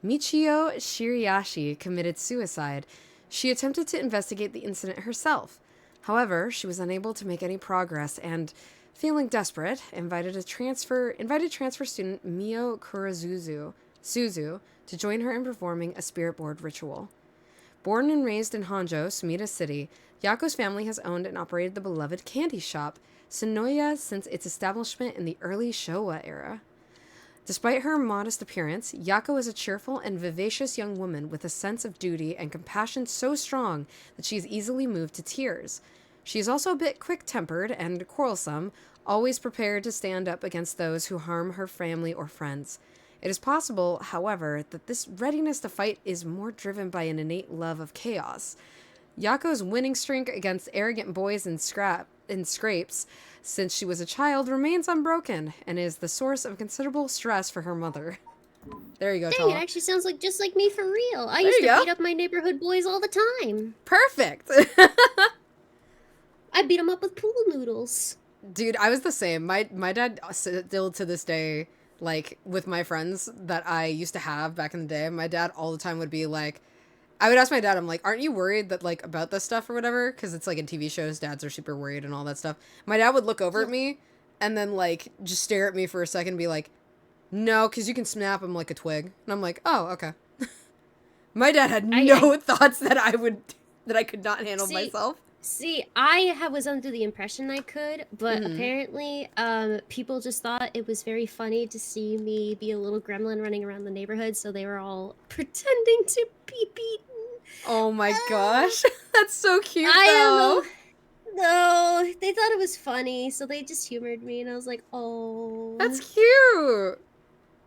Michio Shiriashi, committed suicide. She attempted to investigate the incident herself. However, she was unable to make any progress and, feeling desperate, invited transfer student Mio Kurazuzu to join her in performing a spirit board ritual. Born and raised in Honjo, Sumida City, Yako's family has owned and operated the beloved candy shop, Sonoya, since its establishment in the early Showa era. Despite her modest appearance, Yako is a cheerful and vivacious young woman with a sense of duty and compassion so strong that she is easily moved to tears. She is also a bit quick-tempered and quarrelsome, always prepared to stand up against those who harm her family or friends. It is possible, however, that this readiness to fight is more driven by an innate love of chaos. Yako's winning streak against arrogant boys and scrapes since she was a child remains unbroken and is the source of considerable stress for her mother. There you go, Dang, it Tala. actually sounds like just like me for real. I There used you to go. beat up my neighborhood boys all the time. Perfect. I beat them up with pool noodles. Dude, I was the same. My dad still to this day, like with my friends that I used to have back in the day, my dad all the time would be like, I would ask my dad, I'm like, aren't you worried that like about this stuff or whatever? Because it's like in TV shows, dads are super worried and all that stuff. My dad would look over at me and then like just stare at me for a second and be like, no, because you can snap him like a twig. And I'm like, oh, okay. My dad had no thoughts that I could not handle myself. See, I was under the impression I could, but Mhm. apparently, people just thought it was very funny to see me be a little gremlin running around the neighborhood, so they were all pretending to be beaten. Oh my gosh. That's so cute, I though. don't know. No, they thought it was funny, so they just humored me, and I was like, oh. That's cute.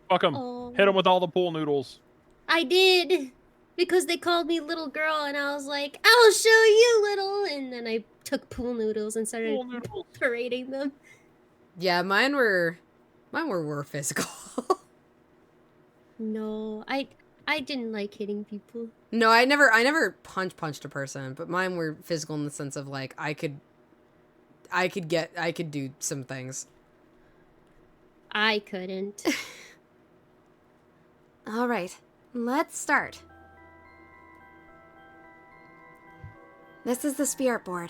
Fuck 'em. Oh. Hit 'em with all the pool noodles. I did. Because they called me little girl, and I was like, I'll show you, little. And then I took pool noodles and started Pool noodles. parading them. Yeah, mine were physical. No, I didn't like hitting people. No, I never punched a person, but mine were physical in the sense of like I could do some things. I couldn't. All right, let's start. This is the spirit board.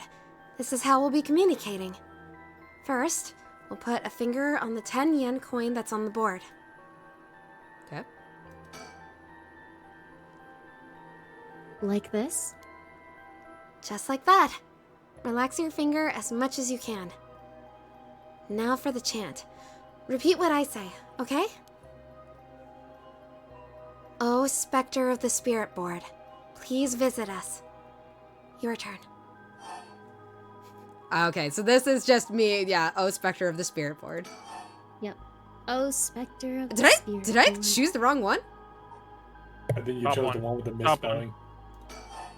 This is how we'll be communicating. First, we'll put a finger on the 10 yen coin that's on the board. Okay. Like this? Just like that. Relax your finger as much as you can. Now for the chant. Repeat what I say, okay? Oh, Spectre of the Spirit Board, please visit us. Your turn. Okay, so this is just me. Yeah. Oh, Spectre of the Spirit Board. Yep. Oh, Spectre of Did the Spirit Did I Board. choose the wrong one? I think you Top chose one. the one with the Top one. misspelling.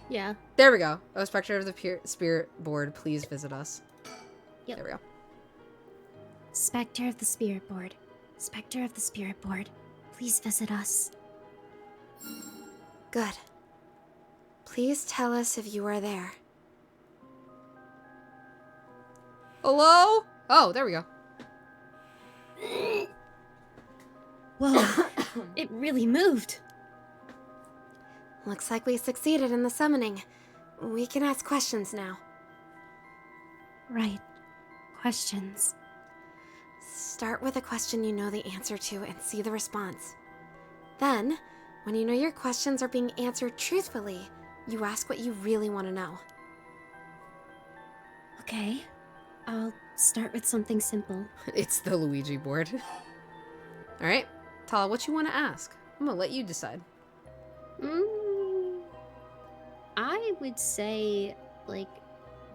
Yeah. There we go. Oh, Spectre of the Spirit Board, please visit us. Yep. There we go. Spectre of the Spirit Board. Spectre of the Spirit Board. Please visit us. Good. Please tell us if you are there. Hello? Oh, there we go. Whoa. It really moved. Looks like we succeeded in the summoning. We can ask questions now. Right. Questions. Start with a question you know the answer to and see the response. Then, when you know your questions are being answered truthfully, you ask what you really want to know. Okay. I'll start with something simple. It's the Luigi board. All right. Tala, what you want to ask? I'm going to let you decide. I would say, like,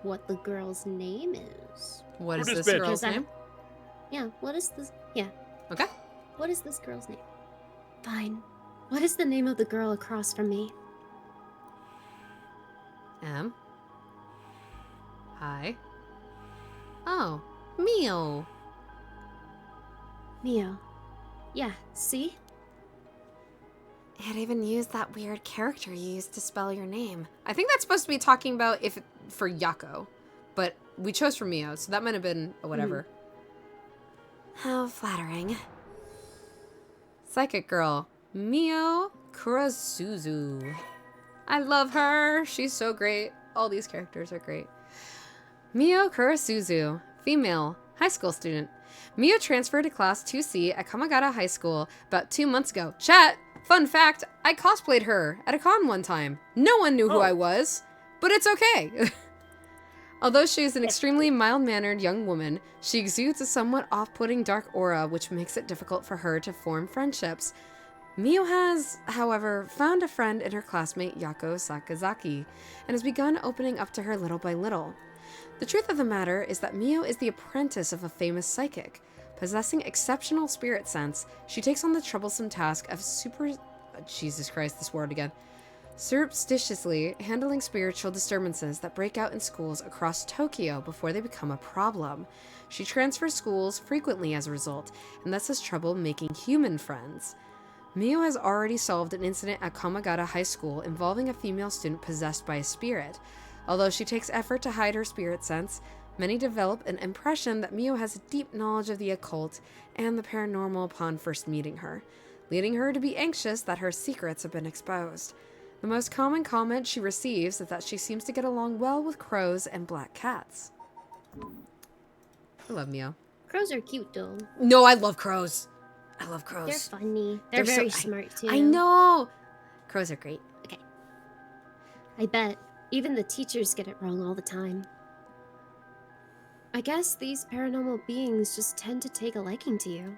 what the girl's name is. What is Who this this bitch? girl's Because I- name? Yeah, what is this? Yeah. Okay. What is this girl's name? Fine. What is the name of the girl across from me? M. I. Oh, Mio. Mio. Yeah, see? It even used that weird character you used to spell your name. I think that's supposed to be talking about for Yako, but we chose for Mio, so that might have been a whatever. How flattering. Psychic girl, Mio Kurasuzu. I love her. She's so great. All these characters are great. Mio Kurasuzu, female, high school student. Mio transferred to class 2C at Kamagata High School about 2 months ago. Chat, fun fact, I cosplayed her at a con one time. No one knew who I was, but it's okay. Although she is an extremely mild-mannered young woman, she exudes a somewhat off-putting dark aura which makes it difficult for her to form friendships. Mio has, however, found a friend in her classmate Yako Sakazaki and has begun opening up to her little by little. The truth of the matter is that Mio is the apprentice of a famous psychic. Possessing exceptional spirit sense, she takes on the troublesome task of Jesus Christ, this word again. Surreptitiously handling spiritual disturbances that break out in schools across Tokyo before they become a problem. She transfers schools frequently as a result, and thus has trouble making human friends. Mio has already solved an incident at Kamagata High School involving a female student possessed by a spirit. Although she takes effort to hide her spirit sense, many develop an impression that Mio has a deep knowledge of the occult and the paranormal upon first meeting her, leading her to be anxious that her secrets have been exposed. The most common comment she receives is that she seems to get along well with crows and black cats. I love Mio. Crows are cute, though. No, I love crows. I love crows. They're funny. They're They're very so- smart, too. I know. Crows are great. I bet. Even the teachers get it wrong all the time. I guess these paranormal beings just tend to take a liking to you.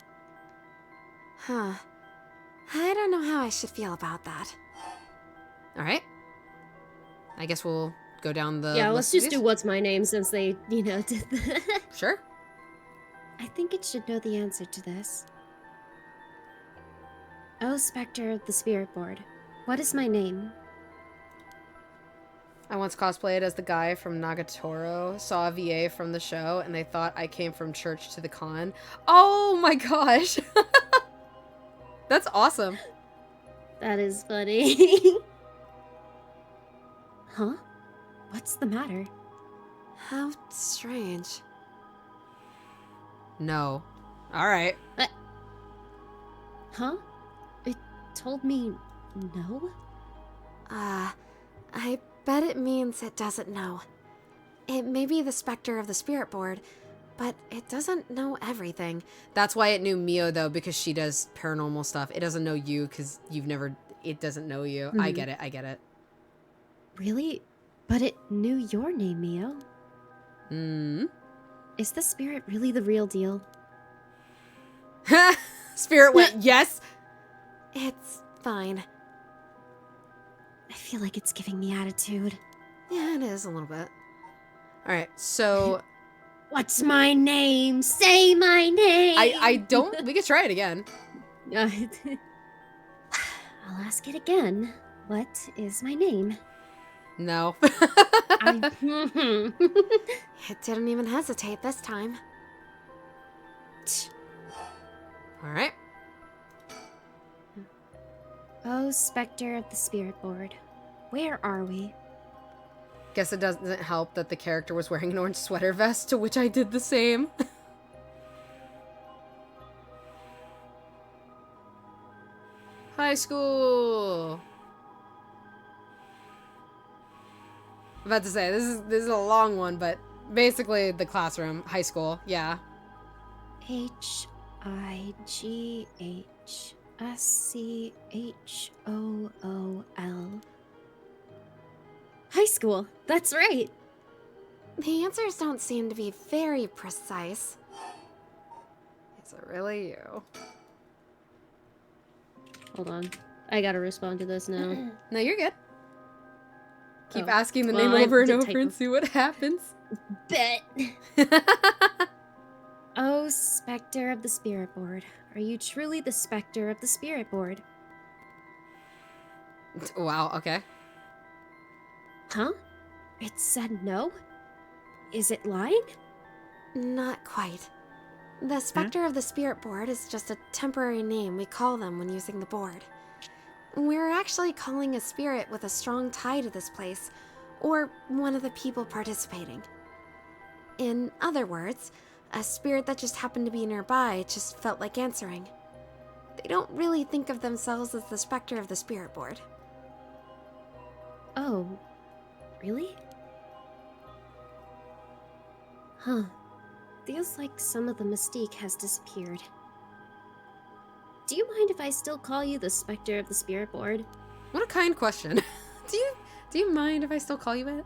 Huh. I don't know how I should feel about that. All right. I guess we'll go down the Yeah, list let's of just these. do what's my name since they, did that. Sure. I think it should know the answer to this. Oh, Spectre of the Spirit Board, what is my name? I once cosplayed as the guy from Nagatoro, saw a VA from the show, and they thought I came from church to the con. Oh my gosh! That's awesome. That is funny. Huh? What's the matter? How strange. No. Alright. Huh? It told me no? I bet it means it doesn't know. It may be the specter of the spirit board, but it doesn't know everything. That's why it knew Mio, though, because she does paranormal stuff. It doesn't know you because you've never... It doesn't know you. I get it. I get it. Really? But it knew your name, Mio. Hmm? Is the spirit really the real deal? Spirit went, yes! It's fine. I feel like it's giving me attitude. Yeah, it is a little bit. Alright, so... What's my name? Say my name! I don't... We could try it again. I'll ask it again. What is my name? No. It didn't even hesitate this time. Alright. Oh, Spectre of the Spirit Board. Where are we? Guess it doesn't help that the character was wearing an orange sweater vest, to which I did the same. High school. I'm about to say this is a long one, but basically the classroom, high school, yeah. HIGHSCHOOL. High school. That's right. The answers don't seem to be very precise. Is it really you? Hold on. I gotta respond to this now. No, you're good. Keep Oh. asking the Well, name I over and did over type and of- see what happens. Bet. Oh, Spectre of the Spirit Board. Are you truly the Spectre of the Spirit Board? Wow, okay. Huh? It said no? Is it lying? Not quite. The specter of the spirit board is just a temporary name we call them when using the board. We're actually calling a spirit with a strong tie to this place, or one of the people participating. In other words, a spirit that just happened to be nearby just felt like answering. They don't really think of themselves as the specter of the spirit board. Oh, really? Huh. Feels like some of the mystique has disappeared. Do you mind if I still call you the Spectre of the Spirit Board? What a kind question. Do you mind if I still call you it?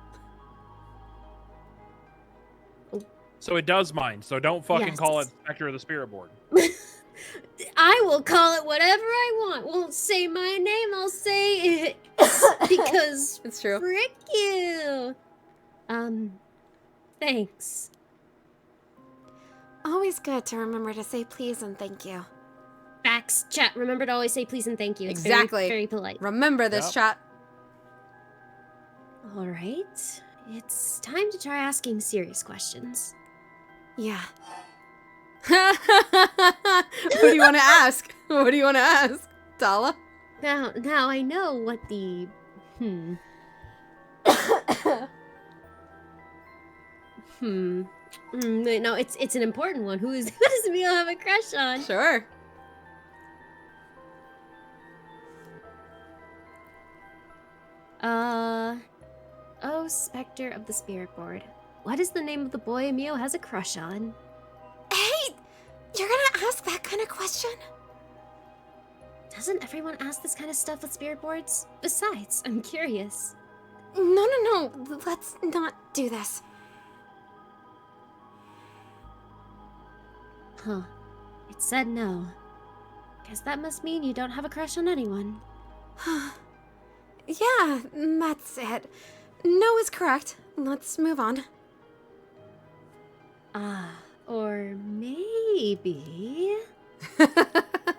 So it does mind, so don't fucking call it Yes. Spectre of the Spirit Board. I will call it whatever I want. Won't say my name, I'll say it. Because It's true. frick you. Thanks. Always good to remember to say please and thank you. Facts. Chat, remember to always say please and thank you. It's Exactly. Very, very polite. Remember this, Yep. chat. Alright. It's time to try asking serious questions. Yeah. What do you want to ask? What do you want to ask, Tala? Now I know what the... Wait, no, it's an important one. Who does Mio have a crush on? Sure. Oh, Spectre of the Spirit Board. What is the name of the boy Mio has a crush on? Hey! You're gonna ask that kind of question? Doesn't everyone ask this kind of stuff with spirit boards? Besides, I'm curious. No. Let's not do this. Huh. It said no. Guess that must mean you don't have a crush on anyone. Yeah, that's it. No is correct. Let's move on. Or maybe...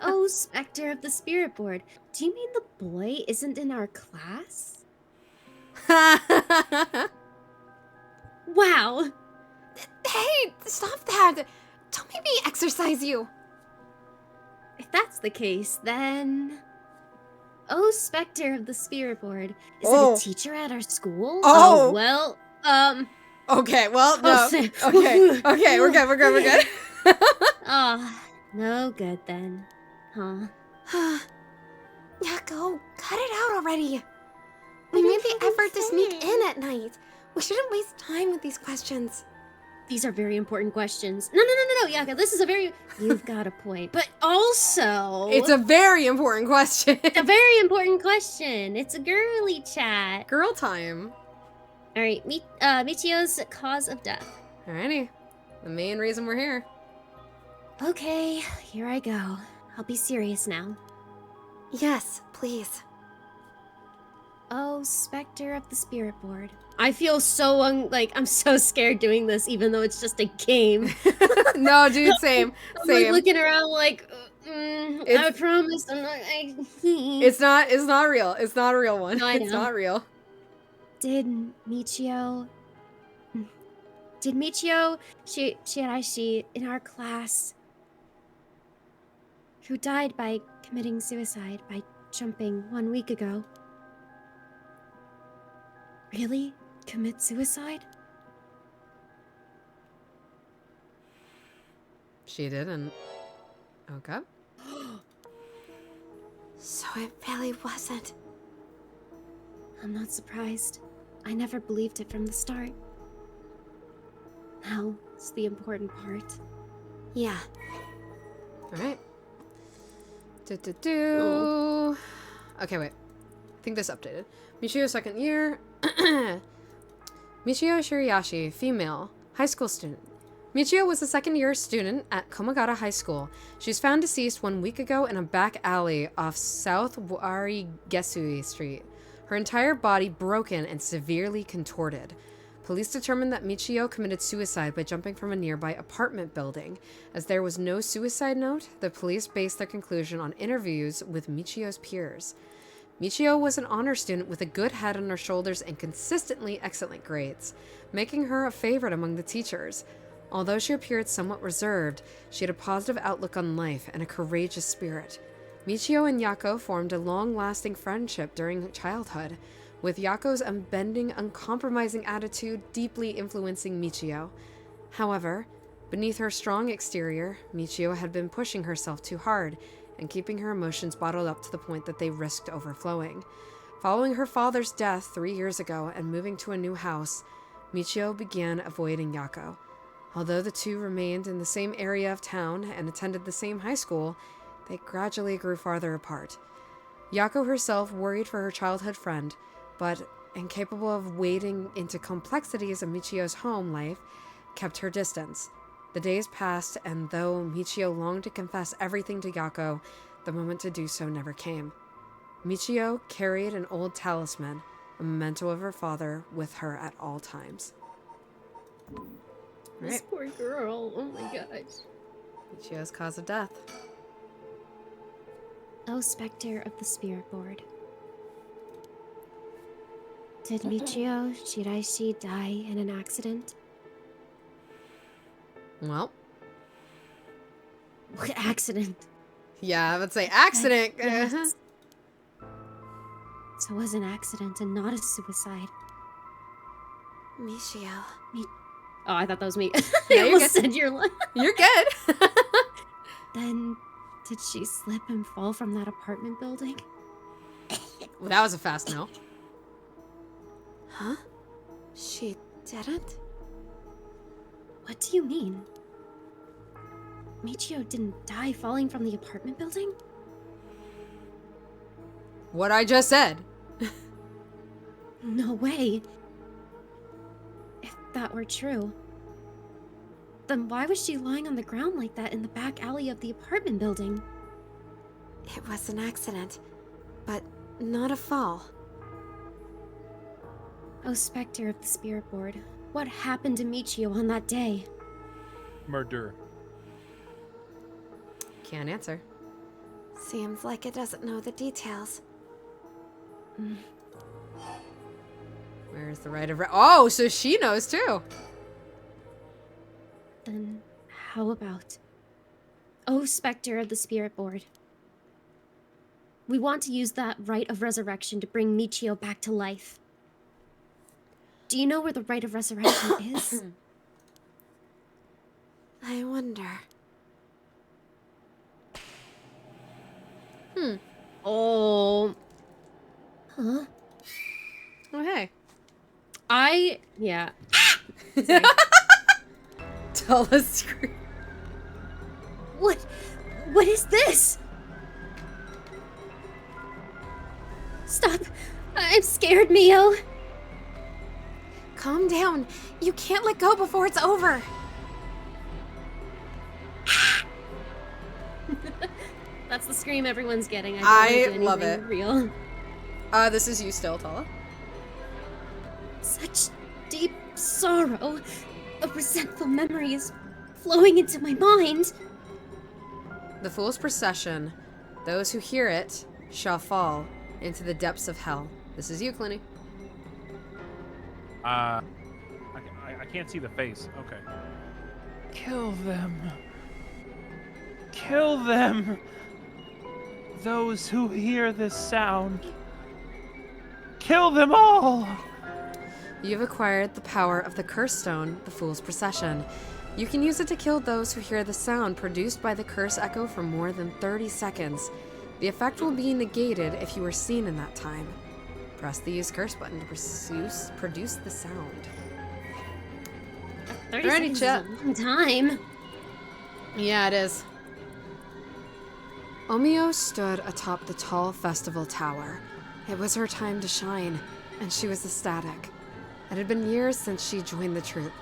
Oh, Spectre of the Spirit Board. Do you mean the boy isn't in our class? Wow. Hey, stop that! Don't make me exercise you! If that's the case, then... Oh, Spectre of the Spirit Board. Is Oh. it a teacher at our school? Oh. Well, Okay, well, Oh, no. snap. Okay, we're good. Ah, no good then. Huh? Yako, cut it out already! We made the effort to sneak in at night. We shouldn't waste time with these questions. These are very important questions. No, Yaka, this is a very... You've got a point. But also... It's a very important question. a very important question. It's a girly chat. Girl time. Alright, Michio's cause of death. Alrighty. The main reason we're here. Okay, here I go. I'll be serious now. Yes, please. Oh, Spectre of the Spirit Board. I feel so, I'm so scared doing this, even though it's just a game. No, dude, same. I'm Same. like looking around like, I promise I'm not... It's not real. It's not a real one. No, I It's know. not real. Did Michio Shiraishi in our class, who died by committing suicide by jumping 1 week ago, really commit suicide? She didn't. Okay. So it really wasn't. I'm not surprised. I never believed it from the start. Now, it's the important part. Yeah. Alright. Oh. Okay, wait. I think this updated. Michio, second year. Michio Shiriashi, female, high school student. Michio was a second-year student at Komagata High School. She was found deceased 1 week ago in a back alley off South Warigesui Street. Her entire body broken and severely contorted. Police determined that Michio committed suicide by jumping from a nearby apartment building. As there was no suicide note, the police based their conclusion on interviews with Michio's peers. Michio was an honor student with a good head on her shoulders and consistently excellent grades, making her a favorite among the teachers. Although she appeared somewhat reserved, she had a positive outlook on life and a courageous spirit. Michio and Yako formed a long-lasting friendship during childhood, with Yako's unbending, uncompromising attitude deeply influencing Michio. However, beneath her strong exterior, Michio had been pushing herself too hard and keeping her emotions bottled up to the point that they risked overflowing. Following her father's death 3 years ago and moving to a new house, Michio began avoiding Yako. Although the two remained in the same area of town and attended the same high school, they gradually grew farther apart. Yako herself worried for her childhood friend, but, incapable of wading into complexities of Michio's home life, kept her distance. The days passed, and though Michio longed to confess everything to Yako, the moment to do so never came. Michio carried an old talisman, a memento of her father, with her at all times. This Right. poor girl. Oh my gosh. Michio's cause of death. Oh, Spectre of the Spirit Board. Did Michio Shiraishi die in an accident? Well, What accident? yeah, I would say accident. Yes. So it was an accident and not a suicide. Michio. Oh, I thought that was me. No, I you're almost good. said your line. You're good. Then, did she slip and fall from that apartment building? Well, that was a fast no. Huh? She didn't? What do you mean? Michio didn't die falling from the apartment building? What I just said. No way. If that were true, then why was she lying on the ground like that in the back alley of the apartment building? It was an accident, but not a fall. Oh, Spectre of the Spirit Board, what happened to Michio on that day? Murder. Can't answer. Seems like it doesn't know the details. Where's the right of... Oh, so she knows too. Then how about... Oh, Spectre of the Spirit Board. We want to use that rite of resurrection to bring Michio back to life. Do you know where the rite of resurrection is? I wonder. Oh. Huh? Oh, hey. Yeah. Tell us scream. What is this? Stop. I'm scared, Mio. Calm down. You can't let go before it's over. That's the scream everyone's getting. I don't love do anything it. Real. This is you still, Tala. Such deep sorrow. A resentful memory is flowing into my mind. The Fool's Procession. Those who hear it shall fall into the depths of hell. This is you, Clinny. I can't see the face. Okay. Kill them. Kill them. Those who hear this sound. Kill them all. You've acquired the power of the Curse Stone, the Fool's Procession. You can use it to kill those who hear the sound produced by the curse echo for more than 30 seconds. The effect will be negated if you are seen in that time. Press the Use Curse button to produce the sound. 30 Alrighty, seconds chat. is a long time. Yeah, it is. Omio stood atop the tall festival tower. It was her time to shine, and she was ecstatic. It had been years since she joined the troupe,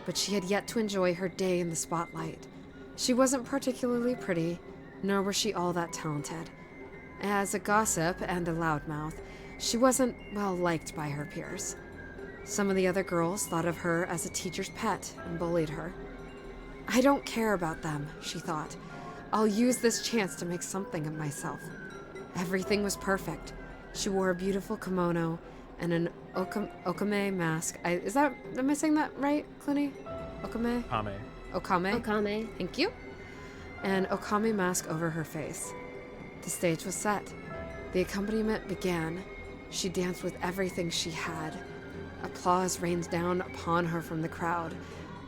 but she had yet to enjoy her day in the spotlight. She wasn't particularly pretty, nor was she all that talented. As a gossip and a loudmouth, she wasn't well liked by her peers. Some of the other girls thought of her as a teacher's pet and bullied her. I don't care about them, she thought. I'll use this chance to make something of myself. Everything was perfect. She wore a beautiful kimono and an okame mask. Am I saying that right, Clooney? Okame? Okame. Okame. Thank you. An okame mask over her face. The stage was set. The accompaniment began. She danced with everything she had. Applause rained down upon her from the crowd.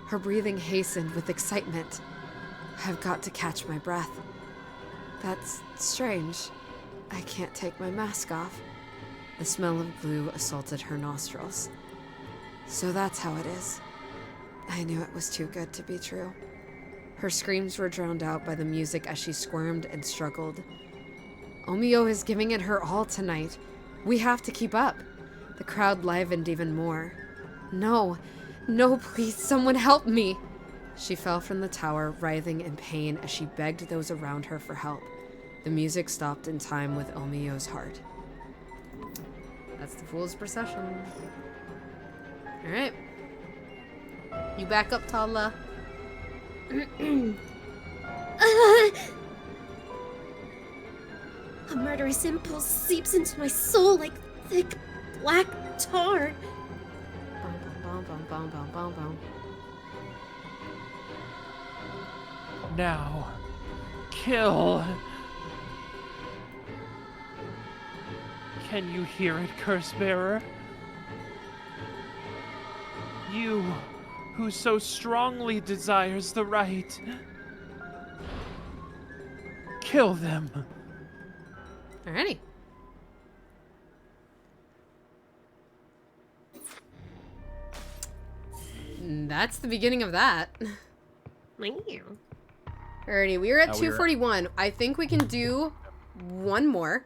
Her breathing hastened with excitement. I've got to catch my breath. That's strange. I can't take my mask off. The smell of glue assaulted her nostrils. So that's how it is. I knew it was too good to be true. Her screams were drowned out by the music as she squirmed and struggled. Omio is giving it her all tonight. We have to keep up. The crowd livened even more. No, please, someone help me. She fell from the tower, writhing in pain as she begged those around her for help. The music stopped in time with Omio's heart. That's the Fool's Procession. Alright. You back up, Tala. A murderous impulse seeps into my soul like thick black tar. Bum, bum, bum, bum, bum, bum. Now, kill. Can you hear it, Curse-bearer? You, who so strongly desires the right. Kill them. Alrighty. That's the beginning of that. Alrighty, we are at 241. I think we can do one more.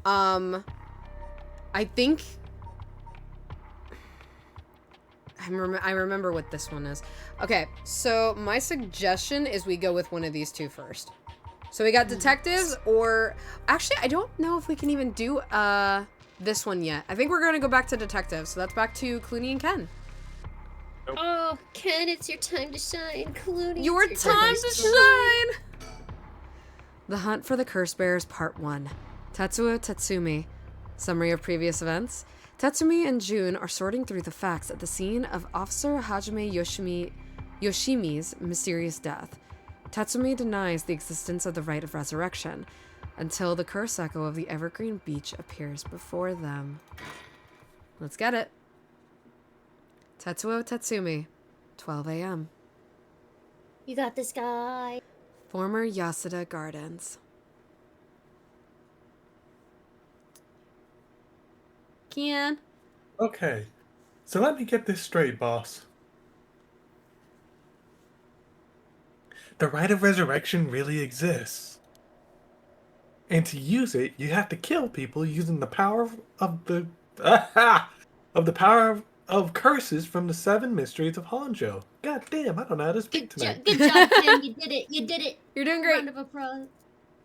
I think I remember what this one is. Okay, so my suggestion is we go with one of these two first. So we got detectives, or actually I don't know if we can even do this one yet. I think we're gonna go back to detectives. So that's back to Clooney and Ken. Oh, Ken, it's your time to shine. Clooney, Your time to shine! The Hunt for the Curse Bearers Part 1. Tatsuo Tatsumi. Summary of previous events. Tatsumi and Jun are sorting through the facts at the scene of Officer Hajime Yoshimi's mysterious death. Tatsumi denies the existence of the rite of resurrection until the curse echo of the Evergreen Beach appears before them. Let's get it. Tetsuo Tatsumi, 12 a.m. You got this, guy. Former Yasuda Gardens. Kian? Okay, so let me get this straight, boss. The rite of resurrection really exists. And to use it, you have to kill people using the power of the of the power of curses from the 7 mysteries of Hanjo. God damn, I don't know how to speak tonight. Good job, Kim. You did it. You did it. You're doing great. Round of applause.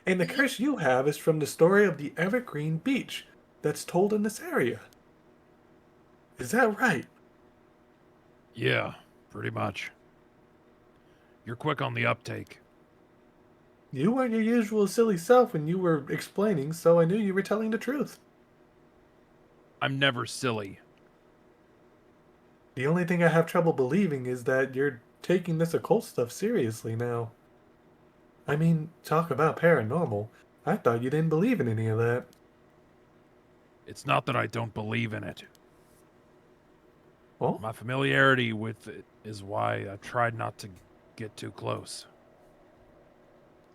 And the curse you have is from the story of the Evergreen Beach that's told in this area. Is that right? Yeah, pretty much. You're quick on the uptake. You weren't your usual silly self when you were explaining, so I knew you were telling the truth. I'm never silly. The only thing I have trouble believing is that you're taking this occult stuff seriously now. I mean, talk about paranormal. I thought you didn't believe in any of that. It's not that I don't believe in it. Oh? My familiarity with it is why I tried not to get too close.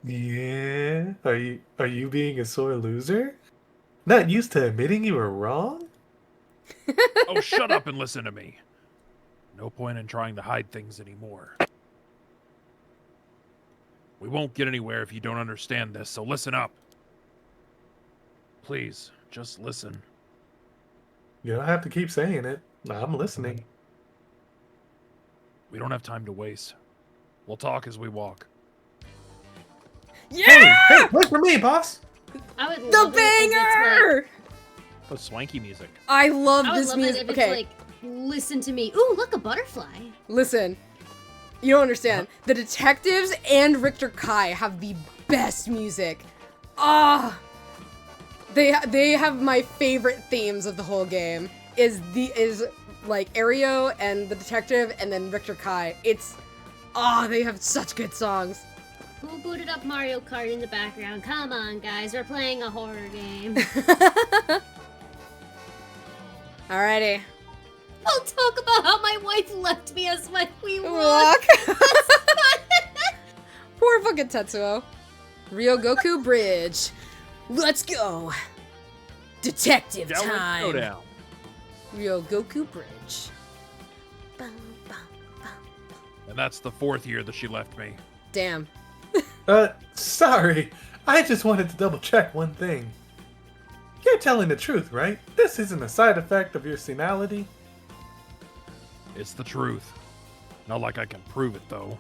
Yeah? Are you being a sore loser? Not used to admitting you were wrong? Oh, shut up and listen to me. No point in trying to hide things anymore. We won't get anywhere if you don't understand this, so listen up. Please, just listen. You don't have to keep saying it. I'm listening. We don't have time to waste. We'll talk as we walk. Yeah! Hey, wait for me, boss! I would The love it if it's banger! Oh, swanky music. I love like, I would this love music. it if Okay, it's like, listen to me. Ooh, look, a butterfly. listen. You don't understand. The detectives and Richter Kai have the best music. Ah, they have my favorite themes of the whole game. Is like Ario and the detective, and then Richter Kai. They have such good songs. Who booted up Mario Kart in the background? Come on, guys, we're playing a horror game. Alrighty. I'll talk about how my wife left me as we walk. Walk. Poor fucking Tetsuo. Ryogoku Bridge. Let's go. Detective Yeah, let's go time. down. Ryogoku Bridge. Bum, bum, bum. And that's the 4th year that she left me. Damn. Sorry. I just wanted to double check one thing. You're telling the truth, right? This isn't a side effect of your senility? It's the truth. Not like I can prove it, though.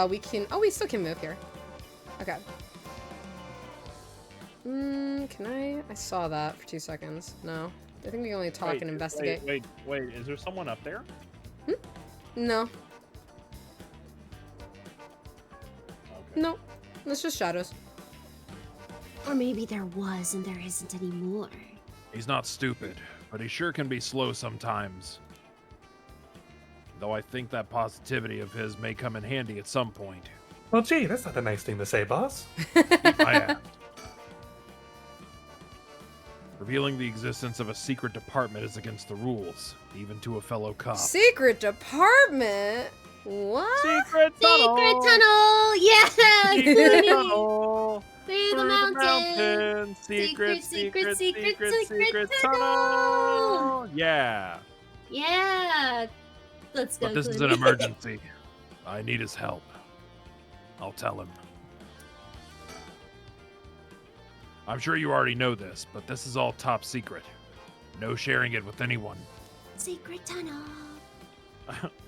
We still can move here. Okay. Can I saw that for 2 seconds. No. I think we can only talk and investigate. Wait. Is there someone up there? No. Okay. No. It's just shadows. Or maybe there was and there isn't anymore. He's not stupid, but he sure can be slow sometimes. Though I think that positivity of his may come in handy at some point. Well, gee, that's not a nice thing to say, boss. I am. Revealing the existence of a secret department is against the rules, even to a fellow cop. Secret department? What? Secret Secret tunnel! Yeah! Secret Clooney! tunnel! Through the mountain! Secret Secret tunnel! Yeah. Yeah! Let's go, But this is Clooney. an emergency. I need his help. I'll tell him. I'm sure you already know this, but this is all top secret. No sharing it with anyone. Secret tunnel!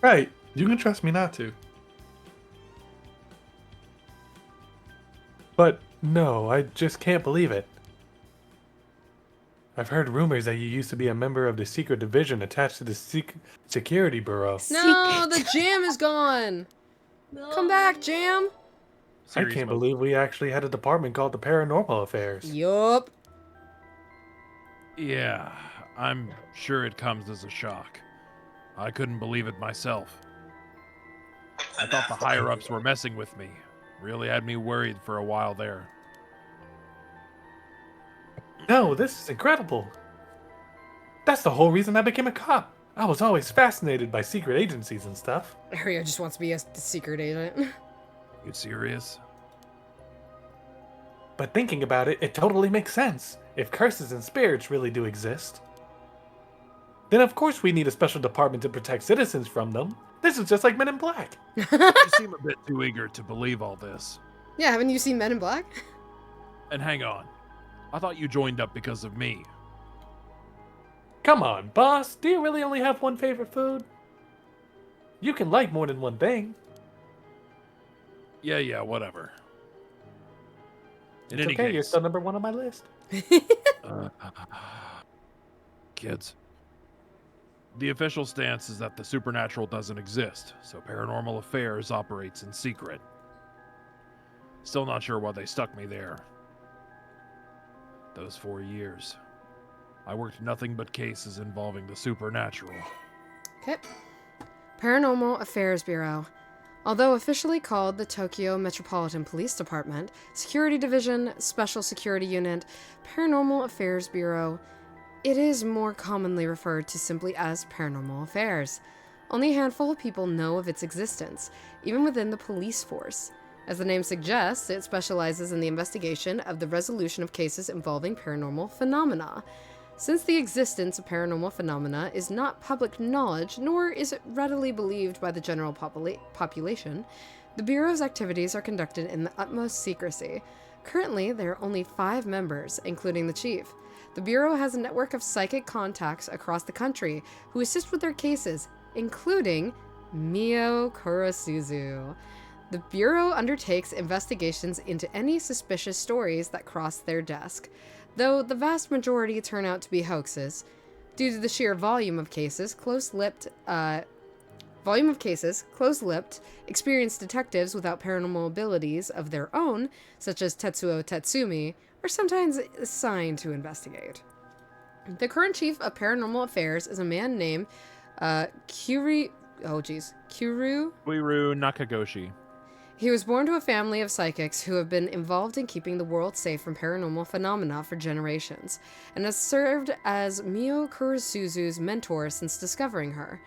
Right. You can trust me not to. But no, I just can't believe it. I've heard rumors that you used to be a member of the secret division attached to the security bureau. No, the jam is gone. No. Come back, jam. I Serious can't mode. believe we actually had a department called the Paranormal Affairs. Yup. Yeah, I'm sure it comes as a shock. I couldn't believe it myself. I thought the higher-ups were messing with me. Really had me worried for a while there. No, this is incredible. That's the whole reason I became a cop. I was always fascinated by secret agencies and stuff. Aria just wants to be a secret agent. You serious? But thinking about it, it totally makes sense. If curses and spirits really do exist, then of course we need a special department to protect citizens from them. This is just like Men in Black. You seem a bit too eager to believe all this. Yeah, haven't you seen Men in Black? And hang on. I thought you joined up because of me. Come on, boss. Do you really only have one favorite food? You can like more than one thing. Yeah, whatever. In It's any okay, you're case, still number 1 on my list. kids. The official stance is that the supernatural doesn't exist, so Paranormal Affairs operates in secret. Still not sure why they stuck me there. Those 4 years. I worked nothing but cases involving the supernatural. Okay. Paranormal Affairs Bureau. Although officially called the Tokyo Metropolitan Police Department, Security Division, Special Security Unit, Paranormal Affairs Bureau, it is more commonly referred to simply as Paranormal Affairs. Only a handful of people know of its existence, even within the police force. As the name suggests, it specializes in the investigation of the resolution of cases involving paranormal phenomena. Since the existence of paranormal phenomena is not public knowledge, nor is it readily believed by the general population, the Bureau's activities are conducted in the utmost secrecy. Currently, there are only 5 members, including the chief. The Bureau has a network of psychic contacts across the country who assist with their cases, including Mio Kurosuzu. The Bureau undertakes investigations into any suspicious stories that cross their desk, though the vast majority turn out to be hoaxes. Due to the sheer volume of cases, close-lipped, experienced detectives without paranormal abilities of their own, such as Tetsuo Tatsumi, are sometimes assigned to investigate. The current chief of Paranormal Affairs is a man named Kuru Nakagoshi. He was born to a family of psychics who have been involved in keeping the world safe from paranormal phenomena for generations, and has served as Mio Kurosuzu's mentor since discovering her.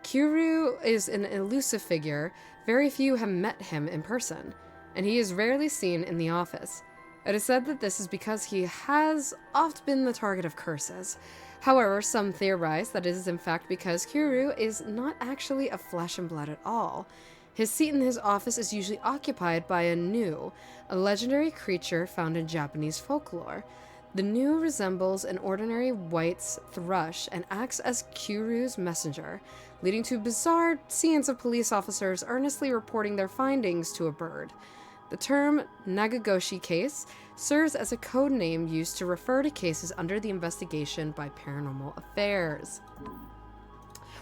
Kuru is an elusive figure. Very few have met him in person, and he is rarely seen in the office. It is said that this is because he has oft been the target of curses. However, some theorize that it is in fact because Kuru is not actually of flesh and blood at all. His seat in his office is usually occupied by a Nu, a legendary creature found in Japanese folklore. The Nu resembles an ordinary white's thrush and acts as Kuru's messenger, leading to bizarre scenes of police officers earnestly reporting their findings to a bird. The term Nagagoshi case serves as a code name used to refer to cases under the investigation by Paranormal Affairs.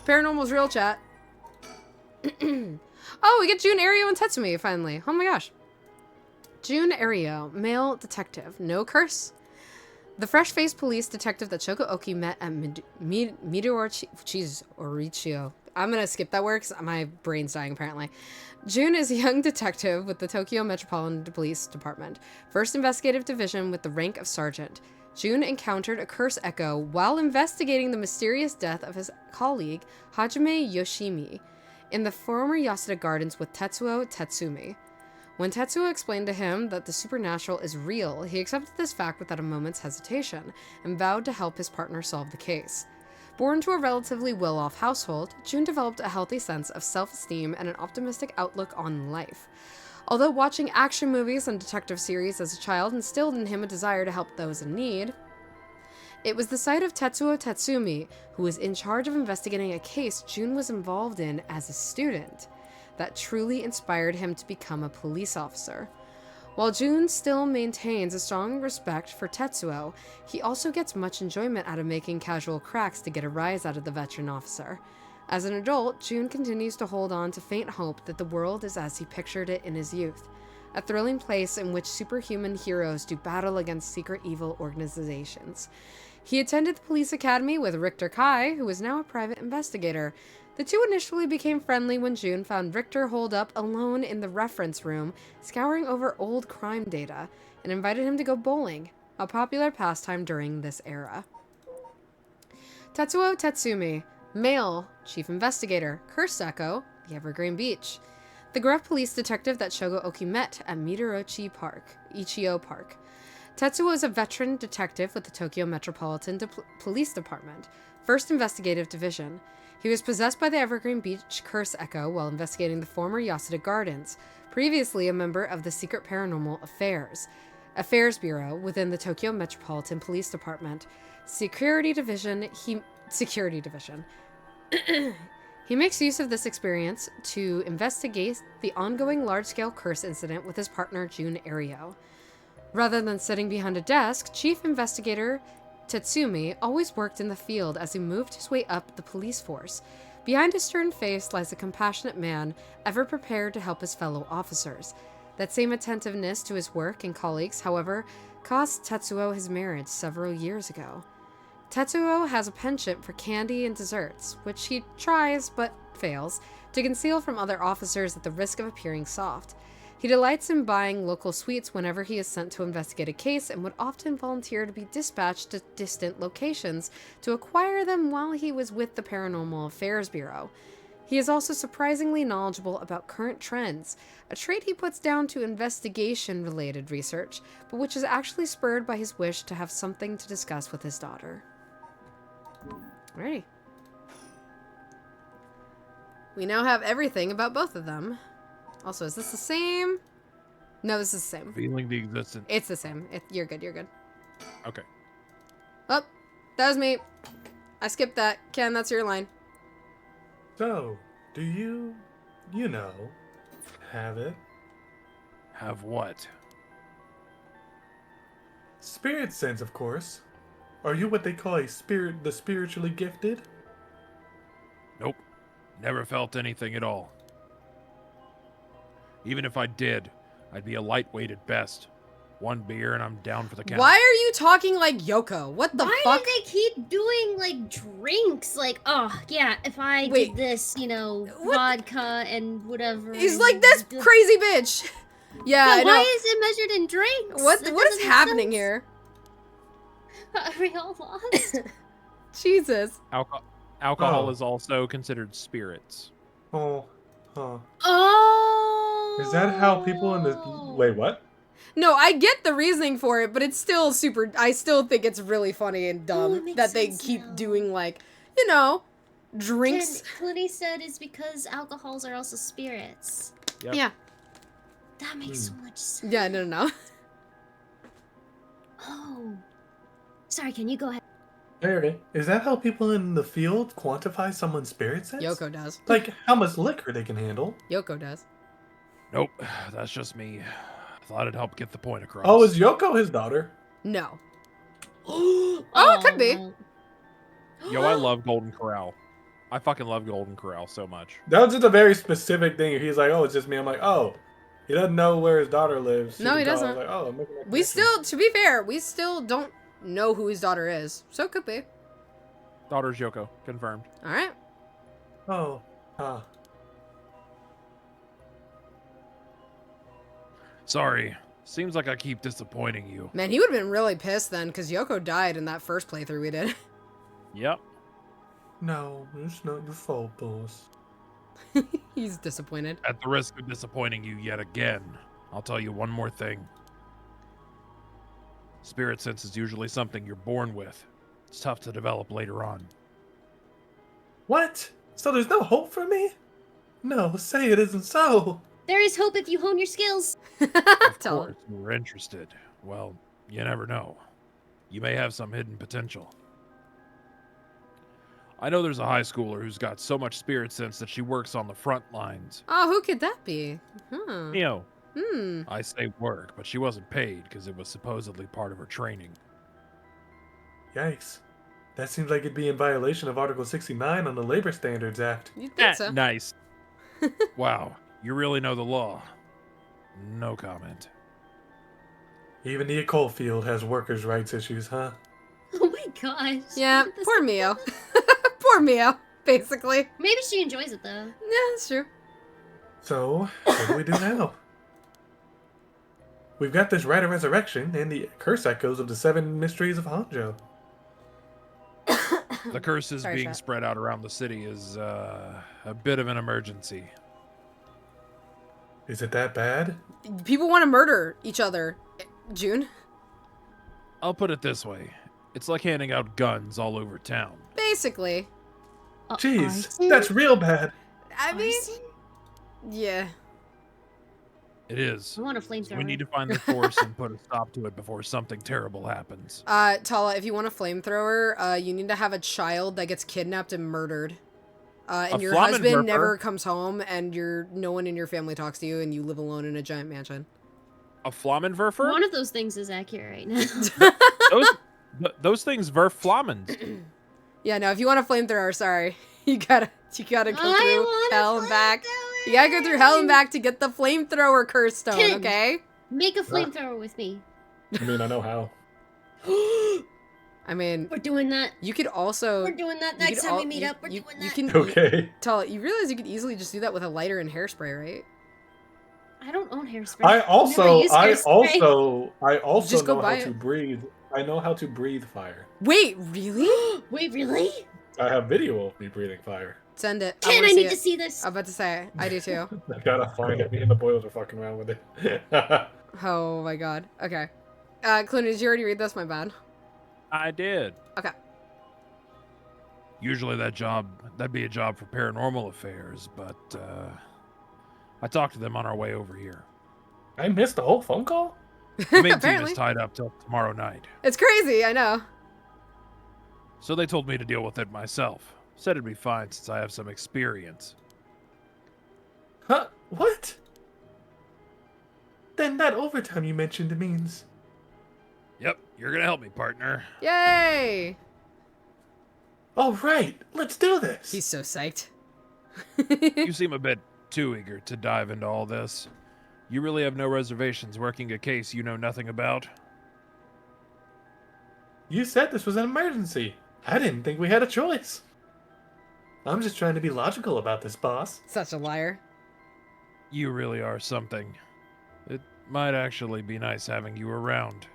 Paranormal's real, chat. Oh, we get Jun, Ario, and Tetsumi, finally. Oh my gosh. Jun Ario, male detective. No curse. The fresh-faced police detective that Shoko Oki met at Orichio. I'm gonna skip that word because my brain's dying, apparently. Jun is a young detective with the Tokyo Metropolitan Police Department, 1st Investigative Division with the rank of sergeant. Jun encountered a curse echo while investigating the mysterious death of his colleague, Hajime Yoshimi, in the former Yasuda Gardens with Tetsuo Tatsumi. When Tetsuo explained to him that the supernatural is real, he accepted this fact without a moment's hesitation, and vowed to help his partner solve the case. Born to a relatively well-off household, Jun developed a healthy sense of self-esteem and an optimistic outlook on life. Although watching action movies and detective series as a child instilled in him a desire to help those in need, it was the sight of Tetsuo Tatsumi, who was in charge of investigating a case Jun was involved in as a student, that truly inspired him to become a police officer. While Jun still maintains a strong respect for Tetsuo, he also gets much enjoyment out of making casual cracks to get a rise out of the veteran officer. As an adult, Jun continues to hold on to faint hope that the world is as he pictured it in his youth, a thrilling place in which superhuman heroes do battle against secret evil organizations. He attended the police academy with Richter Kai, who is now a private investigator. The two initially became friendly when June found Richter holed up alone in the reference room, scouring over old crime data, and invited him to go bowling, a popular pastime during this era. Tetsuo Tetsumi, male, chief investigator, Cursed Echo, the Evergreen Beach. The gruff police detective that Shogo Oki met at Ichio Park. Tetsuo is a veteran detective with the Tokyo Metropolitan Police Department, 1st Investigative Division. He was possessed by the Evergreen Beach Curse Echo while investigating the former Yasuda Gardens, previously a member of the Secret Paranormal Affairs Bureau within the Tokyo Metropolitan Police Department, Security Division. He makes use of this experience to investigate the ongoing large-scale curse incident with his partner Jun Ario. Rather than sitting behind a desk, Chief Investigator Tetsumi always worked in the field as he moved his way up the police force. Behind his stern face lies a compassionate man, ever prepared to help his fellow officers. That same attentiveness to his work and colleagues, however, cost Tetsuo his marriage several years ago. Tetsuo has a penchant for candy and desserts, which he tries, but fails, to conceal from other officers at the risk of appearing soft. He delights in buying local sweets whenever he is sent to investigate a case and would often volunteer to be dispatched to distant locations to acquire them while he was with the Paranormal Affairs Bureau. He is also surprisingly knowledgeable about current trends, a trait he puts down to investigation-related research, but which is actually spurred by his wish to have something to discuss with his daughter. Alrighty. We now have everything about both of them. Also, is this the same? No, this is the same. Feeling the existence. It's the same. You're good, you're good. Okay. Oh, that was me. I skipped that. Ken, that's your line. So, do you have it? Have what? Spirit sense, of course. Are you what they call the spiritually gifted? Nope. Never felt anything at all. Even if I did, I'd be a lightweight at best. One beer and I'm down for the count. Why are you talking like Yoko? What the Why fuck? do they keep doing like drinks? Like, oh yeah, if I Wait. did this, What? vodka and whatever. He's like this crazy bitch. Yeah, I know. Why is it measured in drinks? What That is doesn't make happening sense. here? Are we all lost? Jesus. Alcohol Oh. is also considered spirits. Oh, huh. Oh. Is that how people in the... Wait, what? No, I get the reasoning for it, but it's still I still think it's really funny and Oh, dumb it makes that they sense keep now. doing like, drinks. Clooney said it's because alcohols are also spirits. Yep. Yeah. That makes so much sense. Yeah, no. Oh. Sorry, can you go ahead? Okay. Is that how people in the field quantify someone's spirit sense? Yoko does. Like, how much liquor they can handle? Yoko does. Nope. That's just me. Thought it'd help get the point across. Oh, is Yoko his daughter? No. Oh, it could be. Yo, I love Golden Corral. I fucking love Golden Corral so much. That was just a very specific thing. He's like, oh, it's just me. I'm like, oh. He doesn't know where his daughter lives. No, he She can call. doesn't. Like, oh, I'm making that We connection. still, to be fair, we still don't know who his daughter is. So it could be. Daughter's Yoko. Confirmed. Alright. Oh, huh. Sorry. Seems like I keep disappointing you. Man, he would have been really pissed then, because Yoko died in that first playthrough we did. Yep. No, it's not your fault, boss. He's disappointed. At the risk of disappointing you yet again, I'll tell you one more thing. Spirit sense is usually something you're born with. It's tough to develop later on. What? So there's no hope for me? No, say it isn't so. There is hope if you hone your skills. Of Tell course, you were interested. Well, you never know. You may have some hidden potential. I know there's a high schooler who's got so much spirit sense that she works on the front lines. Oh, who could that be? Huh. You know, Hmm. I say work, but she wasn't paid because it was supposedly part of her training. Yikes. That seems like it'd be in violation of Article 69 on the Labor Standards Act. You'd think so. Nice. Wow, you really know the law. No comment. Even the occult field has workers' rights issues, huh? Oh my gosh. Yeah, This- poor Mio. Poor Mio, basically. Maybe she enjoys it though. Yeah, that's true. So, what do we do now? We've got this rite of resurrection and the curse echoes of the 7 mysteries of Hanjo. The curses Sorry, being Chat. spread out around the city is a bit of an emergency. Is it that bad? People want to murder each other. June? I'll put it this way. It's like handing out guns all over town. Basically. Jeez, Arson? that's real bad. I mean, Arson? yeah. It is. I want a flamethrower. We need to find the force and put a stop to it before something terrible happens. Tala, if you want a flamethrower, you need to have a child that gets kidnapped and murdered. And A your husband Flammenwerfer? never comes home, and no one in your family talks to you, and you live alone in a giant mansion. A Flammenwerfer? One of those things is accurate right now. Those things werf Flammens. Yeah, no, if you want a flamethrower, sorry. You gotta go I through want a hell and back. flamethrower! You gotta go through hell and back to get the flamethrower curse stone, Kid. okay? Make a flamethrower with me. I mean, I know how. I mean, We're doing that. you could also... We're doing that you next could time we al- meet you- up. We're you- doing you that. can- Okay. Tala, you realize you could easily just do that with a lighter and hairspray, right? I don't own hairspray. I Never also, used I hairspray. also Just go know buy how to it. breathe. I know how to breathe fire. Wait, really? Wait, really? I have video of me breathing fire. Send it. Ken, wanna I need it. to see this. I'm about to say, I do too. I gotta find it. Me and the boys are fucking around with it. Oh my god. Okay. Clooney, did you already read this? My bad. I did. Okay. Usually that'd be a job for paranormal affairs, but I talked to them on our way over here. I missed the whole phone call? The main team Apparently. is tied up till tomorrow night. It's crazy, I know. So they told me to deal with it myself. Said it'd be fine since I have some experience. Huh? What? Then that overtime you mentioned means... Yep, you're gonna help me, partner. Yay! All right, let's do this. He's so psyched. You seem a bit too eager to dive into all this. You really have no reservations working a case you know nothing about? You said this was an emergency. I didn't think we had a choice. I'm just trying to be logical about this, boss. Such a liar. You really are something. It might actually be nice having you around.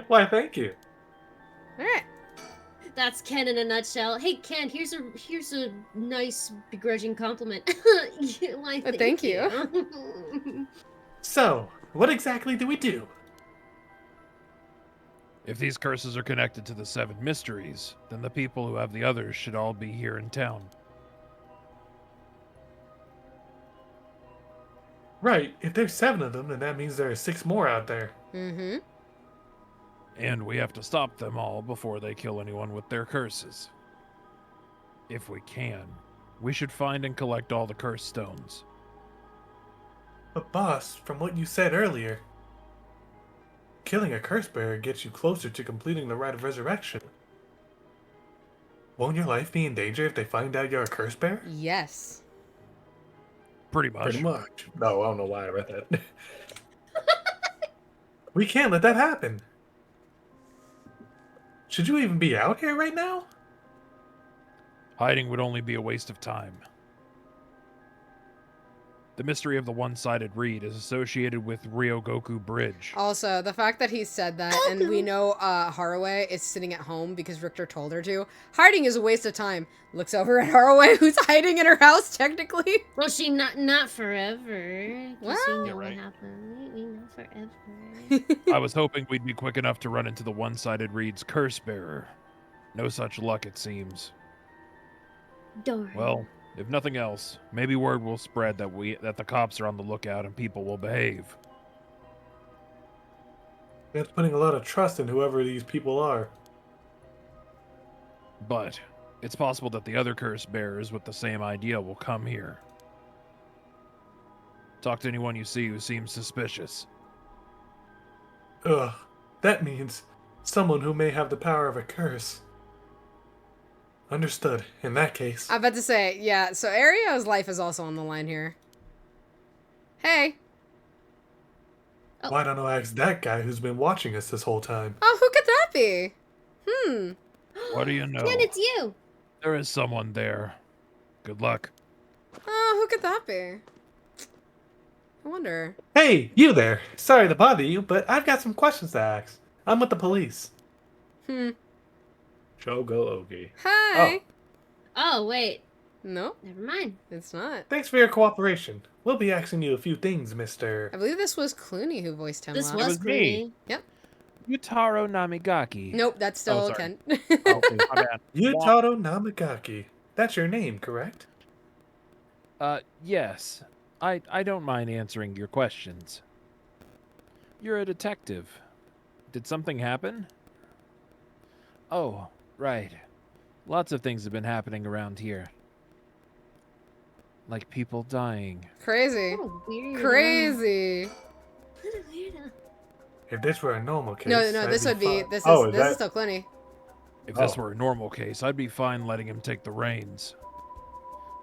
Why, thank you. Alright. That's Ken in a nutshell. Hey, Ken, here's a nice begrudging compliment. Why, Thank you. So, what exactly do we do? If these curses are connected to the 7 mysteries, then the people who have the others should all be here in town. Right, if there's 7 of them, then that means there are 6 more out there. Mm-hmm. And we have to stop them all before they kill anyone with their curses. If we can, we should find and collect all the curse stones. But boss, from what you said earlier, killing a curse bearer gets you closer to completing the rite of resurrection. Won't your life be in danger if they find out you're a curse bearer? Yes. Pretty much. Pretty much. No, I don't know why I read that. We can't let that happen. Should you even be out here right now? Hiding would only be a waste of time. The mystery of the one-sided reed is associated with Ryogoku Bridge. Also, the fact that he said that, and we know Haraway is sitting at home because Richter told her to. Hiding is a waste of time. Looks over at Haraway, who's hiding in her house, technically. Well, she not forever. 'Cause Well- we know You're right. what happened. We know forever. I was hoping we'd be quick enough to run into the one-sided reed's curse bearer. No such luck, it seems. Darn. Well, if nothing else, maybe word will spread that the cops are on the lookout and people will behave. That's putting a lot of trust in whoever these people are. But it's possible that the other curse bearers with the same idea will come here. Talk to anyone you see who seems suspicious. Ugh, that means someone who may have the power of a curse. Understood. In that case, I'm about to say, yeah, so Ario's life is also on the line here. Hey. why don't I ask that guy who's been watching us this whole time? Oh, who could that be? What do you know? Ken, it's you. There is someone there. Good luck. Oh, who could that be? I wonder. Hey, you there. Sorry to bother you, but I've got some questions to ask. I'm with the police. Shogo Ogi. Hi. Oh, wait. No, Never mind. it's not. Thanks for your cooperation. We'll be asking you a few things, Mr. I believe this was Clooney who voiced him This last. was me. Clooney. Yutaro Namigaki. Nope, that's still Oh, sorry. Ken. Oh, my bad. Yutaro Namigaki. That's your name, correct? Yes. I don't mind answering your questions. You're a detective. Did something happen? Oh, right. Lots of things have been happening around here. Like people dying. Crazy. What a weird. Crazy. What a weirdo. If this were a normal case, No, I'd this would be fine. this is Oh, this is still Clooney. If this Oh. were a normal case, I'd be fine letting him take the reins.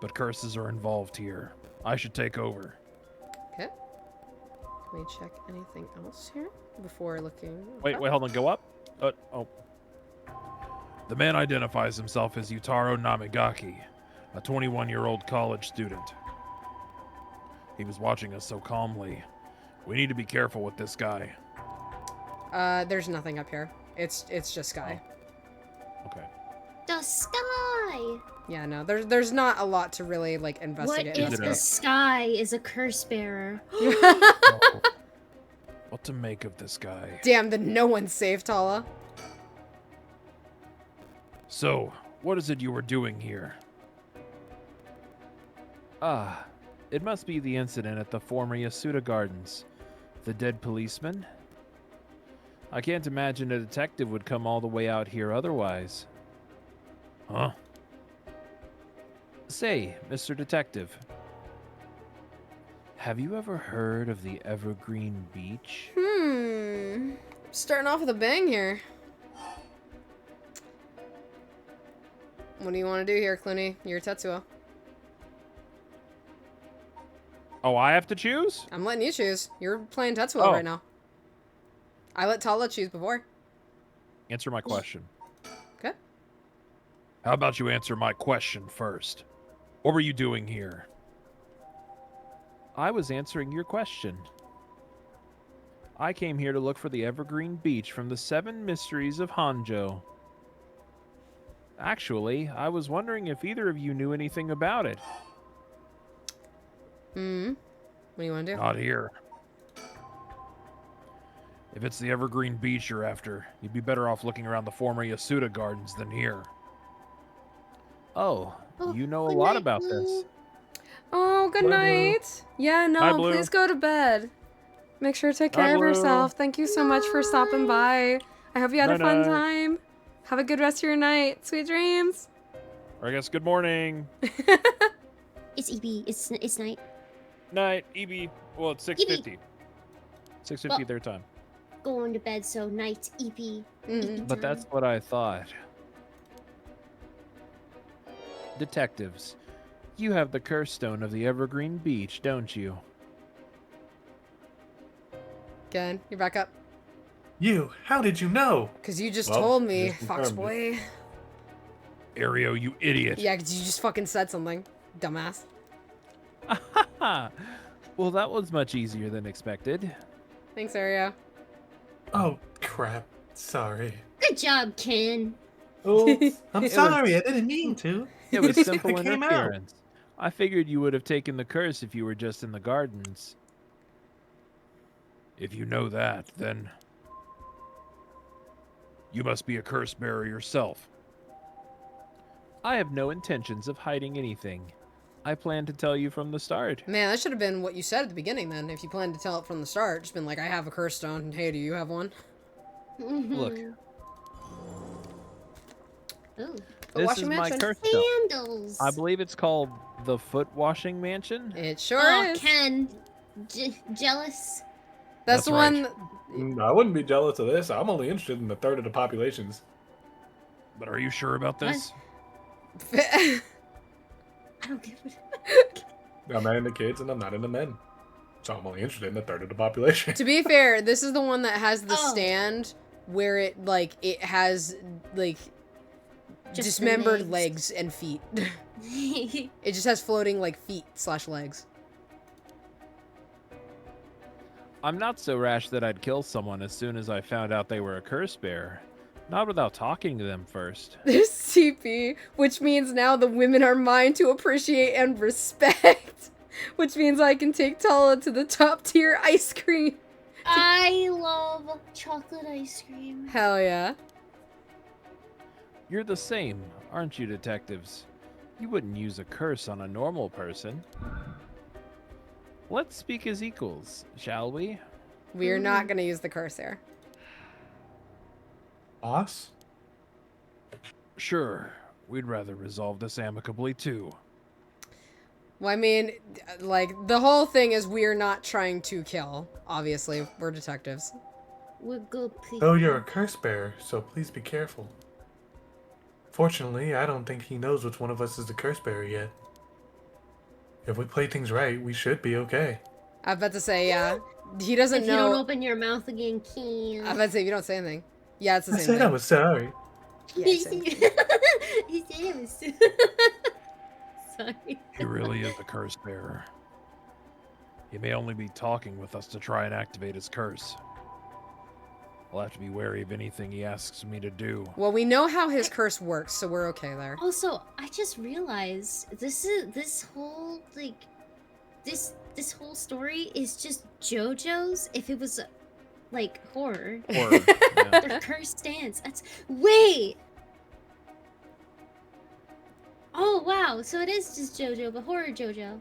But curses are involved here. I should take over. Okay. Can we check anything else here before looking? Wait, hold on. Go up. Oh. The man identifies himself as Yutaro Namigaki, a 21-year-old college student. He was watching us so calmly. We need to be careful with this guy. There's nothing up here. It's just sky. Okay. The sky. Yeah, no, there's not a lot to really like What investigate. if in the this sky is a curse bearer? Oh, what to make of this guy? Damn, then no one's safe, Tala. So, what is it you were doing here? Ah, it must be the incident at the former Yasuda Gardens. The dead policeman? I can't imagine a detective would come all the way out here otherwise. Huh? Say, Mr. Detective, have you ever heard of the Evergreen Beach? Starting off with a bang here. What do you want to do here, Clooney? You're Tetsuo. Oh, I have to choose? I'm letting you choose. You're playing Tetsuo Oh. right now. I let Tala choose before. Answer my question. Okay. How about you answer my question first? What were you doing here? I was answering your question. I came here to look for the Evergreen Beach from the 7 Mysteries of Hanjo. Actually, I was wondering if either of you knew anything about it. What do you want to do? Not here. If it's the Evergreen Beach you're after, you'd be better off looking around the former Yasuda Gardens than here. Oh, Oh, you know a good lot night, about Blue. this. Oh, good Bye, Blue. night. Yeah, no, Bye, Blue. please go to bed. Make sure to take Bye, care of Blue. yourself. Thank you so much for stopping by. I hope you had a fun Night-night. time. Have a good rest of your night. Sweet dreams. Or I guess good morning. It's EB. It's night. Night, EB. Well, it's 6:50. 6:50 Well- their time. Going to bed, so night EP. Mhm. But that's what I thought. Detectives, you have the curse stone of the Evergreen Beach, don't you? Again, you're back up. You, how did you know? Because you just Well, told me, just Fox confirmed Boy. Ario, you idiot. Yeah, because you just fucking said something. Dumbass. Well, that was much easier than expected. Thanks, Ario. Oh, crap. Sorry. Good job, Ken. Oops. I'm It was- sorry. I didn't mean to. It was simple It came out. interference. I figured you would have taken the curse if you were just in the gardens. If you know that, then you must be a curse bearer yourself. I have no intentions of hiding anything. I plan to tell you from the start. Man, that should have been what you said at the beginning then. If you planned to tell it from the start, just been like, I have a curse stone. And hey, do you have one? Look, Ooh. The this washing is my mansion. curse stone. Candles. I believe it's called the Foot Washing Mansion. It sure Oh, is. Ken. Jealous? That's That's the right. one. I wouldn't be jealous of this. I'm only interested in a third of the populations. But are you sure about this? I don't give a... I'm not into kids and I'm not into men. So I'm only interested in a third of the population. To be fair, this is the one that has the Oh. stand where it has like Just the dismembered legs. legs and feet. It just has floating like feet/legs. I'm not so rash that I'd kill someone as soon as I found out they were a curse bearer. Not without talking to them first. There's CP, which means now the women are mine to appreciate and respect. Which means I can take Tala to the top tier ice cream. I love chocolate ice cream. Hell yeah. You're the same, aren't you, detectives? You wouldn't use a curse on a normal person. Let's speak as equals, shall we? We are not going to use the curse here. Boss? Sure, we'd rather resolve this amicably too. Well, I mean, like, the whole thing is we're not trying to kill. Obviously, we're detectives. We're good people. Though you're a curse bearer, so please be careful. Fortunately, I don't think he knows which one of us is the curse bearer yet. If we play things right, we should be okay. I was about to say, yeah. He doesn't If know. you don't open your mouth again, Kim. I was about to say, if you don't say anything. Yeah, it's the I same said thing. I was sorry. Yeah, same. He said it was sorry. He really is a curse bearer. He may only be talking with us to try and activate his curse. I'll have to be wary of anything he asks me to do. Well, we know how his curse works, so we're okay there. Also, I just realized this whole story is just JoJo's. If it was like horror, Or, yeah. their curse dance. Wait. Oh wow! So it is just JoJo, but horror JoJo.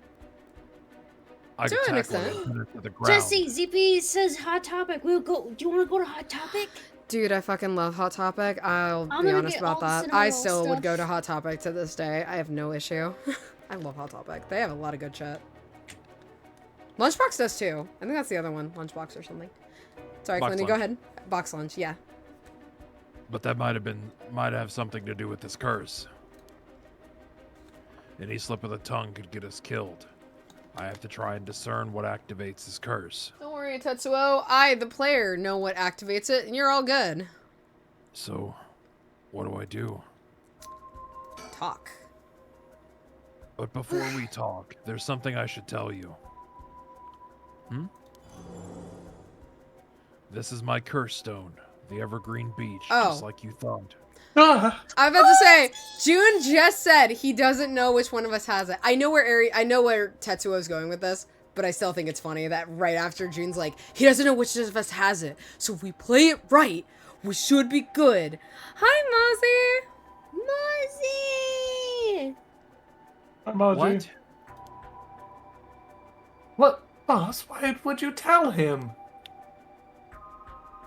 I To could an tackle extent. him and pin it to the ground. Jesse, ZP says Hot Topic. We'll go. Do you want to go to Hot Topic? Dude, I fucking love Hot Topic. I'll I'm be gonna honest get about all the that. cinnamon I roll still would go stuff. to Hot Topic to this day. I have no issue. I love Hot Topic. They have a lot of good shit. Lunchbox does too. I think that's the other one. Lunchbox or something. Sorry, Box Clinty, go Lunch. ahead. Box Lunch, yeah. But that might have something to do with this curse. Any slip of the tongue could get us killed. I have to try and discern what activates his curse. Don't worry, Tetsuo. I, the player, know what activates it, and you're all good. So, what do I do? Talk. But before we talk, there's something I should tell you. This is my curse stone, the Evergreen Beach, Oh. just like you thought. Ah, I was about to say, June just said he doesn't know which one of us has it. I know where Tetsuo's going with this, but I still think it's funny that right after June's like, he doesn't know which of us has it. So if we play it right, we should be good. Hi, Mozzie! emoji. What? Boss, why would you tell him?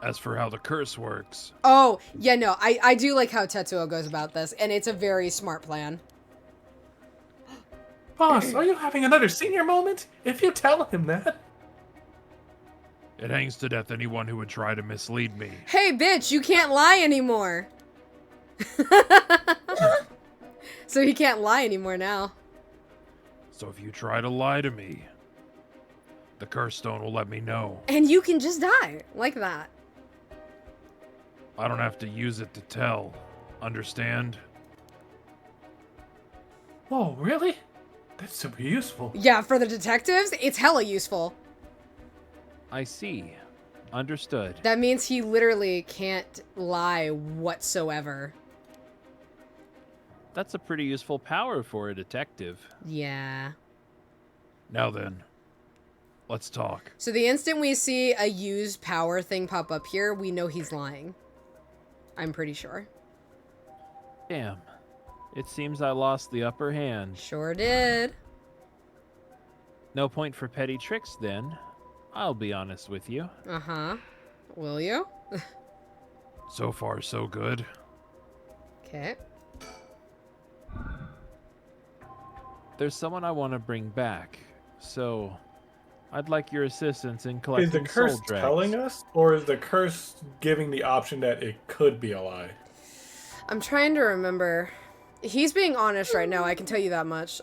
As for how the curse works, Oh, yeah, no, I do like how Tetsuo goes about this, and it's a very smart plan. Boss, are you having another senior moment? If you tell him that. it hangs to death anyone who would try to mislead me. Hey, bitch, you can't lie anymore. So he can't lie anymore now. So if you try to lie to me, the curse stone will let me know. And you can just die, like that. I don't have to use it to tell. Understand? Oh, really? That's super useful. Yeah, for the detectives, it's hella useful. I see. Understood. That means he literally can't lie whatsoever. That's a pretty useful power for a detective. Yeah. Now then, let's talk. So the instant we see a use power thing pop up here, we know he's lying. I'm pretty sure. Damn. It seems I lost the upper hand. Sure did. No point for petty tricks then. I'll be honest with you. Uh-huh. Will you? So far, so good. Okay. There's someone I want to bring back, so I'd like your assistance in Is collecting the curse soul dregs. telling us, or is the curse giving the option that it could be a lie? I'm trying to remember. He's being honest right now, I can tell you that much.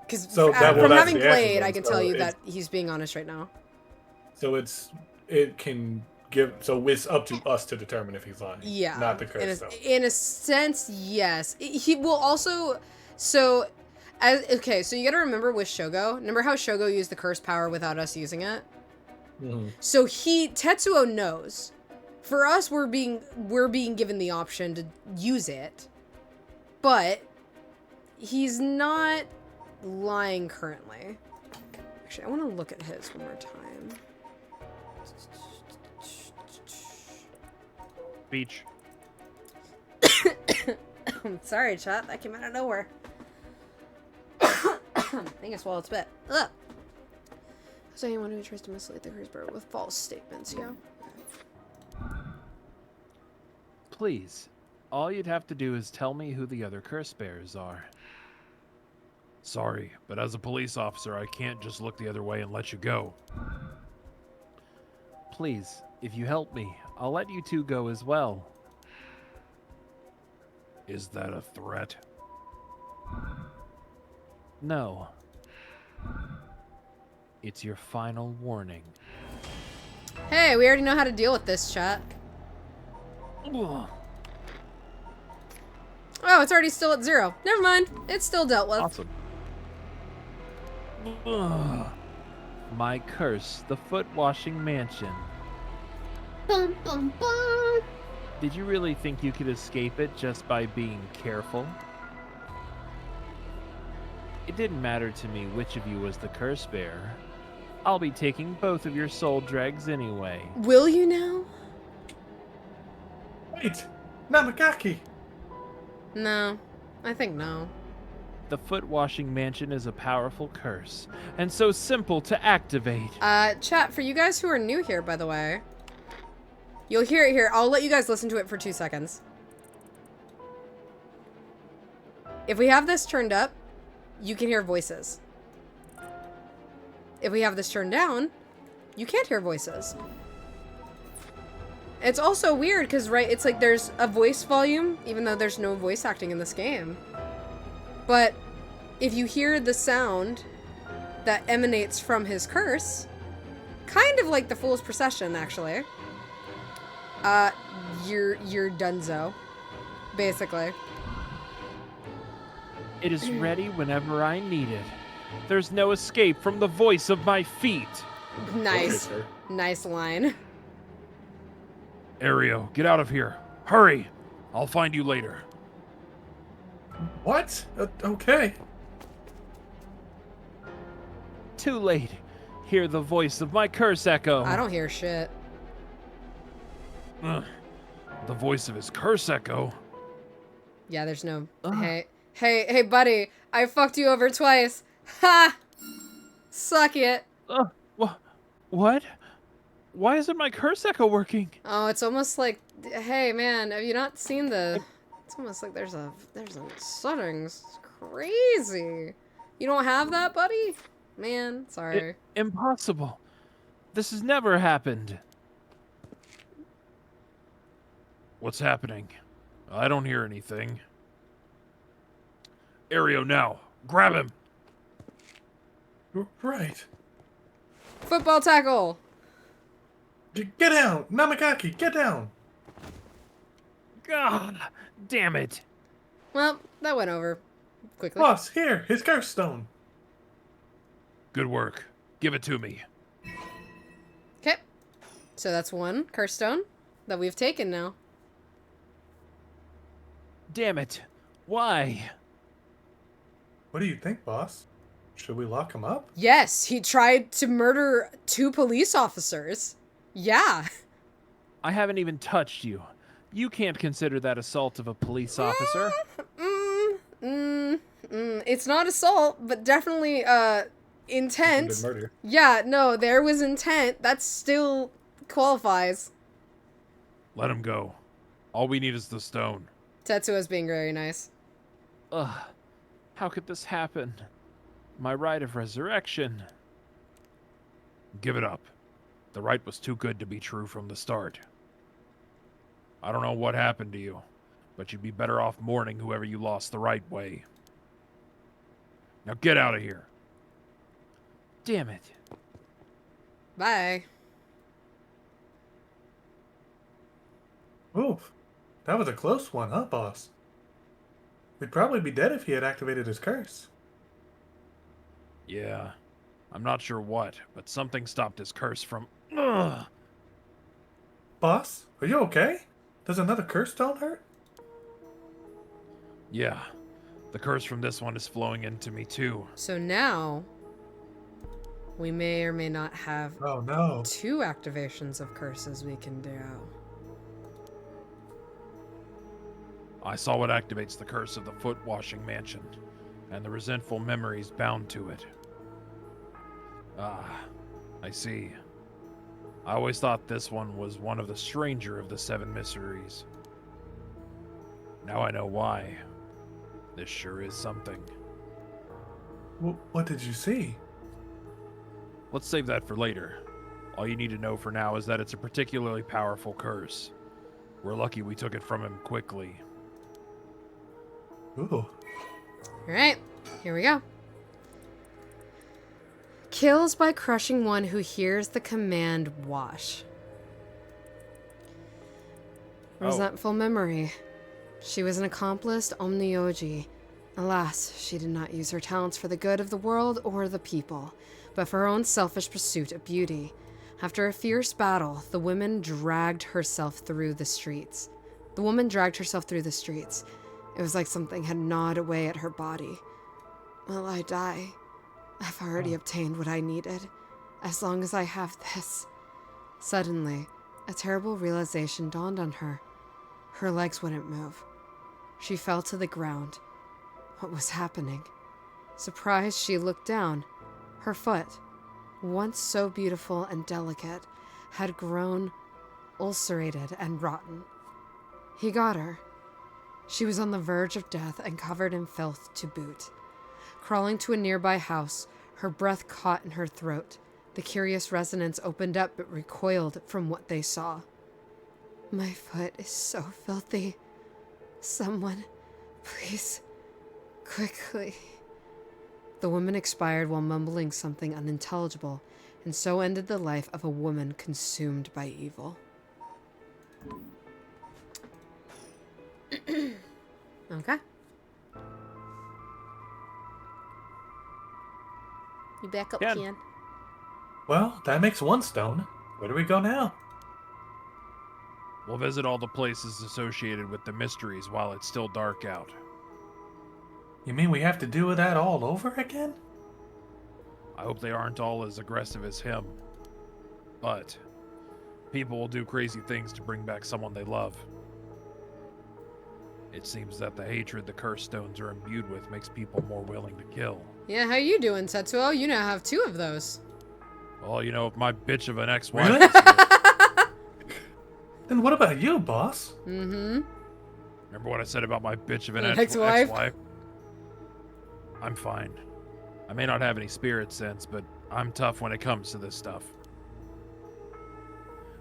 Because So that- well, from that's having the answer played, then. I can So tell you it's- that he's being honest right now. So it can So it's up to us to determine if he's lying. Yeah. Not the curse, though. In a sense, yes. He will also. So you gotta remember with Shogo. Remember how Shogo used the curse power without us using it? Mm-hmm. So Tetsuo knows. For us, we're being given the option to use it, but he's not lying currently. Actually, I want to look at his one more time. Beach. Sorry, chat. That came out of nowhere. I think I swallowed spit. Ugh. So anyone who tries to mislead the curse bearer with false statements, yeah. Please, all you'd have to do is tell me who the other curse bearers are. Sorry, but as a police officer, I can't just look the other way and let you go. Please, if you help me, I'll let you two go as well. Is that a threat? No. It's your final warning. Hey, we already know how to deal with this, chat. Ugh. Oh, it's already still at 0. Never mind. It's still dealt with. Awesome. Ugh. My curse, the foot-washing mansion. Bum bum bum. Did you really think you could escape it just by being careful? It didn't matter to me which of you was the curse bearer. I'll be taking both of your soul dregs anyway. Will you now? Wait! Namakaki! No. I think no. The foot-washing mansion is a powerful curse, and so simple to activate. Chat, for you guys who are new here, by the way, you'll hear it here. I'll let you guys listen to it for 2 seconds. If we have this turned up, you can hear voices. If we have this turned down, you can't hear voices. It's also weird because, right, it's like there's a voice volume, even though there's no voice acting in this game. But if you hear the sound that emanates from his curse, kind of like the Fool's Procession, actually, you're donezo, basically. It is ready whenever I need it. There's no escape from the voice of my feet. Nice. Okay, sir. Nice line. Ario, get out of here. Hurry! I'll find you later. What? Okay. Too late. Hear the voice of my curse echo. I don't hear shit. Ugh. The voice of his curse echo. Yeah, there's no. Hey, buddy. I fucked you over twice. Ha! Suck it. What? Why isn't my curse echo working? Oh, it's almost like. Hey, man, have you not seen the? It's almost like there's a settings. It's crazy. You don't have that, buddy? Man, sorry. Impossible. This has never happened. What's happening? I don't hear anything. Ario, now. Grab him. Right. Football tackle. Get down! Namakaki, get down! God damn it. Well, that went over quickly. Boss, here, his curse stone. Good work. Give it to me. Okay. So that's one curse stone that we've taken now. Damn it. Why? What do you think, boss? Should we lock him up? Yes, he tried to murder 2 police officers. Yeah. I haven't even touched you. You can't consider that assault of a police officer. It's not assault, but definitely intent. Attempted murder. Yeah, no, there was intent. That still qualifies. Let him go. All we need is the stone. Tetsuo's being very nice. Ugh. How could this happen? My rite of resurrection. Give it up. The right was too good to be true from the start. I don't know what happened to you, but you'd be better off mourning whoever you lost the right way. Now get out of here. Damn it. Bye. Oof. That was a close one, huh, boss? We'd probably be dead if he had activated his curse. Yeah. I'm not sure what, but something stopped his curse from... Ugh. Boss, are you okay? Does another curse stone hurt? Yeah. The curse from this one is flowing into me, too. So now, we may or may not have Oh no. 2 activations of curses we can do. I saw what activates the curse of the foot-washing mansion, and the resentful memories bound to it. Ah, I see. I always thought this one was one of the stranger of the 7 mysteries. Now I know why. This sure is something. What did you see? Let's save that for later. All you need to know for now is that it's a particularly powerful curse. We're lucky we took it from him quickly. Ooh. Alright, here we go. Kills by crushing one who hears the command wash. Resentful memory. She was an accomplished Omnioji. Alas, she did not use her talents for the good of the world or the people, but for her own selfish pursuit of beauty. After a fierce battle, the woman dragged herself through the streets. It was like something had gnawed away at her body. Will I die? I've already obtained what I needed. As long as I have this. Suddenly, a terrible realization dawned on her. Her legs wouldn't move. She fell to the ground. What was happening? Surprised, she looked down. Her foot, once so beautiful and delicate, had grown ulcerated and rotten. He got her. She was on the verge of death and covered in filth to boot. Crawling to a nearby house, her breath caught in her throat. The curious residents opened up but recoiled from what they saw. My foot is so filthy. Someone, please, quickly. The woman expired while mumbling something unintelligible, and so ended the life of a woman consumed by evil. Okay. You back up, Ken. Ken. Well, that makes 1 stone. Where do we go now? We'll visit all the places associated with the mysteries while it's still dark out. You mean we have to do that all over again? I hope they aren't all as aggressive as him. But people will do crazy things to bring back someone they love. It seems that the hatred the curse stones are imbued with makes people more willing to kill. Yeah, how you doing, Tetsuo? You now have 2 of those. Well, you know, if my bitch of an ex-wife Really? is here- Then what about you, boss? Mm-hmm. Remember what I said about my bitch of an An ex-wife? ex-wife? I'm fine. I may not have any spirit sense, but I'm tough when it comes to this stuff.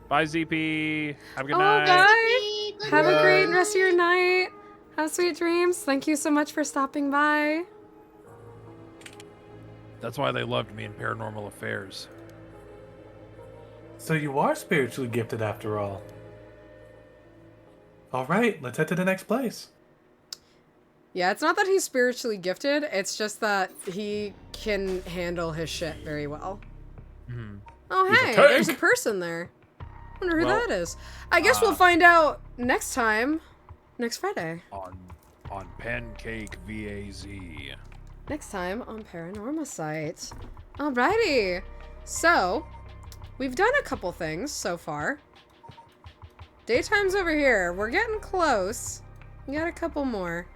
Bye, ZP. Have a good night. Guys, have a great night. rest of your night. Have sweet dreams. Thank you so much for stopping by. That's why they loved me in Paranormal Affairs. So you are spiritually gifted after all. Alright, let's head to the next place. Yeah, it's not that he's spiritually gifted. It's just that he can handle his shit very well. Hmm. Oh, He's a hey, tank. there's a person there. Wonder who Well, that is. I guess we'll find out next time. Next Friday. On Pancake VAZ. Next time on Paranormasight. Alrighty. So, we've done a couple things so far. Daytime's over here. We're getting close. We got a couple more.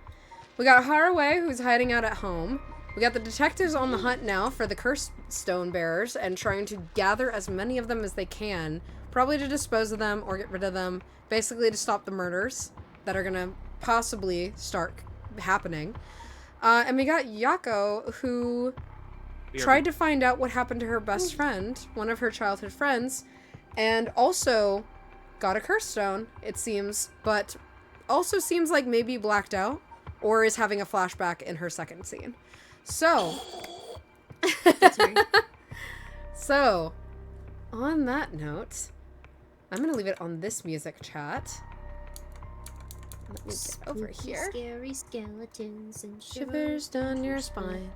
We got Haraway, who's hiding out at home. We got the detectives on the hunt now for the cursed stone bearers and trying to gather as many of them as they can, probably to dispose of them or get rid of them, basically to stop the murders that are gonna possibly start happening. And we got Yako, who tried to find out what happened to her best friend, one of her childhood friends, and also got a curse stone, it seems, but also seems like maybe blacked out or is having a flashback in her second scene. So, so, on that note, I'm going to leave it on this music chat. Let me get over Spooky, here. Scary skeletons and Shivers down your spine.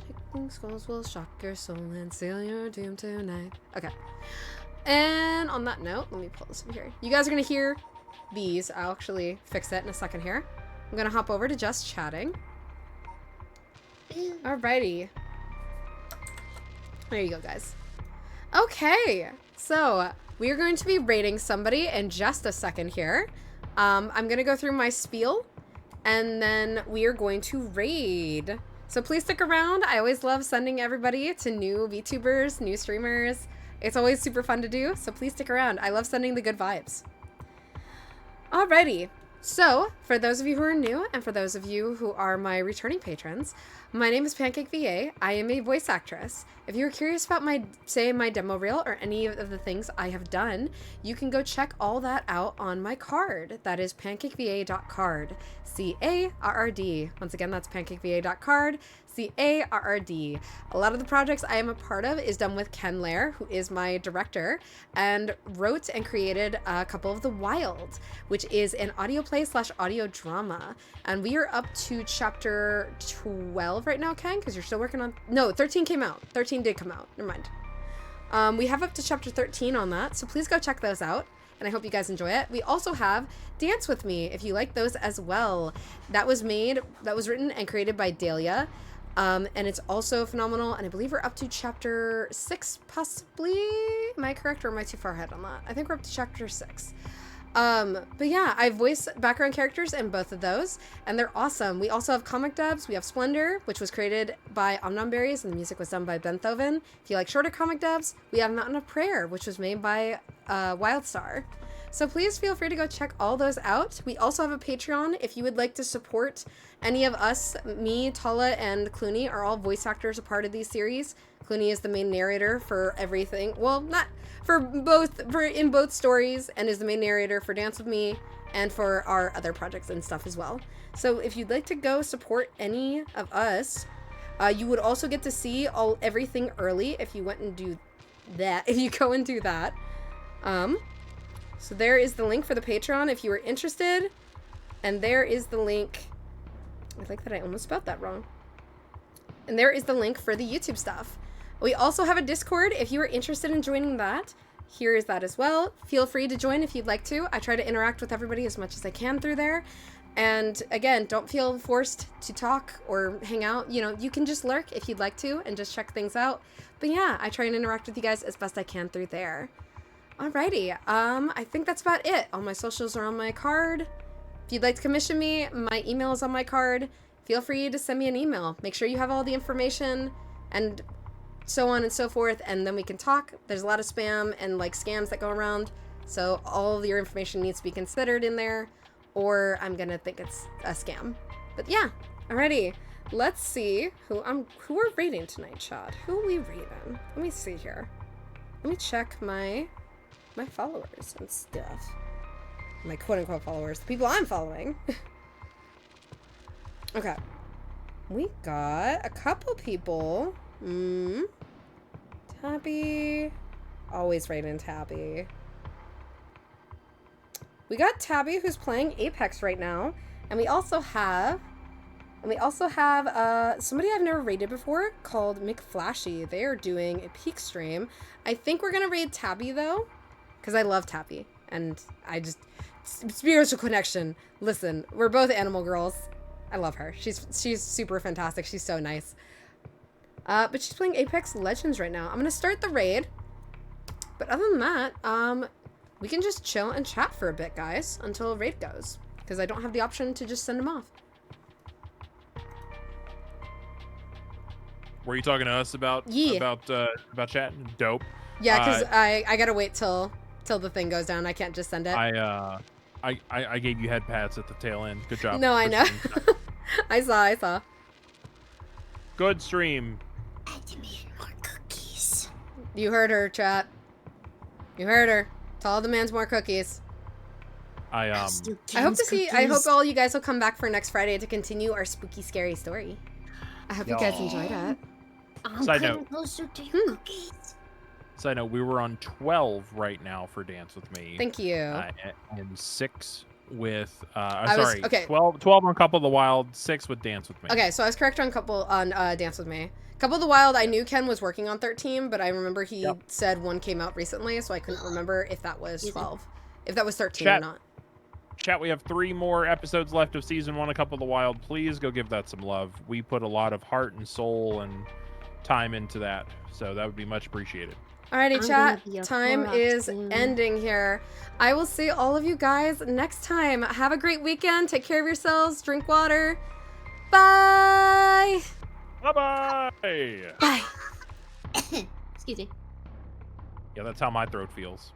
Shaking skulls will shock your soul and seal your doom tonight. Okay. And on that note, let me pull this over here. You guys are going to hear these. I'll actually fix that in a second here. I'm going to hop over to just chatting. Alrighty. There you go, guys. Okay. So, we are going to be rating somebody in just a second here. I'm going to go through my spiel, and then we are going to raid. So please stick around. I always love sending everybody to new VTubers, new streamers. It's always super fun to do, so please stick around. I love sending the good vibes. Alrighty. So, for those of you who are new, and for those of you who are my returning patrons, my name is Pancake VA. I am a voice actress. If you're curious about my demo reel or any of the things I have done, you can go check all that out on my card. That is pancakeva.card. C-A-R-R-D. Once again, that's pancakeva.card. C-A-R-R-D. A lot of the projects I am a part of is done with Ken Lair, who is my director, and wrote and created a couple of The Wild, which is an audio play / audio drama. And we are up to chapter 12 right now, Ken, because you're still working on... No, 13 came out. 13 did come out. Never mind. We have up to chapter 13 on that, so please go check those out. And I hope you guys enjoy it. We also have Dance With Me, if you like those as well. That was written and created by Dahlia. And it's also phenomenal, and I believe we're up to chapter 6, possibly? Am I correct, or am I too far ahead on that? I think we're up to chapter 6. But yeah, I voice background characters in both of those, and they're awesome. We also have comic dubs. We have Splendor, which was created by Omnumberries, and the music was done by Benthoven. If you like shorter comic dubs, we have Mountain of Prayer, which was made by Wildstar. So please feel free to go check all those out. We also have a Patreon if you would like to support any of us. Me, Tala, and Clooney are all voice actors a part of these series. Clooney is the main narrator for everything. Well, not for both, in both stories, and is the main narrator for Dance With Me and for our other projects and stuff as well. So if you'd like to go support any of us, you would also get to see everything early if you went and do that. If you go and do that. So there is the link for the Patreon if you were interested. And there is the link. I like that I almost spelled that wrong. And there is the link for the YouTube stuff. We also have a Discord if you are interested in joining that. Here is that as well. Feel free to join if you'd like to. I try to interact with everybody as much as I can through there. And again, don't feel forced to talk or hang out. You know, you can just lurk if you'd like to and just check things out. But yeah, I try and interact with you guys as best I can through there. Alrighty, I think that's about it. All my socials are on my card. If you'd like to commission me, my email is on my card. Feel free to send me an email. Make sure you have all the information and so on and so forth, and then we can talk. There's a lot of spam and like scams that go around, so all of your information needs to be considered in there, or I'm gonna think it's a scam. But yeah, alrighty. Let's see who we're rating tonight, Chad. Who are we rating? Let me see here. Let me check my followers and stuff. My quote-unquote followers. The people I'm following. Okay. We got a couple people. Tabby. Always rating Tabby. We got Tabby, who's playing Apex right now. And we also have somebody I've never raided before called McFlashy. They are doing a peak stream. I think we're gonna raid Tabby though, because I love Tabby, and I just spiritual connection. Listen, we're both animal girls. I love her. She's super fantastic. She's so nice. But she's playing Apex Legends right now. I'm gonna start the raid. But other than that, we can just chill and chat for a bit, guys, until raid goes, because I don't have the option to just send them off. Were you talking to us about chatting? Dope. Yeah, because I gotta wait till the thing goes down. I can't just send it. I gave you head pats at the tail end. Good job. No, I know. I saw. Good stream. I demand more cookies. You heard her, chat. You heard her. Tall demands more cookies. I hope all you guys will come back for next Friday to continue our spooky, scary story. I hope you guys enjoyed it. Side note. Cookies. Side note, we were on 12 right now for Dance With Me. Thank you. And 6 with, I was- sorry, okay. 12 on Couple of the Wild, 6 with Dance with Me. Okay, so I was correct on Dance with Me. Couple of the Wild, I knew Ken was working on 13, but I remember he said one came out recently, so I couldn't remember if that was 12. If that was 13 or not. Chat, we have 3 more episodes left of season 1 of Couple of the Wild. Please go give that some love. We put a lot of heart and soul and time into that, so that would be much appreciated. Alrighty, I'm chat. gonna be a Time frog is soon. ending here. I will see all of you guys next time. Have a great weekend. Take care of yourselves. Drink water. Bye. Bye-bye! Bye. Excuse me. Yeah, that's how my throat feels.